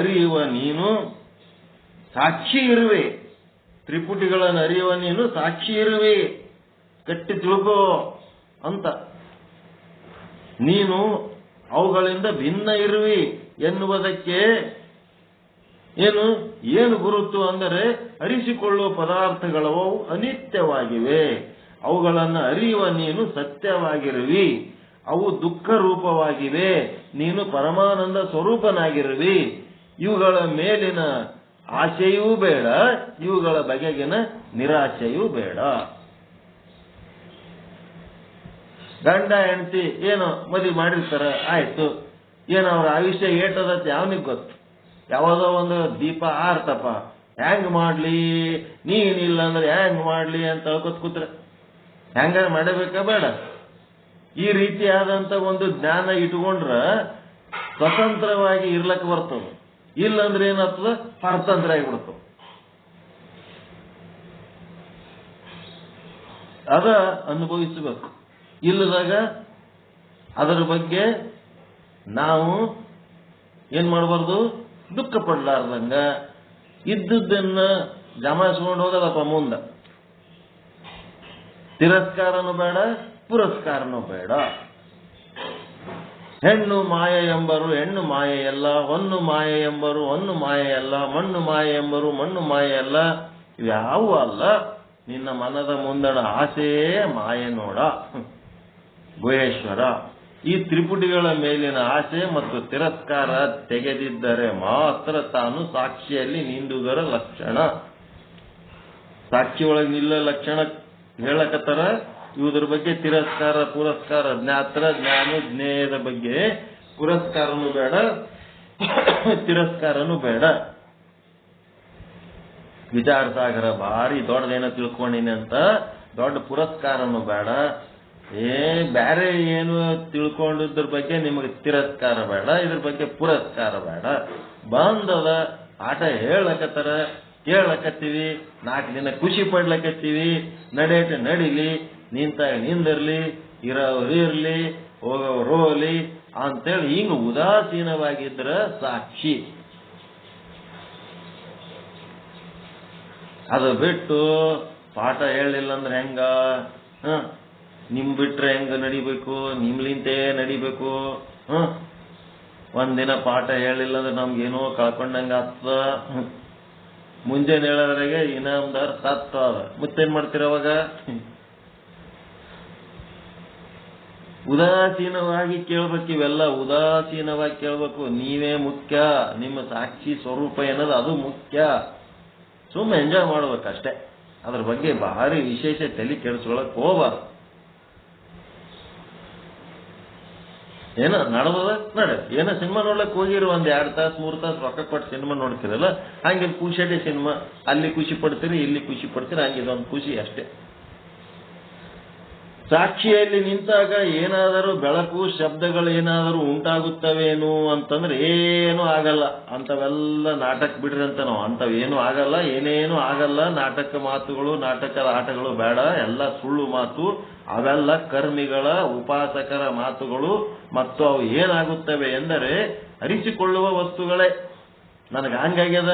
ಅರಿಯುವ ನೀನು ಸಾಕ್ಷಿ ಇರುವೆ. ತ್ರಿಪುಟಿಗಳನ್ನು ಅರಿಯುವ ನೀನು ಸಾಕ್ಷಿ ಇರುವೆ, ಗಟ್ಟಿ ತಿಳ್ಕೋ ಅಂತ. ನೀನು ಅವುಗಳಿಂದ ಭಿನ್ನ ಇರುವಿ ಎನ್ನುವುದಕ್ಕೆ ಏನು ಗುರುತು ಅಂದರೆ ಅರಿಸಿಕೊಳ್ಳುವ ಪದಾರ್ಥಗಳವು ಅನಿತ್ಯವಾಗಿವೆ. ಅವುಗಳನ್ನು ಅರಿಯುವ ನೀನು ಸತ್ಯವಾಗಿರುವಿ. ಅವು ದುಃಖ ರೂಪವಾಗಿವೆ, ನೀನು ಪರಮಾನಂದ ಸ್ವರೂಪನಾಗಿರುವಿ. ಇವುಗಳ ಮೇಲಿನ ಆಶೆಯೂ ಬೇಡ, ಇವುಗಳ ಬಗೆಗಿನ ನಿರಾಶೆಯೂ ಬೇಡ. ಗಂಡ ಹೆಂಡತಿ ಏನೋ ಮದುವೆ ಮಾಡಿರ್ತಾರ, ಆಯ್ತು. ಏನೋ ಅವ್ರ ಆಯುಷ್ಯ ಏಟದತ್ ಯಾವನಿಗೆ ಗೊತ್ತು? ಯಾವದೋ ಒಂದು ದೀಪ ಆರ್ತಪ್ಪ, ಹೆಂಗ್ ಮಾಡ್ಲಿ, ನೀನಿಲ್ಲ ಅಂದ್ರೆ ಹೆಂಗ್ ಮಾಡ್ಲಿ ಅಂತ ಹೇಳ್ಕೊತ್ ಕೂತ್ರೆ ಹೆಂಗ ಮಾಡಬೇಕಾ ಬೇಡ? ಈ ರೀತಿಯಾದಂತ ಒಂದು ಜ್ಞಾನ ಇಟ್ಕೊಂಡ್ರ ಸ್ವತಂತ್ರವಾಗಿ ಇರ್ಲಕ್ ಬರ್ತದ. ಇಲ್ಲಂದ್ರೆ ಏನಾಗ್ತದ? ಪರತಂತ್ರ ಆಗಿಬಿಡ್ತದ. ಅದ ಅನುಭವಿಸಬೇಕು. ಇಲ್ಲದಾಗ ಅದರ ಬಗ್ಗೆ ನಾವು ಏನ್ ಮಾಡಬಾರ್ದು? ದುಃಖ ಪಡ್ಲಾರ್ದಂಗ ಇದ್ದದ್ದನ್ನ ಜಮಾಯಿಸ್ಕೊಂಡು ಹೋಗೋದಪ್ಪ ಮುಂದ. ತಿರಸ್ಕಾರನೂ ಬೇಡ, ಪುರಸ್ಕಾರನೂ ಬೇಡ. ಹೆಣ್ಣು ಮಾಯ ಎಂಬರು ಹೆಣ್ಣು ಮಾಯೆಯಲ್ಲ, ಹೊನ್ನು ಮಾಯ ಎಂಬರು ಹೊನ್ನು ಮಾಯೆಯಲ್ಲ, ಮಣ್ಣು ಮಾಯ ಎಂಬರು ಮಣ್ಣು ಮಾಯೆಯಲ್ಲ. ಇವ್ಯಾವೂ ಅಲ್ಲ. ನಿನ್ನ ಮನದ ಮುಂದಣ ಆಸೆಯೇ ಮಾಯೆ ನೋಡ ಗುಹೇಶ್ವರ. ಈ ತ್ರಿಪುಟಿಗಳ ಮೇಲಿನ ಆಸೆ ಮತ್ತು ತಿರಸ್ಕಾರ ತೆಗೆದಿದ್ದರೆ ಮಾತ್ರ ತಾನು ಸಾಕ್ಷಿಯಲ್ಲಿ ನಿಂದುವುದರ ಲಕ್ಷಣ. ಸಾಕ್ಷಿ ಒಳಗೆ ನಿಲ್ಲ ಲಕ್ಷಣ ಹೇಳಕತ್ತಾರ. ಇವುದ್ರ ಬಗ್ಗೆ ತಿರಸ್ಕಾರ, ಪುರಸ್ಕಾರ, ಜ್ಞಾತ್ರ, ಜ್ಞಾನ, ಜ್ಞೇಯದ ಬಗ್ಗೆ ಪುರಸ್ಕಾರನೂ ಬೇಡ, ತಿರಸ್ಕಾರನೂ ಬೇಡ. ವಿಚಾರ ಸಾಗರ ಭಾರಿ ದೊಡ್ಡದೇನೋ ತಿಳ್ಕೊಂಡಿನಿ ಅಂತ ದೊಡ್ಡ ಪುರಸ್ಕಾರನೂ ಬೇಡ. ಬ್ಯಾರೆ ಏನು ತಿಳ್ಕೊಂಡಿದ್ರ ಬಗ್ಗೆ ನಿಮಗೆ ತಿರಸ್ಕಾರ ಬೇಡ, ಇದ್ರ ಬಗ್ಗೆ ಪುರಸ್ಕಾರ ಬೇಡ. ಬಂದದ ಆಟ ಹೇಳಕತ್ತಾರ, ಕೇಳಕತ್ತೀವಿ, 4 ದಿನ ಖುಷಿ ಪಡ್ಲಕತ್ತೀವಿ. ನಡೆಯಟ ನಡಿಲಿ, ನಿಂತಾಗ ನಿಂದಿರ್ಲಿ, ಇರೋರು ಇರ್ಲಿ, ಹೋಗೋರು ಹೋಗ್ಲಿ ಅಂತೇಳಿ ಹಿಂಗ ಉದಾಸೀನವಾಗಿದ್ರ ಸಾಕ್ಷಿ. ಅದು ಬಿಟ್ಟು ಪಾಠ ಹೇಳಿಲ್ಲ ಅಂದ್ರೆ ಹೆಂಗ? ನಿಮ್ ಬಿಟ್ರೆ ಹೆಂಗ ನಡಿಬೇಕು, ನಿಮ್ಲಿಂತೆ ನಡಿಬೇಕು. ಒಂದಿನ ಪಾಠ ಹೇಳಿಲ್ಲ ಅಂದ್ರೆ ನಮ್ಗೇನೋ ಕಳ್ಕೊಂಡಂಗ ಆಗ್ತದ. ಮುಂಜಾನೆ ಹೇಳೋದ್ರಾಗೆ ಇನಾಮದಾರ್ ಸತ್ತ ಅದ, ಮತ್ತೇನ್ ಮಾಡ್ತೀರ ಅವಾಗ? ಉದಾಸೀನವಾಗಿ ಕೇಳ್ಬೇಕು, ಇವೆಲ್ಲ ಉದಾಸೀನವಾಗಿ ಕೇಳ್ಬೇಕು. ನೀವೇ ಮುಖ್ಯ, ನಿಮ್ಮ ಸಾಕ್ಷಿ ಸ್ವರೂಪ ಏನದು ಅದು ಮುಖ್ಯ. ಸುಮ್ಮನೆ ಎಂಜಾಯ್ ಮಾಡ್ಬೇಕಷ್ಟೇ, ಅದ್ರ ಬಗ್ಗೆ ಭಾರಿ ವಿಶೇಷ ತಲೆ ಕೆಡಿಸ್ಕೊಳಕ್ ಹೋಗ್ಬಾರ್ದು. ಏನೋ ನಡೆದದ ನಡೆ, ಏನೋ ಸಿನಿಮಾ ನೋಡ್ಲಕ್ ಹೋಗಿರೋ 1-2 ತಾಸು 3 ತಾಸು ರೊಕ್ಕ ಕೊಟ್ಟು ಸಿನಿಮಾ ನೋಡ್ತಿರಲ್ಲ, ಹಂಗೆ ಖುಷಿಯಾಗಿ ಸಿನಿಮಾ ಅಲ್ಲಿ ಖುಷಿ ಪಡ್ತೀರಿ, ಇಲ್ಲಿ ಖುಷಿ ಪಡ್ತೀರಿ, ಹಂಗೆ ಇದೊಂದು ಖುಷಿ ಅಷ್ಟೇ. ಸಾಕ್ಷಿಯಲ್ಲಿ ನಿಂತಾಗ ಏನಾದರೂ ಬೆಳಕು ಶಬ್ದಗಳೇನಾದರೂ ಉಂಟಾಗುತ್ತವೇನು ಅಂತಂದ್ರೆ ಏನೂ ಆಗಲ್ಲ. ಅಂತವೆಲ್ಲ ನಾಟಕ ಬಿಡ್ರಿ ಅಂತ ನಾವು. ಅಂತವೇನು ಆಗಲ್ಲ, ಏನೇನು ಆಗಲ್ಲ. ನಾಟಕ ಮಾತುಗಳು, ನಾಟಕದ ಆಟಗಳು ಬೇಡ, ಎಲ್ಲ ಸುಳ್ಳು ಮಾತು. ಅವೆಲ್ಲ ಕರ್ಮಿಗಳ ಉಪಾಸಕರ ಮಾತುಗಳು. ಮತ್ತು ಅವು ಏನಾಗುತ್ತವೆ ಎಂದರೆ ಅರಿಸಿಕೊಳ್ಳುವ ವಸ್ತುಗಳೇ. ನನಗೆ ಹಂಗಾಗ್ಯದ,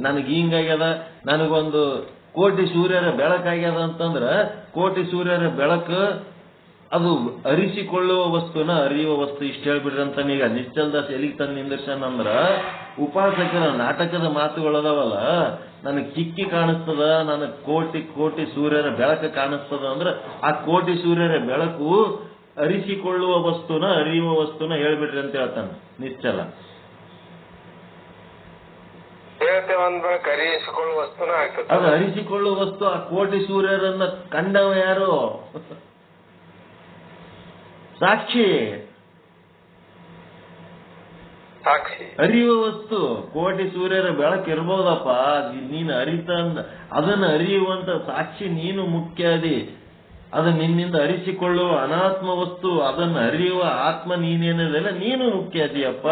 ನನಗೆ ಹಿಂಗಾಗ್ಯದ, ನನಗೊಂದು ಕೋಟಿ ಸೂರ್ಯರ ಬೆಳಕಾಗ್ಯದ ಅಂತಂದ್ರ ಕೋಟಿ ಸೂರ್ಯರ ಬೆಳಕು ಅದು ಅರಿಸಿಕೊಳ್ಳುವ ವಸ್ತುನ ಅರಿಯುವ ವಸ್ತು. ಇಷ್ಟ ಹೇಳ್ಬಿಡ್ರಿ ಅಂತ. ಈಗ ನಿಶ್ಚಲ್ದಾಸ್ ಎಲ್ಲಿಗೆ ತಂದು ನಿಂದರ್ಶನ ಅಂದ್ರ ಉಪಾಸಕರ ನಾಟಕದ ಮಾತುಗಳದಾವಲ್ಲ, ನನಗೆ ಕಿಕ್ಕಿ ಕಾಣಿಸ್ತದ, ನನಗೆ ಕೋಟಿ ಕೋಟಿ ಸೂರ್ಯರ ಬೆಳಕು ಕಾಣಿಸ್ತದ ಅಂದ್ರೆ ಆ ಕೋಟಿ ಸೂರ್ಯರ ಬೆಳಕು ಅರಿಸಿಕೊಳ್ಳುವ ವಸ್ತುನ ಅರಿಯುವ ವಸ್ತುನ ಹೇಳ್ಬಿಡ್ರಿ ಅಂತ ಹೇಳ್ತಾನೆ ನಿಶ್ಚಲ. ಅರಿಸಿಕೊಳ್ಳುವ ವಸ್ತುನ ಆಗ್ತದೆ. ಅದು ಅರಿಸಿಕೊಳ್ಳುವ ವಸ್ತು. ಆ ಕೋಟಿ ಸೂರ್ಯರನ್ನ ಕಂಡವ ಯಾರು? ಸಾಕ್ಷಿ. ಅರಿಯುವ ವಸ್ತು ಕೋಟಿ ಸೂರ್ಯರ ಬೆಳಕು ಇರ್ಬೋದಪ್ಪ, ನೀನು ಅರಿತಂದ ಅದನ್ನ ಅರಿಯುವಂತ ಸಾಕ್ಷಿ ನೀನು ಮುಖ್ಯ ಅದಿ. ಅದು ನಿನ್ನಿಂದ ಅರಿಸಿಕೊಳ್ಳುವ ಅನಾತ್ಮ ವಸ್ತು, ಅದನ್ನ ಅರಿಯುವ ಆತ್ಮ ನೀನೇನದಲ್ಲ, ನೀನು ಮುಖ್ಯ ಅದಿಯಪ್ಪ.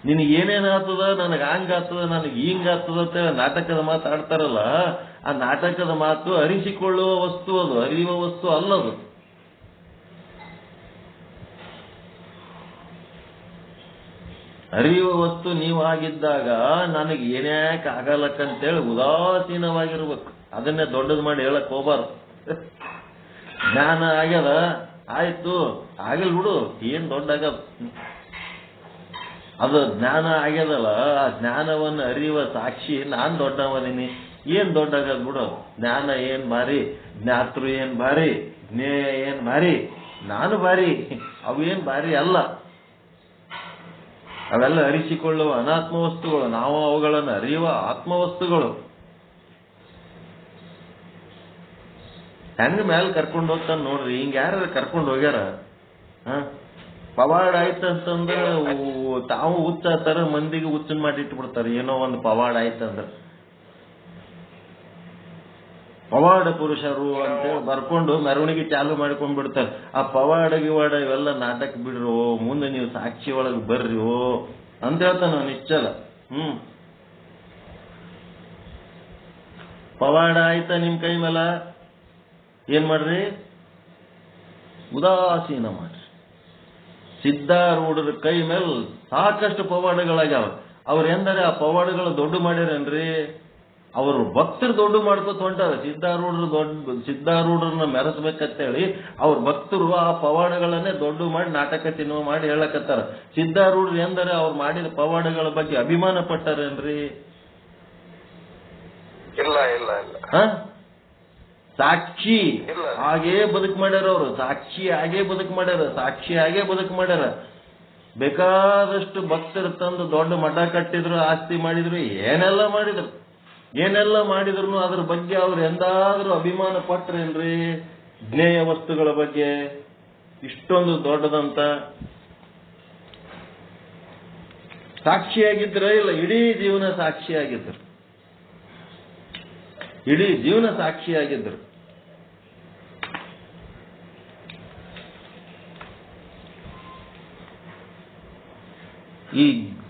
ನಿನಗೆ ಏನೇನಾಗ್ತದ, ನನಗೆ ಹಂಗಾಗ್ತದ, ನನಗೆ ಹಿಂಗಾಗ್ತದ ಅಂತ ನಾಟಕದ ಮಾತು ಆಡ್ತಾರಲ್ಲ, ಆ ನಾಟಕದ ಮಾತು ಅರಿಸಿಕೊಳ್ಳುವ ವಸ್ತು, ಅದು ಅರಿಯುವ ವಸ್ತು ಅಲ್ಲದು. ಅರಿಯುವ ವಸ್ತು ನೀವಾಗಿದ್ದಾಗ ನನಗೆ ಏನ್ಯಾಕೆ ಆಗಲ್ಲಕ್ಕಂತೇಳಿ ಉದಾಸೀನವಾಗಿರ್ಬೇಕು. ಅದನ್ನೇ ದೊಡ್ಡದು ಮಾಡಿ ಹೇಳಕ್ ಹೋಗ್ಬಾರ್ದು. ಜ್ಞಾನ ಆಗ್ಯದ, ಆಯ್ತು, ಆಗಲ್ ಬಿಡು, ಏನ್ ದೊಡ್ಡ ಆಗದ. ಅದು ಜ್ಞಾನ ಆಗ್ಯದಲ್ಲ, ಆ ಜ್ಞಾನವನ್ನು ಅರಿಯುವ ಸಾಕ್ಷಿ ನಾನ್ ದೊಡ್ಡವದೀನಿ, ಏನ್ ದೊಡ್ಡ ಆಗದ್ ಬಿಡು. ಜ್ಞಾನ ಏನ್ ಭಾರಿ, ಜ್ಞಾತೃ ಏನ್ ಭಾರಿ, ಜ್ಞೇಯ ಏನ್ ಭಾರಿ, ನಾನು ಭಾರಿ, ಅವೇನ್ ಭಾರಿ ಅಲ್ಲ. ಅವೆಲ್ಲ ಅರಿಸಿಕೊಳ್ಳುವ ಅನಾತ್ಮ ವಸ್ತುಗಳು, ನಾವು ಅವುಗಳನ್ನು ಅರಿಯುವ ಆತ್ಮವಸ್ತುಗಳು. ಹೆಂಗ ಮ್ಯಾಲ ಕರ್ಕೊಂಡು ಹೋಗ್ತಾನ ನೋಡ್ರಿ. ಹಿಂಗ ಯಾರು ಕರ್ಕೊಂಡು ಹೋಗ್ಯಾರ? ಪವಾಡ ಆಯ್ತಂತಂದ್ರೆ ತಾವು ಹುಚ್ಚಾತಾರ, ಮಂದಿಗೆ ಹುಚ್ಚನ್ ಮಾಡಿ ಇಟ್ಬಿಡ್ತಾರೆ. ಏನೋ ಒಂದು ಪವಾಡ ಆಯ್ತಂದ್ರ ಪವಾಡ ಪುರುಷರು ಅಂತೇಳಿ ಬರ್ಕೊಂಡು ಮೆರವಣಿಗೆ ಚಾಲು ಮಾಡ್ಕೊಂಡ್ಬಿಡ್ತಾರೆ. ಆ ಪವಾಡ ಗಿವಾಡ ಇವೆಲ್ಲ ನಾಟಕ ಬಿಡ್ರು, ಮುಂದೆ ನೀವು ಸಾಕ್ಷಿ ಒಳಗೆ ಬರ್ರಿ ಅಂತ ಹೇಳ್ತಾನ ನಿಶ್ಚಲ. ಪವಾಡ ಆಯ್ತಾ ನಿಮ್ ಕೈ ಮೇಲ, ಏನ್ ಮಾಡ್ರಿ? ಉದಾಸೀನ ಮಾಡ್ರಿ. ಸಿದ್ಧಾರೂಢರ ಕೈ ಮೇಲೆ ಸಾಕಷ್ಟು ಪವಾಡಗಳಾಗ್ಯಾವ. ಅವ್ರೆಂದರೆ ಆ ಪವಾಡಗಳು ದೊಡ್ಡ ಮಾಡ್ಯಾರೇನ್ರಿ? ಅವರು ಭಕ್ತರು ದೊಡ್ಡ ಮಾಡ್ಕೊತ ಹೊಂಟಾರ. ಸಿದ್ಧಾರೂಢರನ್ನ ಮೆರೆಸ್ಬೇಕಂತೇಳಿ ಅವ್ರ ಭಕ್ತರು ಆ ಪವಾಡಗಳನ್ನೇ ದೊಡ್ಡ ಮಾಡಿ ನಾಟಕ ಸಿನಿಮಾ ಮಾಡಿ ಹೇಳಕತ್ತಾರ. ಸಿದ್ಧಾರೂಢರು ಎಂದರೆ ಅವ್ರು ಮಾಡಿದ ಪವಾಡಗಳ ಬಗ್ಗೆ ಅಭಿಮಾನ ಪಟ್ಟಾರೇನ್ರಿ? ಇಲ್ಲ ಇಲ್ಲ ಇಲ್ಲ. ಸಾಕ್ಷಿ ಹಾಗೇ ಬದುಕು ಮಾಡ್ಯಾರ ಅವರು. ಸಾಕ್ಷಿ ಹಾಗೇ ಬದುಕು ಮಾಡ್ಯಾರ, ಸಾಕ್ಷಿ ಹಾಗೇ ಬದುಕು ಮಾಡ್ಯಾರ. ಬೇಕಾದಷ್ಟು ಭಕ್ತರು ತಂದು ದೊಡ್ಡ ಮಠ ಕಟ್ಟಿದ್ರು, ಆಸ್ತಿ ಮಾಡಿದ್ರು, ಏನೆಲ್ಲ ಮಾಡಿದ್ರು ಅದ್ರ ಬಗ್ಗೆ ಅವ್ರು ಎಂದಾದ್ರೂ ಅಭಿಮಾನ ಪಟ್ರೇನ್ರಿ? ಜ್ಞೇಯ ವಸ್ತುಗಳ ಬಗ್ಗೆ ಇಷ್ಟೊಂದು ದೊಡ್ಡದಂತ ಸಾಕ್ಷಿಯಾಗಿದ್ರ ಇಲ್ಲ? ಇಡೀ ಜೀವನ ಸಾಕ್ಷಿಯಾಗಿದ್ರು, ಇಡೀ ಜೀವನ ಸಾಕ್ಷಿಯಾಗಿದ್ರು. ಈ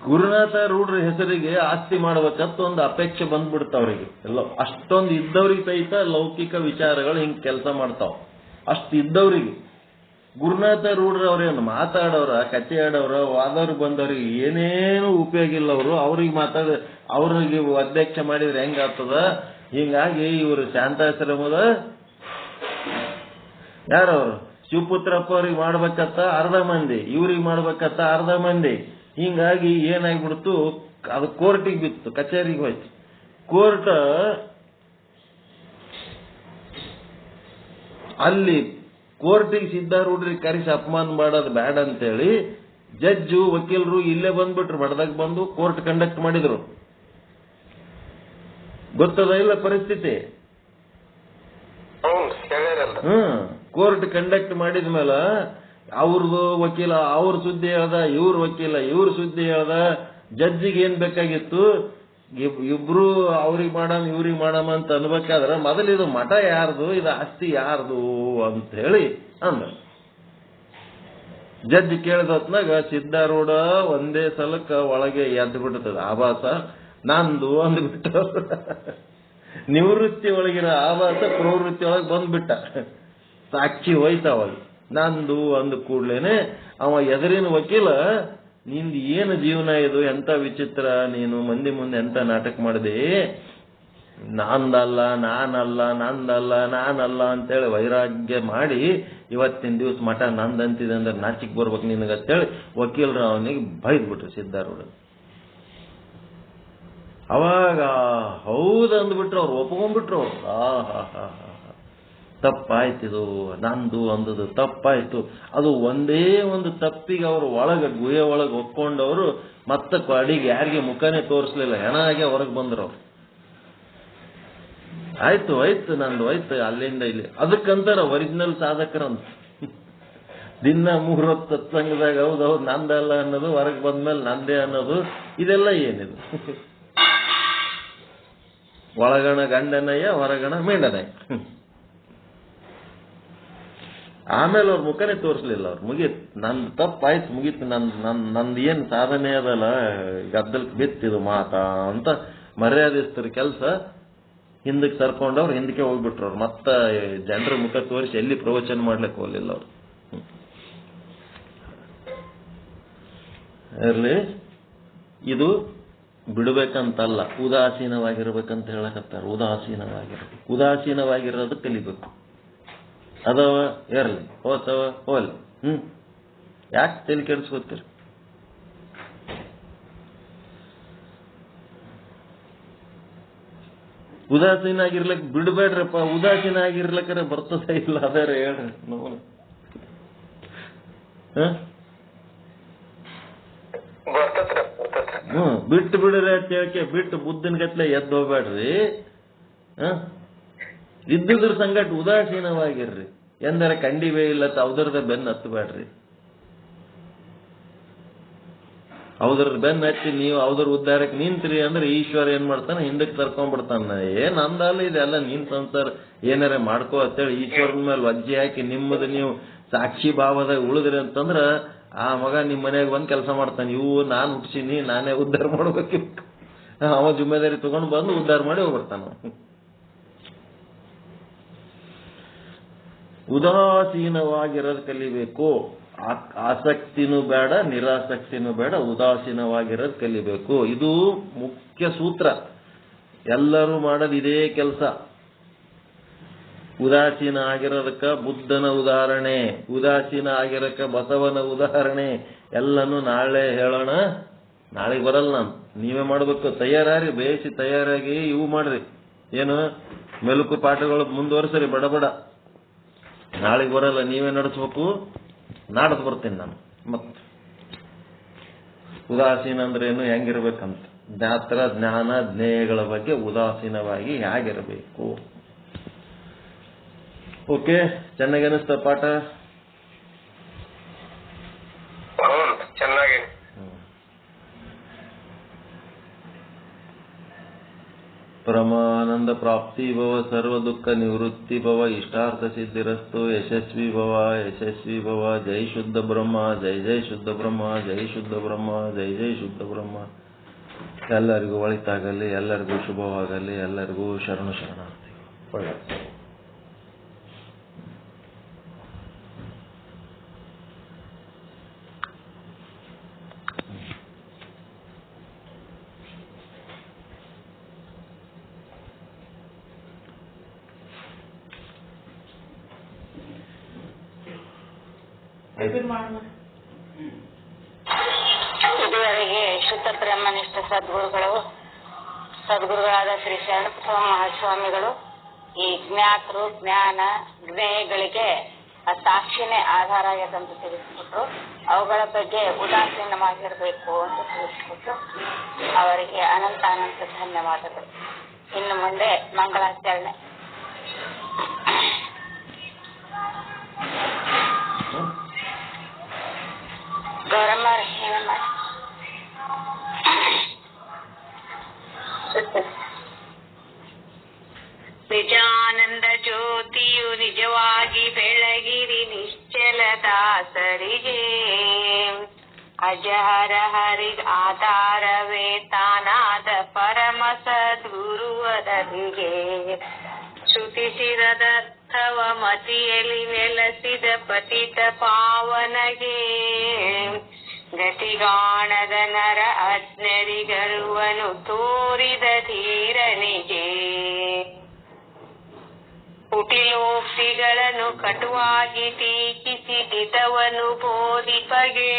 ಗುರುನಾಥ ರೂಢರ ಹೆಸರಿಗೆ ಆಸ್ತಿ ಮಾಡ್ಬೇಕಂತ ಒಂದು ಅಪೇಕ್ಷೆ ಬಂದ್ಬಿಡ್ತಾವ್ರಿಗೆ. ಎಲ್ಲ ಅಷ್ಟೊಂದು ಇದ್ದವ್ರಿಗೆ ಸಹಿತ ಲೌಕಿಕ ವಿಚಾರಗಳು ಹಿಂಗ್ ಕೆಲಸ ಮಾಡ್ತಾವ. ಅಷ್ಟು ಇದ್ದವ್ರಿಗೆ ಗುರುನಾಥ ರೂಢರವ್ರೇನು ಮಾತಾಡೋರ, ಕತೆ ಆಡೋರ, ವಾದವ್ರು ಬಂದವ್ರಿಗೆ ಏನೇನು ಉಪಯೋಗ ಇಲ್ಲ. ಅವ್ರಿಗೆ ಅಧ್ಯಕ್ಷ ಮಾಡಿದ್ರೆ ಹೆಂಗಾಗ್ತದ? ಹಿಂಗಾಗಿ ಇವರು ಶಾಂತಾಶ್ರಮದ ಯಾರವ್ರು? ಶಿವಪುತ್ರಪ್ಪ ಅವ್ರಿಗೆ ಮಾಡ್ಬೇಕತ್ತ ಅರ್ಧ ಮಂದಿ, ಇವ್ರಿಗೆ ಮಾಡ್ಬೇಕತ್ತ ಅರ್ಧ ಮಂದಿ. ಹಿಂಗಾಗಿ ಏನಾಗ್ಬಿಡ್ತು, ಅದು ಕೋರ್ಟಿಗೆ ಬಿತ್ತು, ಕಚೇರಿಗೆ ಹೋಯ್ತು. ಕೋರ್ಟ್ ಅಲ್ಲಿ ಕೋರ್ಟಿಗೆ ಸಿದ್ಧಾರೂಢರಿಗೆ ಕರೆಸಿ ಅಪಮಾನ ಮಾಡೋದು ಬೇಡ ಅಂತೇಳಿ ಜಡ್ಜು ವಕೀಲರು ಇಲ್ಲೇ ಬಂದ್ಬಿಟ್ರು. ಬಡದಾಗ ಬಂದು ಕೋರ್ಟ್ ಕಂಡಕ್ಟ್ ಮಾಡಿದ್ರು. ಗೊತ್ತದ ಇಲ್ಲ ಪರಿಸ್ಥಿತಿ? ಕೋರ್ಟ್ ಕಂಡಕ್ಟ್ ಮಾಡಿದ ಮೇಲೆ ಅವ್ರದ್ದು ವಕೀಲ ಅವ್ರ ಸುದ್ದಿ ಹೇಳ್ದ, ಇವ್ರ ವಕೀಲ ಇವ್ರ ಸುದ್ದಿ ಹೇಳ್ದ. ಜಡ್ಜಿಗೆ ಏನ್ ಬೇಕಾಗಿತ್ತು, ಇಬ್ರು ಅವ್ರಿಗೆ ಮಾಡಮ್ ಇವ್ರಿಗೆ ಮಾಡಮ್ ಅಂತ ಅನ್ಬೇಕಾದ್ರೆ ಮೊದಲು ಇದು ಮಠ ಯಾರ್ದು, ಇದು ಆಸ್ತಿ ಯಾರ್ದು ಅಂತ ಹೇಳಿ ಅಂದ. ಜಡ್ಜ್ ಕೇಳಿದ ಹೊತ್ನಾಗ ಸಿದ್ಧಾರೂಢ ಒಂದೇ ಸಲಕ್ಕ ಒಳಗೆ ಎದ್ದು ಬಿಡ್ತದ ಆಭಾಸ, ನಂದು ಅಂದ್ಬಿಟ್ಟ. ನಿವೃತ್ತಿ ಒಳಗಿರೋ ಆಭಾಸ ಪ್ರವೃತ್ತಿ ಒಳಗೆ ಬಂದ್ಬಿಟ್ಟ. ಸಾಕ್ಷಿ ಹೋಯ್ತಾವಾಗ ನಂದು ಅಂದ ಕೂಡ್ಲೇನೆ ಅವ ಎದುರಿನ ವಕೀಲ, ನಿಂದು ಏನು ಜೀವನ ಇದು, ಎಂತ ವಿಚಿತ್ರ, ನೀನು ಮಂದಿ ಮುಂದೆ ಎಂತ ನಾಟಕ ಮಾಡಿದೆ, ನಾನಲ್ಲ ಅಂತೇಳಿ ವೈರಾಗ್ಯ ಮಾಡಿ ಇವತ್ತಿನ ದಿವಸ ಮಠ ನಂದಂತಿದೆ ಅಂದ್ರೆ ನಾಚಿಕ್ ಬರ್ಬೇಕು ನಿನಗಂತೇಳಿ ವಕೀಲರು ಅವನಿಗೆ ಬೈದ್ಬಿಟ್ರು ಸಿದ್ಧಾರೂಢ. ಅವಾಗ ಹೌದು ಅಂದ್ಬಿಟ್ರು, ಅವ್ರು ಒಪ್ಕೊಂಡ್ಬಿಟ್ರು. ತಪ್ಪಾಯ್ತಿದು, ನಂದು ಅಂದದು ತಪ್ಪಾಯ್ತು. ಅದು ಒಂದೇ ಒಂದು ತಪ್ಪಿಗೆ ಅವರು ಒಳಗೆ ಗುಹೆ ಒಳಗೆ ಒಪ್ಕೊಂಡವರು ಮತ್ತೆ ಅಡಿಗೆ ಯಾರಿಗೆ ಮುಖನೇ ತೋರಿಸ್ಲಿಲ್ಲ, ಹೆಣಾಗೆ ಹೊರಗೆ ಬಂದ್ರು ಅವ್ರು. ಆಯ್ತು ನಂದು ಆಯ್ತು ಅಲ್ಲಿಂದ ಇಲ್ಲಿ. ಅದಕ್ಕಂತಾರ ಒರಿಜಿನಲ್ ಸಾಧಕರಂತ. ದಿನ 3 ಹೊತ್ತು ಸತ್ಸಂಗದಾಗ ಹೌದೌದು ನಂದಲ್ಲ ಅನ್ನೋದು, ಹೊರಗೆ ಬಂದ್ಮೇಲೆ ನಂದೇ ಅನ್ನೋದು, ಇದೆಲ್ಲ ಏನಿದು? ಒಳಗಣ ಗಂಡನಯ್ಯ ಹೊರಗಣ ಮೇಂಡನಯ್ಯ. ಆಮೇಲೆ ಅವ್ರ ಮುಖನೇ ತೋರಿಸ್ಲಿಲ್ಲ. ಅವ್ರು ಮುಗೀತು, ನಂದು ತಪ್ಪಾಯ್ತು, ಮುಗೀತು, ನಂದು ಏನ್ ಸಾಧನೆ ಅದಲ್ಲ ಗದ್ದಲ್ ಬಿತ್ತಿದು ಮಾತಾ ಅಂತ ಮರ್ಯಾದಿಸ್ತಾರೆ ಕೆಲಸ ಹಿಂದಕ್ಕೆ ಸರ್ಕೊಂಡವ್ರು ಹಿಂದಕ್ಕೆ ಹೋಗ್ಬಿಟ್ರು. ಅವ್ರು ಮತ್ತೆ ಜನರ ಮುಖ ತೋರಿಸಿ ಎಲ್ಲಿ ಪ್ರವಚನ ಮಾಡ್ಲಿಕ್ಕೆ ಹೋಗ್ಲಿಲ್ಲ ಅವ್ರು. ಇರ್ಲಿ, ಇದು ಬಿಡ್ಬೇಕಂತಲ್ಲ, ಉದಾಸೀನವಾಗಿರ್ಬೇಕಂತ ಹೇಳಕತ್ತಾರ. ಉದಾಸೀನವಾಗಿರೋದು ಕಲಿಬೇಕು. ಅದವ ಇರ್ಲಿ, ಹೋತವ ಹೋಲಿ. ಯಾಕೆ ತಲೆ ಕೆಡಿಸ್ಕೋತೀರಿ? ಉದಾಸೀನ ಆಗಿರ್ಲಕ್ ಬಿಡ್ಬೇಡ್ರಪ್ಪ. ಉದಾಸೀನ ಆಗಿರ್ಲಕ್ಕಾರ ಬರ್ತದ ಇಲ್ಲ ಅದಾರ ಹೇಳ್ರಿ ನೋಡ. ಬಿಟ್ಟು ಬಿಡ್ರಿ ಅಂತ ಹೇಳಕ್ಕೆ ಬಿಟ್ಟು ಬುದ್ಧನ ಗತ್ಲೆ ಎದ್ದು ಹೋಗ್ಬೇಡ್ರಿ. ಇದ್ದುದ್ರ ಸಂಗಟ ಉದಾಸೀನವಾಗಿರ್ರಿ. ಎಂದರೆ ಕಂಡಿವೇ ಇಲ್ಲ ಅವದರದ ಬೆನ್ನು ಹತ್ತಬೇಡ್ರಿ. ಅವದ್ರದ್ದು ಬೆನ್ನು ಹಚ್ಚಿ ನೀವು ಅವ್ರ ಉದ್ಧಾರಕ್ಕೆ ನಿಂತ್ರಿ ಅಂದ್ರೆ ಈಶ್ವರ ಏನ್ ಮಾಡ್ತಾನೆ, ಹಿಂದಕ್ಕೆ ತರ್ಕೊಂಡ್ಬಿಡ್ತಾನ. ಏನ್ ಅಂದಲ್ಲ ಇದೆಲ್ಲ ನಿನ್ ಸಂಸಾರ ಏನಾರ ಮಾಡ್ಕೋ ಅಂತೇಳಿ ಈಶ್ವರನ ಮೇಲೆ ವಜ್ಜೆ ಹಾಕಿ ನಿಮ್ಮದು ನೀವು ಸಾಕ್ಷಿ ಭಾವದಾಗ ಉಳಿದ್ರಿ ಅಂತಂದ್ರ ಆ ಮಗ ನಿಮ್ ಮನೆಯಾಗ ಬಂದ್ ಕೆಲಸ ಮಾಡ್ತಾನೆ. ಇವು ನಾನು ಹುಟ್ಟಿಸಿನಿ, ನಾನೇ ಉದ್ಧಾರ ಮಾಡ್ಬೇಕಿತ್ತು. ಅವ ಜುಮ್ಮೆದಾರಿ ತಗೊಂಡು ಬಂದು ಉದ್ಧಾರ ಮಾಡಿ ಹೋಗ್ಬಿಡ್ತಾನ. ಉದಾಸೀನವಾಗಿರೋದು ಕಲಿಬೇಕು. ಆಸಕ್ತಿನೂ ಬೇಡ, ನಿರಾಸಕ್ತಿನೂ ಬೇಡ, ಉದಾಸೀನವಾಗಿರೋದು ಕಲಿಬೇಕು. ಇದು ಮುಖ್ಯ ಸೂತ್ರ. ಎಲ್ಲರೂ ಮಾಡೋದು ಇದೇ ಕೆಲಸ. ಉದಾಸೀನ ಆಗಿರೋದಕ್ಕ ಬುದ್ಧನ ಉದಾಹರಣೆ, ಉದಾಸೀನ ಆಗಿರಕ್ಕ ಬಸವನ ಉದಾಹರಣೆ ಎಲ್ಲನೂ ನಾಳೆ ಹೇಳೋಣ. ನಾಳೆಗೆ ಬರಲ್ಲ ನಾನು, ನೀವೇ ಮಾಡ್ಬೇಕು. ತಯಾರಾಗಿ ಬೇಯಿಸಿ ತಯಾರಾಗಿ ಇವು ಮಾಡ್ರಿ. ಏನು ಮೆಲುಕು ಪಾಠಗಳು ಮುಂದುವರ್ಸರಿ ಬಡಬಡ. ನಾಳೆಗೆ ಬರಲ್ಲ, ನೀವೇ ನಡೆಸ್ಬೇಕು. ನಾಡ್ದು ಬರ್ತೀನಿ ನಾನು. ಮತ್ತೆ ಉದಾಸೀನ ಅಂದ್ರೆ ಏನು, ಹೆಂಗಿರ್ಬೇಕಂತ, ಜ್ಞಾತ್ರ ಜ್ಞಾನ ಜ್ಞೇಯಗಳ ಬಗ್ಗೆ ಉದಾಸೀನವಾಗಿ ಹೇಗಿರಬೇಕು. ಓಕೆ, ಚೆನ್ನಾಗಿ ಅನಿಸ್ತ ಪಾಠ? ಚೆನ್ನಾಗಿ. ಪರಮಾನಂದ ಪ್ರಾಪ್ತಿ ಭವ, ಸರ್ವ ದುಃಖ ನಿವೃತ್ತಿ ಭವ, ಇಷ್ಟಾರ್ಥ ಸಿದ್ಧಿರಸ್ತು, ಯಶಸ್ವಿ ಭವ, ಯಶಸ್ವಿ ಭವ. ಜೈ ಶುದ್ಧ ಬ್ರಹ್ಮ, ಜೈ ಜೈ ಶುದ್ಧ ಬ್ರಹ್ಮ, ಜೈ ಶುದ್ಧ ಬ್ರಹ್ಮ, ಜೈ ಜೈ ಶುದ್ಧ ಬ್ರಹ್ಮ. ಎಲ್ಲರಿಗೂ ಒಳಿತಾಗಲಿ, ಎಲ್ಲರಿಗೂ ಶುಭವಾಗಲಿ, ಎಲ್ಲರಿಗೂ ಶರಣು ಶರಣಾರ್ಥಿ. ಒಳ್ಳೆ ಇದುವರೆಗೆ ಶುದ್ಧ ಬ್ರಹ್ಮನಿಷ್ಠ ಸದ್ಗುರುಗಳಾದ ಶ್ರೀ ಶರಣಪ್ಪ ಮಹಾಸ್ವಾಮಿಗಳು ಈ ಜ್ಞಾತೃ ಜ್ಞಾನ ಜ್ಞೇಯಗಳಿಗೆ ಸಾಕ್ಷಿನೇ ಆಧಾರ ಆಗದಂತ ತಿಳಿಸಿಕೊಟ್ರು. ಅವುಗಳ ಬಗ್ಗೆ ಉದಾಸೀನವಾಗಿರಬೇಕು ಅಂತ ತಿಳಿಸಿಕೊಟ್ರು. ಅವರಿಗೆ ಅನಂತ ಧನ್ಯವಾದಗಳು. ಇನ್ನು ಮುಂದೆ ಮಂಗಳಾಚರಣೆ. ಗೌರಮ್ಮ ಏನಮ್ಮ ನಿಜಾನಂದ ಜ್ಯೋತಿಯು ನಿಜವಾಗಿ ಬೆಳಗಿರಿ ನಿಶ್ಚಲ ದಾಸರಿಗೆ, ಅಜಹರ ಹರಿ ಆಧಾರವೇ ತಾನಾದ ಪರಮ ಸದ್ಗುರುವರಿಗೆ, ಶ್ರುತಿಸಿರದರ್ಥವ ಮತಿಯಲ್ಲಿ ನೆಲೆಸಿದ ಪತಿತ ಪಾವನಗೆ, ಗತಿಗಾಣದ ನರ ಅಜ್ಞರಿಗರುವನು ತೋರಿದ ಧೀರನಿಗೆ, ಕುಟಿಲೋಕ್ತಿಗಳನ್ನು ಕಟುವಾಗಿ ಟೀಕಿಸಿ ಹಿತವನ್ನು ಬೋಧಿಪಗೆ,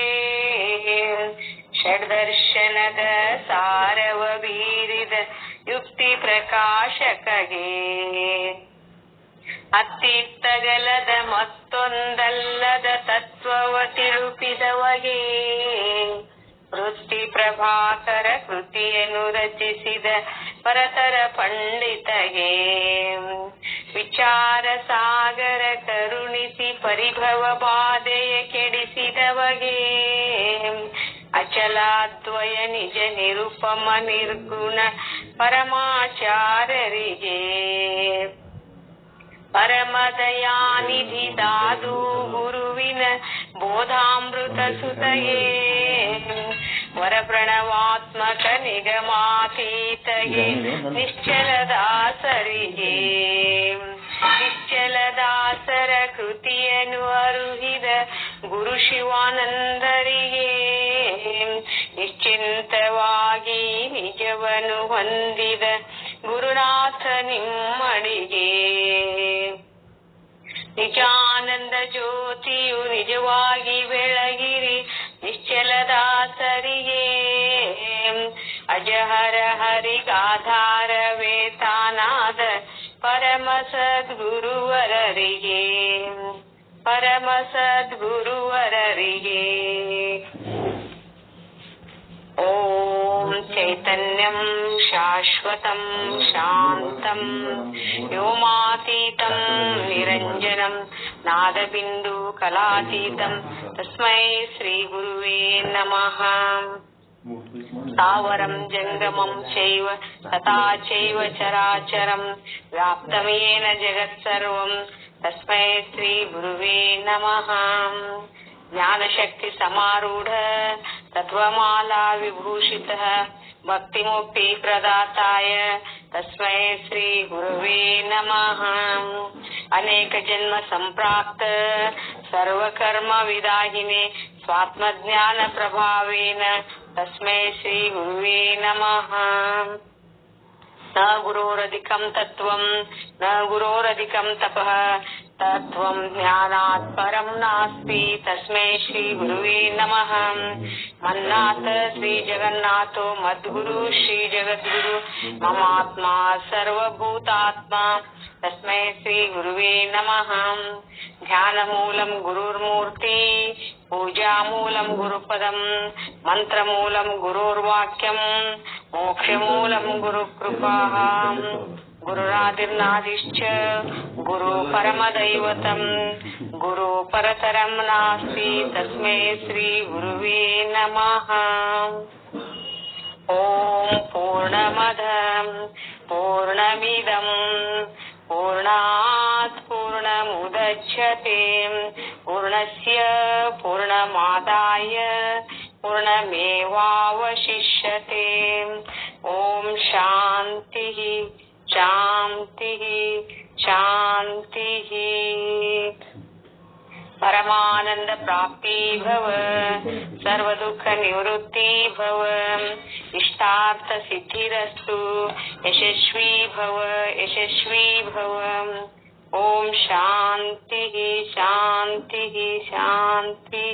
ಷಡ್ದರ್ಶನದ ಸಾರವ ಬೀರಿದ ಯುಕ್ತಿ ಪ್ರಕಾಶಕಗೆ, ಅತ್ತಿತ್ತಗಲದ ಮತ್ತೊಂದಲ್ಲದ ತತ್ವವ ತಿಳುಪಿದವಗೆ, ವೃತ್ತಿ ಪ್ರಭಾಕರ ಕೃತಿಯನ್ನು ರಚಿಸಿದ ಪರತರ ಪಂಡಿತಗೆ, ವಿಚಾರ ಸಾಗರ ಕರುಣಿಸಿ ಪರಿಭವ ಬಾಧೆಯ ಕೆಡಿಸಿದವಗೆ, ಅಚಲಾದ್ವಯ ನಿಜ ನಿರುಪಮ ನಿರ್ಗುಣ ಪರಮಾಚಾರ್ಯರಿಗೆ, ಪರಮದಯಾನಿಧಿ ದಾದು ಗುರುವಿನ ಬೋಧಾಮೃತ ಸುತಯೇ, ವರಪ್ರಣವಾತ್ಮಕ ನಿಗಮಾತೀತಗೆ, ನಿಶ್ಚಲದಾಸರಿಗೆ, ನಿಶ್ಚಲದಾಸರ ಕೃತಿಯನ್ನು ಅರುಹಿದ ಗುರು ಶಿವಾನಂದರಿಗೆ, ನಿಶ್ಚಿಂತವಾಗಿ ನಿಜವನ್ನು ಹೊಂದಿದ ಗುರುನಾಥ ನಿಮ್ಮಡಿಗೆ, ನಿಜಾನಂದ ಜ್ಯೋತಿಯು ನಿಜವಾಗಿ ಬೆಳಗಿರಿ ನಿಶ್ಚಲದಾಸರಿಗೆ, ಅಜಹರ ಹರಿಗಾಧಾರವೇ ತಾನಾದ ಪರಮ ಸದ್ಗುರುವರರಿಗೆ, ಪರಮ ಸದ್ಗುರುವರರಿಗೆ. ಓಂ ಚೈತನ್ಯಂ ಶಾಶ್ವತಂ ಶಾಂತಂ ವ್ಯೋಮಾತೀತಂ ನಿರಂಜನಂ ನಾದಬಿಂದು ಕಲಾತೀತಂ ತಸ್ಮೈ ಶ್ರೀ ಗುರುವೇ ನಮಃ. ಸ್ಥಾವರಂ ಜಂಗಮಂ ಚೈವ ತಥಾ ಚೈವ ಚರಾಚರಂ ವ್ಯಾಪ್ತಂ ಯೇನ ಜಗತ್ಸರ್ವಂ ತಸ್ಮೈ ಶ್ರೀ ಗುರುವೇ ನಮಃ. ಜ್ಞಾನಶಕ್ತಿ ಸಮಾರೂಢ ತತ್ವಮಾಲಾ ವಿಭೂಷಿತಃ ಭಕ್ತಿ ಮುಕ್ತಿ ಪ್ರದಾತಾಯ ತಸ್ಮೈ ಶ್ರೀ ಗುರುವೇ ನಮಃ. ಅನೇಕ ಜನ್ಮ ಸಂಪ್ರಾಪ್ತ ಸರ್ವಕರ್ಮ ವಿದಾಹಿನೆ ಸ್ವಾತ್ಮಜ್ಞಾನ ಪ್ರಭಾವೇನ ತಸ್ಮೈ ಶ್ರೀ ಗುರುವೇ ನಮಃ. ನ ಗುರೋರಧಿಕಂ ತತ್ವಂ ನ ಗುರೋರಧಿಕಂ ತಪಃ ತತ್ವಂ ಜ್ಞಾನಾತ್ ಪರಂ ನಾಸ್ತಿ ತಸ್ಮೈ ಶ್ರೀ ಗುರುವೇ ನಮಃ. ಮನ್ನಾಥ ಶ್ರೀ ಜಗನ್ನಾಥೋ ಮದ್ಗುರು ಶ್ರೀ ಜಗದ್ಗುರು ಮಮಾತ್ಮ ಸರ್ವಭೂತಾತ್ಮ ತಸ್ಮೈ ಶ್ರೀ ಗುರುವೇ ನಮಃ. ಧ್ಯಾನ ಮೂಲಂ ಗುರುರ್ಮೂರ್ತಿ ಪೂಜಾ ಮೂಲಂ ಗುರುಪದಂ ಮಂತ್ರ ಮೂಲಂ ಗುರುರ್ವಾಕ್ಯಂ ಮೋಕ್ಷ ಮೂಲಂ ಗುರುಕೃಪಾ ಗುರುರಾದಿರ್ನಾದಿಶ್ಚ ಗುರು ಪರಮದೈವತಂ ಗುರು ಪರತರಂ ನಾಸ್ತಿ ತಸ್ಮೈ ಶ್ರೀ ಗುರುವೇ ನಮಃ. ಓಂ ಪೂರ್ಣಮದ ಪೂರ್ಣಮಿದಂ ಪೂರ್ಣಾತ್ ಪೂರ್ಣಮುದಚ್ಯತೆ ಪೂರ್ಣಸ್ಯ ಪೂರ್ಣಮಾದಾಯ ಪೂರ್ಣಮೇವಾವಶಿಷ್ಯತೆ. ಓಂ ಶಾಂತಿ ಶಾಂತಿ ಶಾಂತಿ. ಪರಮಾನಂದ ಪ್ರಾಪ್ತಿ ಭವ ಸರ್ವ ದುಃಖ ನಿವೃತ್ತಿ ಭವ ಇಷ್ಟಾರ್ಥ ಸಿದ್ಧಿರಸ್ತು ಯಶಸ್ವಿ ಭವ ಯಶಸ್ವಿ ಭವ. ಓಂ ಶಾಂತಿ ಶಾಂತಿ ಶಾಂತಿ.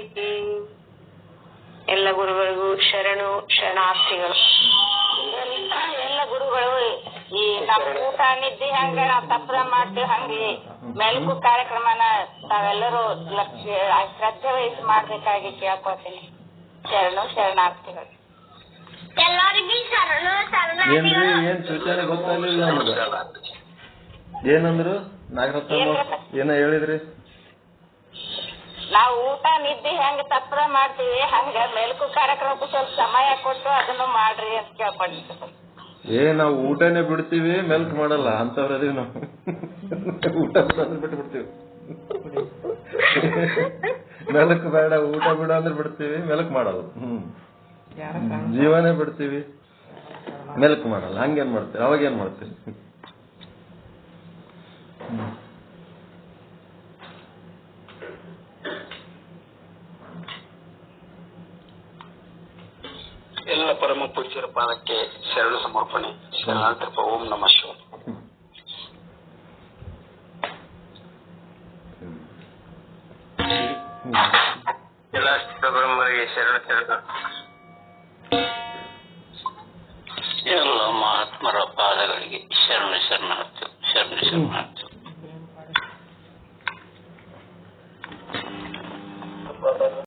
ಎಲ್ಲ ಗುರುಗಳಿಗೂ ಶರಣು ಶರಣಾರ್ಥಿಗಳು. ಎಲ್ಲ ಗುರುಗಳು ಈ ನಮ್ಮ ಊಟ ನಿದ್ದೆ ಹಂಗ ನಾವ್ ತಪ್ಪದ ಮಾಡ್ತೀವಿ, ಹಂಗೆ ಮೆಲುಕು ಕಾರ್ಯಕ್ರಮನ ತಾವೆಲ್ಲರೂ ಶ್ರದ್ಧೆ ವಹಿಸಿ ಮಾಡ್ಬೇಕಾಗಿ ಕೇಳ್ಕೊತೀನಿ. ಶರಣು ಶರಣಾರ್ಥಿಗಳು. ಎಲ್ಲರಿಗೂ ಶರಣು ಏನ್ರಿ ಏನ್ ಸೂಚನೆ ಗೊತ್ತಾಗ್ಲಿಲ್ಲ ನಮಗ. ಏನಂದ್ರು ನಾಗರತ್ನ ಏನ ಹೇಳಿದ್ರಿ? ನಾವು ಊಟ ನಿದ್ದೆ ಹೆಂಗ ತಪ್ಪದ ಮಾಡ್ತೀವಿ ಹಂಗ ಮೆಲುಕು ಕಾರ್ಯಕ್ರಮಕ್ಕೂ ಸ್ವಲ್ಪ ಸಮಯ ಕೊಟ್ಟು ಅದನ್ನು ಮಾಡ್ರಿ ಅಂತ ಕೇಳ್ಕೊಂಡಿದ್ದೆ. ನಾವು ಊಟನೇ ಬಿಡ್ತೀವಿ, ಮೆಲ್ಕ್ ಮಾಡಲ್ಲ ಅಂತವ್ರದೀವಿ ನಾವು. ಊಟ ಬಿಡಂದ್ರೆ ಬಿಟ್ಟು ಬಿಡ್ತೀವಿ. ಮೆಲಕ್ ಬೇಡ, ಊಟ ಬಿಡ ಅಂದ್ರೆ ಬಿಡ್ತೀವಿ, ಮೆಲಕ್ ಮಾಡಲ್ಲ. ಜೀವನೇ ಬಿಡ್ತೀವಿ, ಮೆಲಕ್ ಮಾಡಲ್ಲ. ಹಂಗೇನ್ ಮಾಡ್ತೀವಿ? ಅವಾಗೇನ್ ಮಾಡ್ತೀವಿ? ಎಲ್ಲ ಪರಮ ಪೂಜ್ಯರ ಪಾದಕ್ಕೆ ಶರಣ ಸಮರ್ಪಣೆ. ಶರಣಾರ್ಥಿಪ. ಓಂ ನಮಃ ಶಿವಾಯ. ಎಲ್ಲ ಬ್ರಹ್ಮರಿಗೆ ಶರಣ ಶರಣ. ಎಲ್ಲ ಮಹಾತ್ಮರ ಪಾದಗಳಿಗೆ ಶರಣ ಶರಣಾರ್ಥಿ. ಶರಣ ಶರಣಾರ್ಥಿ.